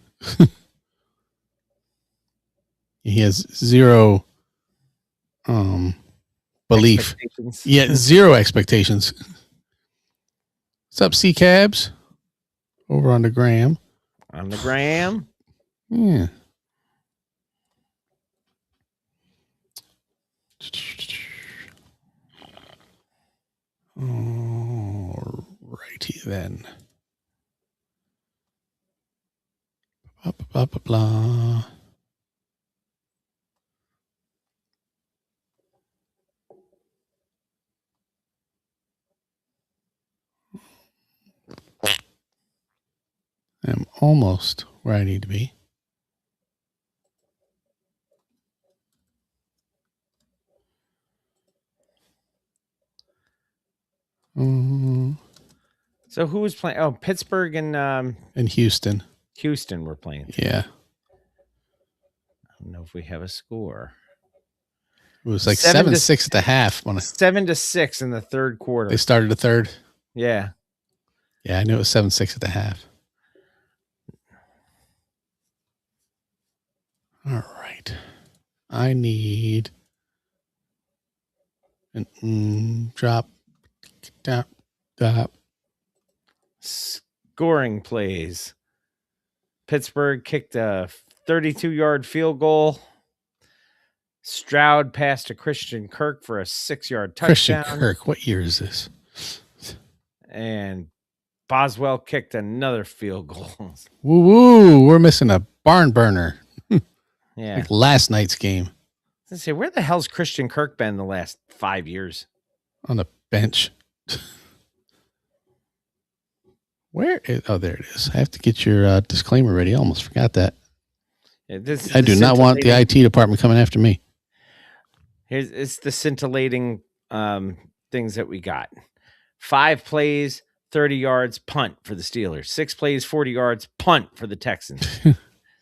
He has zero belief. Yeah, zero expectations. What's up, C-Cabs? over on the gram. On the gram. Yeah. All righty then. Blah, blah, blah, blah. I'm almost where I need to be. So who was playing? Oh, Pittsburgh and Houston. Houston were playing. Yeah. I don't know if we have a score. It was like 7-6 at the half. 7-6 in the third quarter. They started the third. Yeah. Yeah, I knew it was 7-6 at the half. All right. I need an drop. Scoring plays. Pittsburgh kicked a 32-yard field goal. Stroud passed to Christian Kirk for a 6-yard touchdown. Christian Kirk, what year is this? And Boswell kicked another field goal. Woo woo! We're missing a barn burner. Yeah. Like last night's game. Let's say, where the hell's Christian Kirk been the last 5 years? On the bench. Where is? Oh, there it is. I have to get your disclaimer ready. I almost forgot that. Yeah, I do not want the IT department coming after me. It's the scintillating things that we got. 5 plays, 30 yards, punt for the Steelers. 6 plays, 40 yards, punt for the Texans.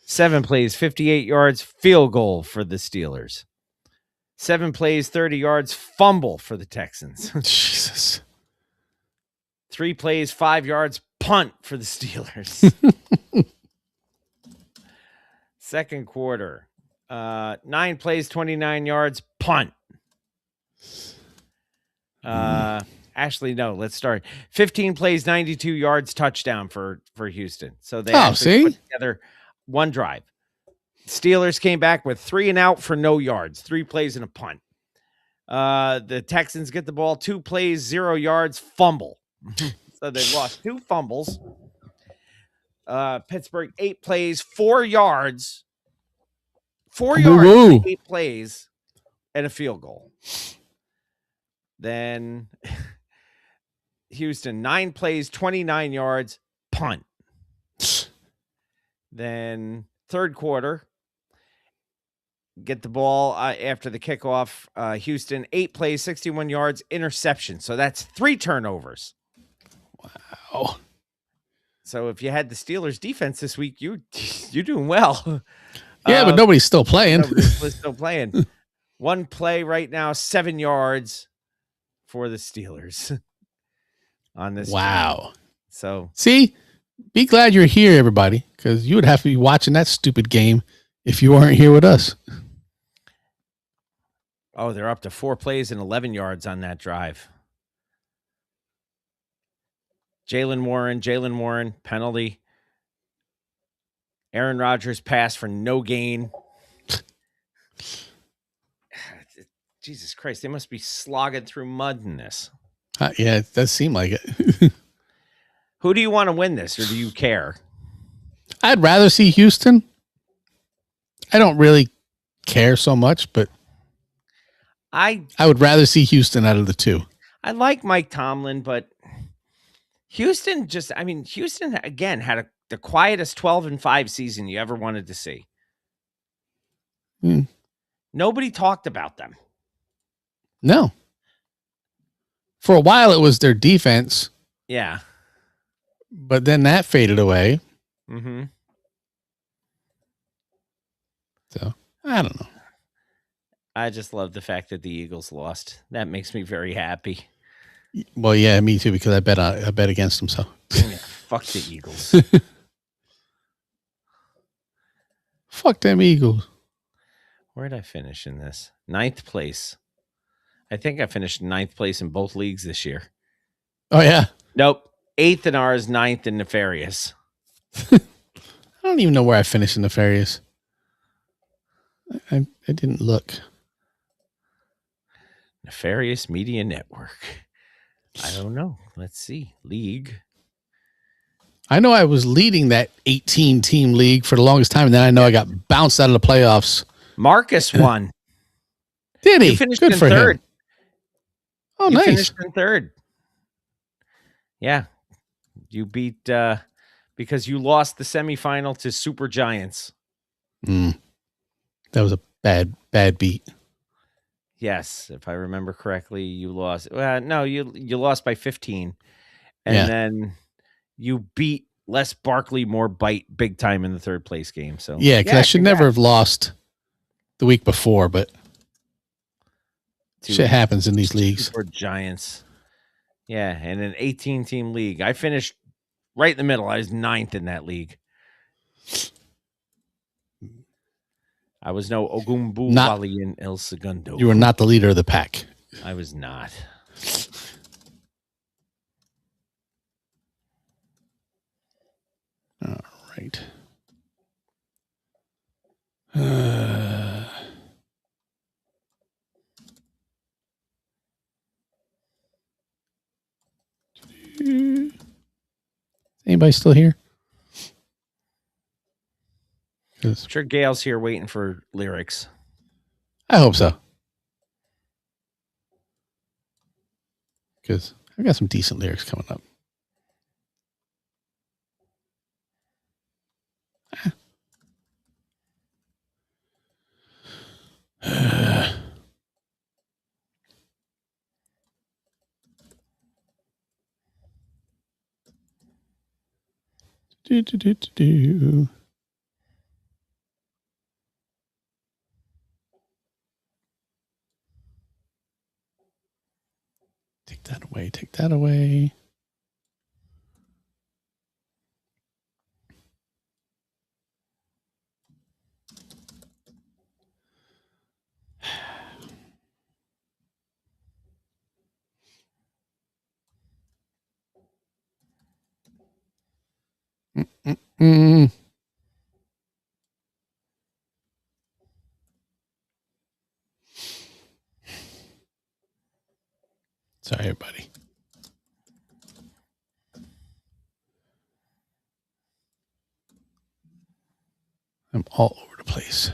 7 plays, 58 yards, field goal for the Steelers. 7 plays, 30 yards, fumble for the Texans. Jesus. 3 plays, 5 yards, punt for the Steelers. Second quarter. 9 plays, 29 yards, punt. Actually, no, let's start. 15 plays, 92 yards, touchdown for Houston. So they put together one drive. Steelers came back with 3 and out for no yards, 3 plays and a punt. The Texans get the ball, 2 plays, 0 yards, fumble. So they lost 2 fumbles. Pittsburgh 8 plays, 4 yards. 4 yards, 8 plays, and a field goal. Then Houston 9 plays, 29 yards, punt. Then third quarter, get the ball after the kickoff. Houston 8 plays, 61 yards, interception. So that's 3 turnovers. Wow. So if you had the Steelers defense this week, you're doing well. Yeah, but nobody's still playing. Nobody's still playing. 1 play right now, 7 yards for the Steelers on this. Wow. Game. So see, be glad you're here, everybody, because you would have to be watching that stupid game if you weren't here with us. Oh, they're up to 4 plays and 11 yards on that drive. Jalen Warren, penalty. Aaron Rodgers pass for no gain. Jesus Christ, they must be slogging through mud in this. Yeah, it does seem like it. Who do you want to win this, or do you care? I'd rather see Houston. I don't really care so much, but I would rather see Houston out of the 2. I like Mike Tomlin, but Houston Houston again had the quietest 12-5 season you ever wanted to see. Nobody talked about them. No. For a while, it was their defense. Yeah. But then that faded away. Mm-hmm. So, I don't know. I just love the fact that the Eagles lost. That makes me very happy. Well, yeah, me too, because I bet against them. So yeah, fuck the Eagles. Fuck them Eagles. Where did I finish in this? 9th place. I think I finished 9th place in both leagues this year. Oh yeah. Nope. 8th in ours, 9th in Nefarious. I don't even know where I finished in Nefarious. I didn't look. Nefarious Media Network. I don't know. Let's see. League. I know I was leading that 18-team league for the longest time, and then I know I got bounced out of the playoffs. Marcus won. Did he? You finished Good in for third. him. Oh, you nice. Finished in third. Yeah. You beat because you lost the semifinal to Super Giants. That was a bad beat. Yes, if I remember correctly, you lost. No, you lost by 15, and then you beat Les Barkley more big time in the third place game. So yeah, because I should never have lost the week before, but shit happens in these leagues. For Giants, yeah, and an 18-team league. I finished right in the middle. I was 9th in that league. I was no Ogumbu Wali in El Segundo. You were not the leader of the pack. I was not. All right. Anybody still here? I'm sure Gail's here waiting for lyrics. I hope so. Because I got some decent lyrics coming up. Do. Take that away. Take that away. Sorry, everybody. I'm all over the place.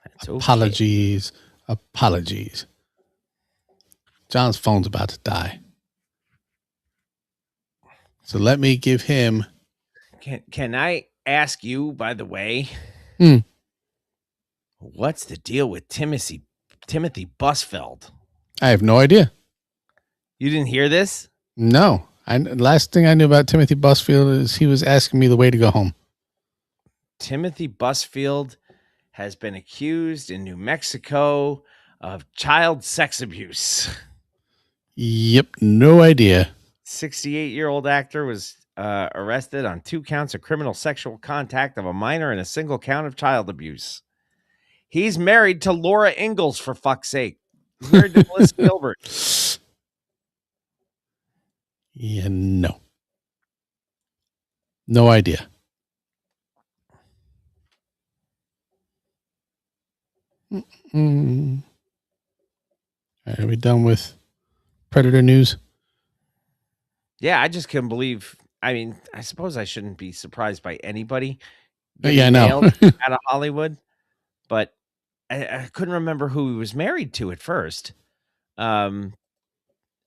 That's okay. Apologies. John's phone's about to die. So let me give him. Can I ask you, by the way, what's the deal with Timothy Busfeld? I have no idea. You didn't hear this? No. Last thing I knew about Timothy Busfield is he was asking me the way to go home. Timothy Busfield has been accused in New Mexico of child sex abuse. Yep, no idea. 68-year-old actor was arrested on 2 counts of criminal sexual contact of a minor and a single count of child abuse. He's married to Laura Ingalls, for fuck's sake. He's married to Melissa Gilbert. Yeah, no. No idea. All right, are we done with Predator news? Yeah, I just couldn't believe. I mean, I suppose I shouldn't be surprised by anybody. Yeah, I know. Out of Hollywood, but I couldn't remember who he was married to at first. And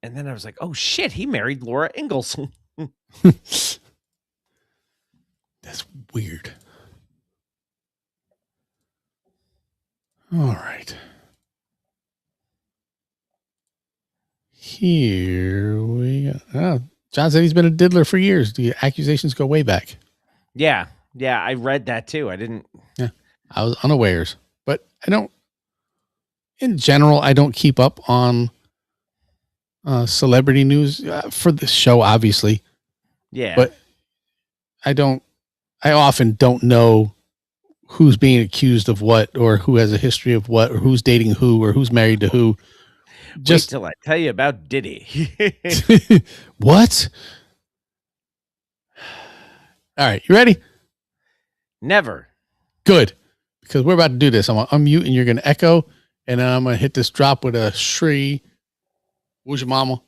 then I was like, oh shit, he married Laura Ingalls. That's weird. All right. Here we go. Oh, John said he's been a diddler for years. The accusations go way back. Yeah, I read that too. I didn't. Yeah, I was unawares, but I don't. In general, I don't keep up on celebrity news for this show, obviously. Yeah, but I often don't know who's being accused of what, or who has a history of what, or who's dating who, or who's married to who. Just wait till I tell you about Diddy. What? All right, you ready? Never. Good, because we're about to do this. I'm going to unmute and you're going to echo, and then I'm going to hit this drop with a Shri. Who's your mama?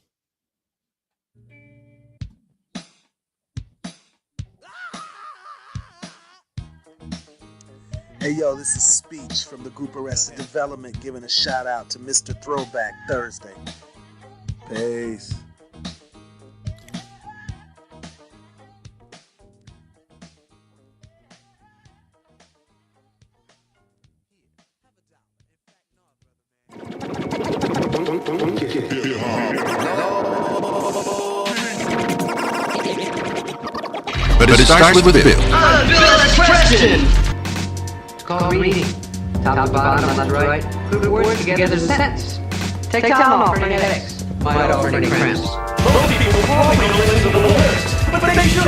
Hey yo, this is Speech from the group Arrested Development giving a shout out to Mr. Throwback Thursday. Peace. But it starts with Bill. Bill Expression! It's called reading. Top to bottom, left to right. Group words together as a sentence. Take Tylenol for any headaches. Might offer any cramps. Most people probably don't listen to the words, but they should.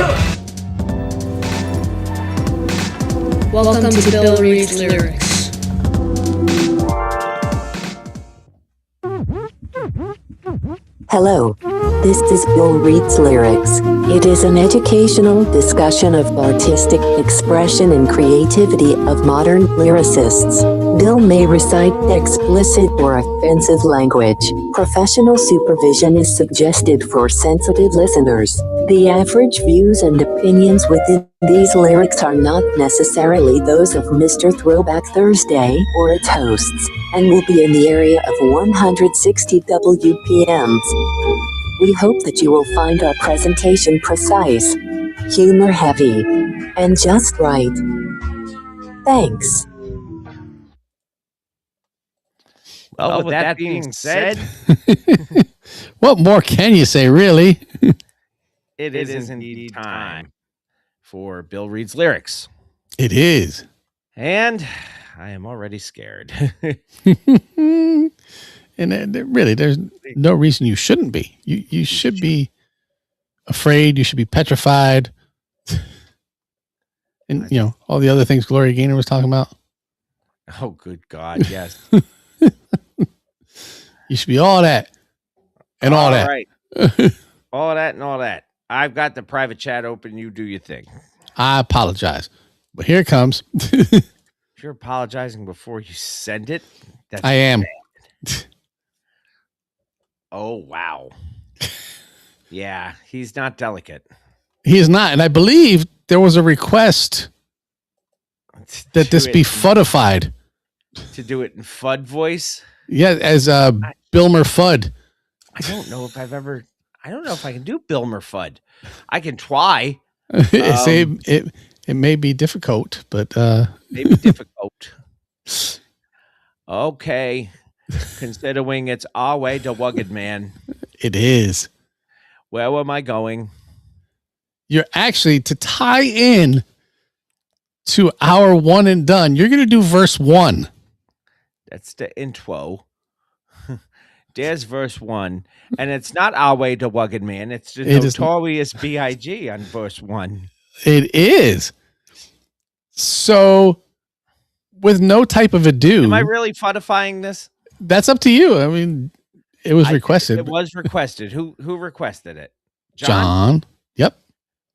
Welcome to Bill Reads Lyrics. Hello. This is Bill Reads Lyrics. It is an educational discussion of artistic expression and creativity of modern lyricists. Bill may recite explicit or offensive language. Professional supervision is suggested for sensitive listeners. The average views and opinions within these lyrics are not necessarily those of Mr. Throwback Thursday or its hosts, and will be in the area of 160 WPMs. We hope that you will find our presentation precise, humor-heavy, and just right. Thanks. Well, with that being said, what more can you say, really? it is indeed time for Bill Reads Lyrics. It is. And I am already scared. And really, there's no reason you shouldn't be. You should be afraid. You should be petrified. And, you know, all the other things Gloria Gaynor was talking about. Oh, good God, yes. You should be all that and all that. Right. All that and all that. I've got the private chat open. You do your thing. I apologize. But here it comes. If you're apologizing before you send it, that's I am. Oh, wow. Yeah, he's not delicate. He is not. And I believe there was a request that this be fuddified. To do it in Fudd voice? Yeah, as Bilmer Fudd. I don't know if I can do Bilmer Fudd. I can try. It may be difficult, but maybe difficult. Okay. Considering it's our way to Wugged Man. It is. Where am I going? You're actually, to tie in to our one and done, you're going to do verse 1. That's the intro. There's verse 1. And it's not our way to Wugged Man. It's the Notorious B.I.G. on verse 1. It is. So, with no type of ado. Am I really fudifying this? That's up to you. I mean, it was requested. It was requested. Who requested it? John. Yep.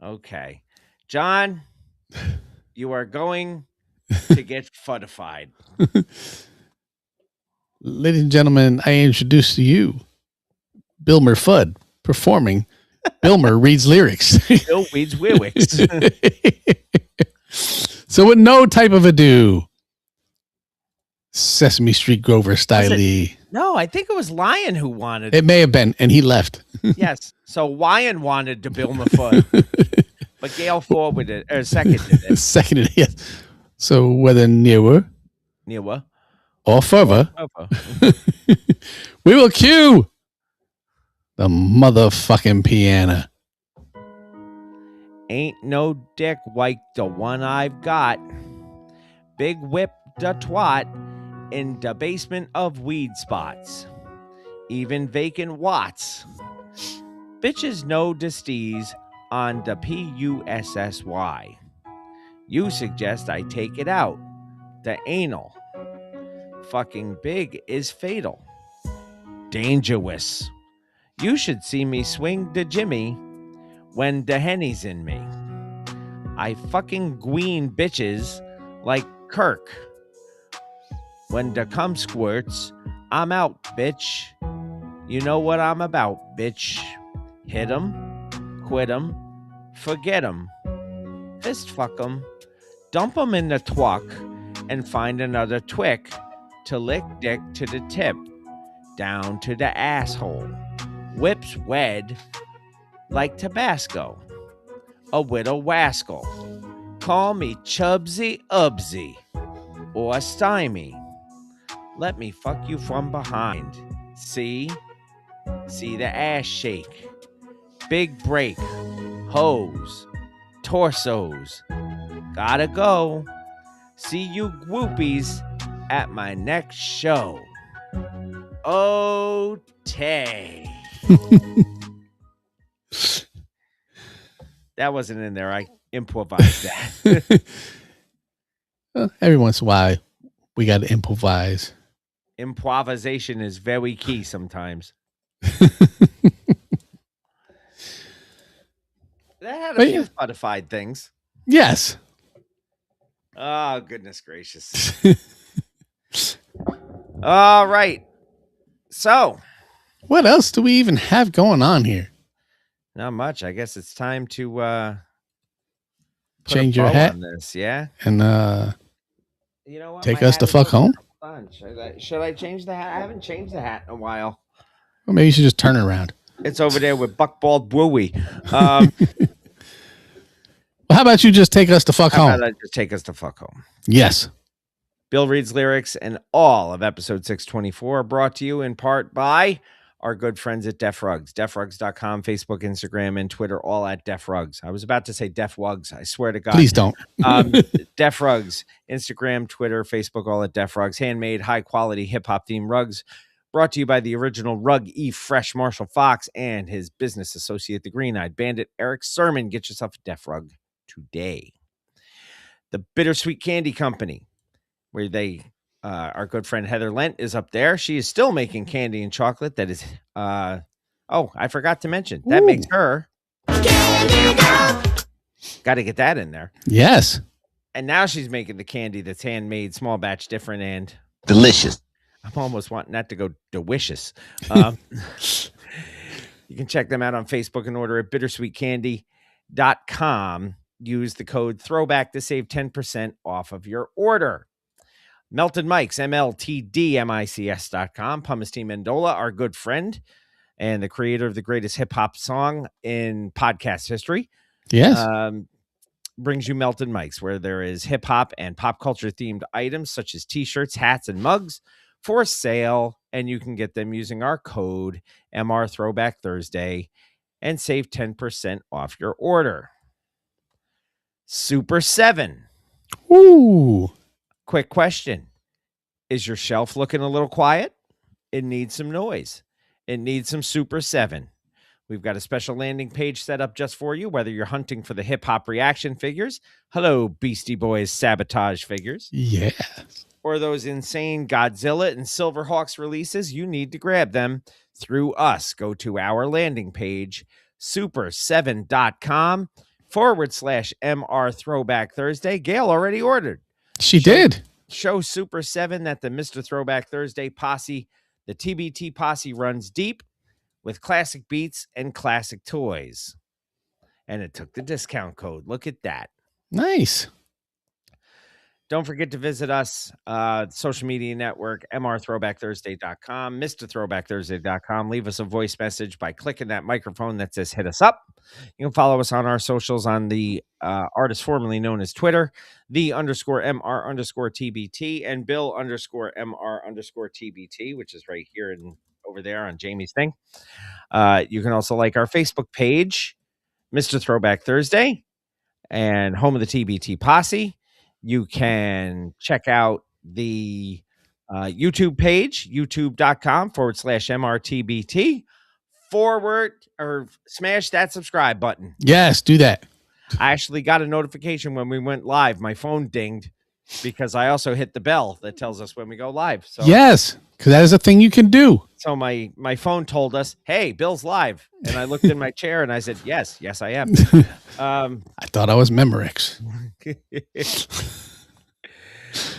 Okay. John, you are going to get fudified. Ladies and gentlemen, I introduce to you Bilmer Fudd performing Bilmer Reads Lyrics. Bill Reads Lyrics. So with no type of ado, Sesame Street Grover Styley. No, I think it was Lion who wanted it. May have been, and he left. Yes. So Lion wanted to Bill Fudd, but Gail forwarded or seconded it. Seconded it, yes. So whether nearer or further, we will cue the motherfucking piano. Ain't no dick like the one I've got. Big whip the twat in the basement of weed spots. Even vacant watts. Bitches know the steez on the PUSSY. You suggest I take it out. The anal. Fucking big is fatal. Dangerous. You should see me swing the Jimmy when the Henny's in me. I fucking gween bitches like Kirk. When the cum squirts, I'm out, bitch. You know what I'm about, bitch. Hit 'em, quit 'em, forget 'em, fist fuck 'em, dump 'em in the twack, and find another twick to lick dick to the tip, down to the asshole. Whips wed like Tabasco, a widow wascal. Call me Chubsy Ubsy or Stymie. Let me fuck you from behind. See the ass shake. Big break. Hose. Torsos. Gotta go. See you gwoopies at my next show. Oh, Tay. That wasn't in there. I improvised that. Well, every once in a while, we got to improvise. Improvisation is very key sometimes. That had a few Spotify things. Yes. Oh, goodness gracious. All right. So, what else do we even have going on here? Not much. I guess it's time to change your hat on this, yeah? And you know what? Take us to fuck home? Should I change the hat? I haven't changed the hat in a while. Well, maybe you should just turn it around. It's over there with Buckbald Bowie. Well, how about you just take us to fuck home? How about I just take us to fuck home? Yes. Bill reads lyrics, and all of episode 624 are brought to you in part by our good friends at Def Rugs. DefRugs.com, Facebook, Instagram, and Twitter, all at Def Rugs. I was about to say Def Wugs. I swear to God. Please don't. Def Rugs, Instagram, Twitter, Facebook, all at Def Rugs. Handmade, high-quality, hip-hop themed rugs. Brought to you by the original Rug E Fresh Marshall Fox and his business associate, the Green-Eyed Bandit, Eric Sermon. Get yourself a Def Rug today. The Bittersweet Candy Company, where our good friend Heather Lent is up there. She is still making candy and chocolate that is, I forgot to mention, that makes her. Got to get that in there. Yes. And now she's making the candy that's handmade, small batch, different, and delicious. I'm almost wanting that to go delicious. You can check them out on Facebook and order at bittersweetcandy.com. Use the code Throwback to save 10% off of your order. Melted Mics, MLTDMICS.com. Pumice T. Mendola, our good friend and the creator of the greatest hip-hop song in podcast history. Yes. Brings you Melted Mics, where there is hip-hop and pop culture-themed items such as T-shirts, hats, and mugs for sale, and you can get them using our code MR Throwback Thursday and save 10% off your order. Super 7. Ooh. Quick question. Is your shelf looking a little quiet? It needs some noise. It needs some Super 7. We've got a special landing page set up just for you, whether you're hunting for the hip-hop reaction figures. Hello, Beastie Boys sabotage figures. Yes. Or those insane Godzilla and Silverhawks releases. You need to grab them through us. Go to our landing page, super7.com/MR Throwback Thursday. Gail already ordered. She did. Show Super 7 that the Mr. Throwback Thursday posse, the TBT posse, runs deep with classic beats and classic toys. And it took the discount code. Look at that. Nice. Don't forget to visit us, social media network, mrthrowbackthursday.com, mrthrowbackthursday.com. Leave us a voice message by clicking that microphone that says hit us up. You can follow us on our socials on the artist formerly known as Twitter, _MR_TBT, and Bill_MR_TBT, which is right here and over there on Jamie's thing. You can also like our Facebook page, Mr. Throwback Thursday, and home of the TBT Posse. You can check out the YouTube page, youtube.com/MRTBT or smash that subscribe button. Yes, do that. I actually got a notification when we went live. My phone dinged. because I also hit the bell that tells us when we go live. So yes, because that is a thing you can do. So my phone told us, "Hey, Bill's live," and I looked in my chair and I said, "Yes, I am." I thought I was Memorex.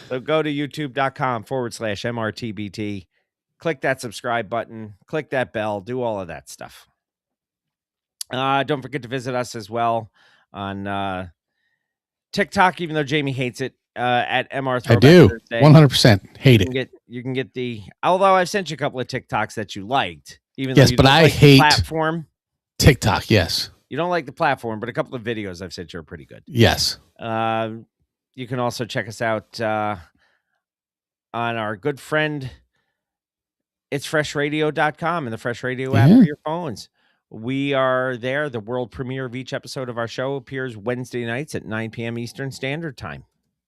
So go to youtube.com/MRTBT. Click that subscribe button. Click that bell. Do all of that stuff. Don't forget to visit us as well on TikTok, even though Jamie hates it, at MR Throwback I do. Thursday. 100% hate it. You can get the, although I've sent you a couple of TikToks that you liked. Even Yes, though you but don't I like the hate platform. TikTok, yes. You don't like the platform, but a couple of videos I've sent you are pretty good. Yes. You can also check us out on our good friend, it's freshradio.com and the Fresh Radio app for your phones. We are there. The world premiere of each episode of our show appears Wednesday nights at 9 p.m. Eastern Standard Time.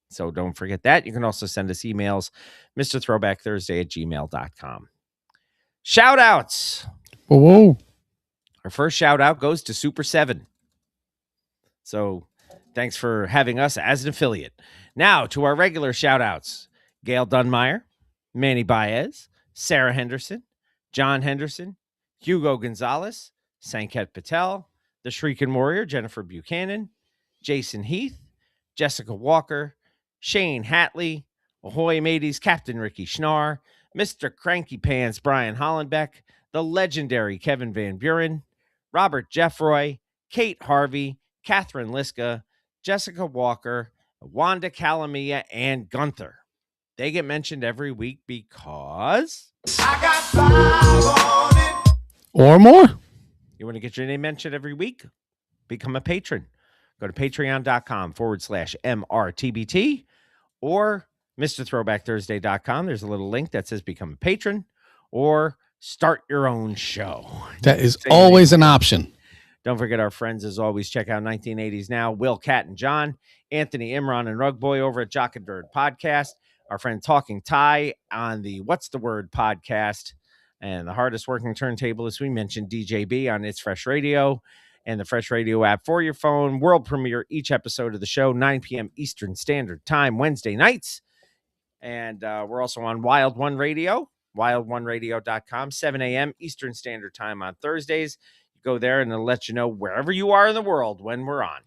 So don't forget that. You can also send us emails, MrThrowbackThursday@gmail.com. Shout outs. Whoa. Our first shout out goes to Super 7. So thanks for having us as an affiliate. Now to our regular shout outs. Gail Dunmeyer, Manny Baez, Sarah Henderson, John Henderson, Hugo Gonzalez, Sanket Patel, the Shrieking Warrior, Jennifer Buchanan, Jason Heath, Jessica Walker, Shane Hatley, Ahoy Mateys, Captain Ricky Schnarr, Mr. Cranky Pants, Brian Hollenbeck, the legendary Kevin Van Buren, Robert Jeffroy, Kate Harvey, Catherine Liska, Jessica Walker, Wanda Calamia, and Gunther. They get mentioned every week because I got 5 on it. Or more. You want to get your name mentioned every week? Become a patron. Go to patreon.com/MRTBT or MrThrowbackThursday.com. There's a little link that says become a patron or start your own show. That is always an option. Don't forget our friends, as always. Check out 1980s Now, Will, Cat, and John, Anthony, Imran, and Rugboy over at Jock and Bird Podcast. Our friend Talking Ty on the What's the Word podcast. And the hardest working turntable, as we mentioned, DJB on It's Fresh Radio and the Fresh Radio app for your phone. World premiere each episode of the show, 9 p.m. Eastern Standard Time, Wednesday nights. And we're also on Wild One Radio, wildoneradio.com, 7 a.m. Eastern Standard Time on Thursdays. You go there and it'll let you know wherever you are in the world when we're on.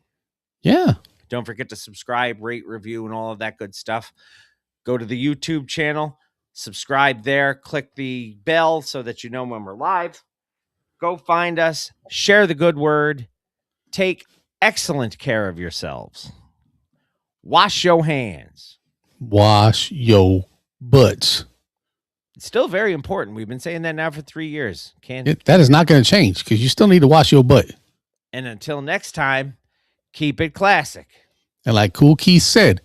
Yeah. Don't forget to subscribe, rate, review, and all of that good stuff. Go to the YouTube channel, subscribe there, click the bell so that you know when we're live. Go find us, share the good word, take excellent care of yourselves. Wash your hands. Wash your butts. It's still very important. We've been saying that now for 3 years. That is not going to change because you still need to wash your butt. And until next time, keep it classic. And like Cool Keith said,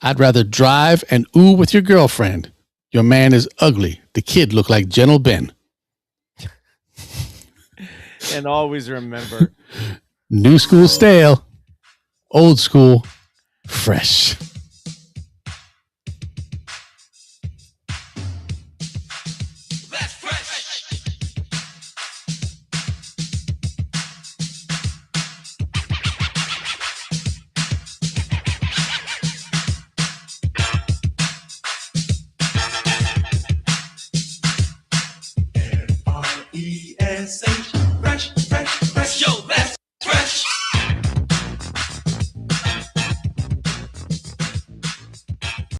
I'd rather drive and ooh with your girlfriend. Your man is ugly. The kid look like Gentle Ben. And always remember, new school stale, old school fresh.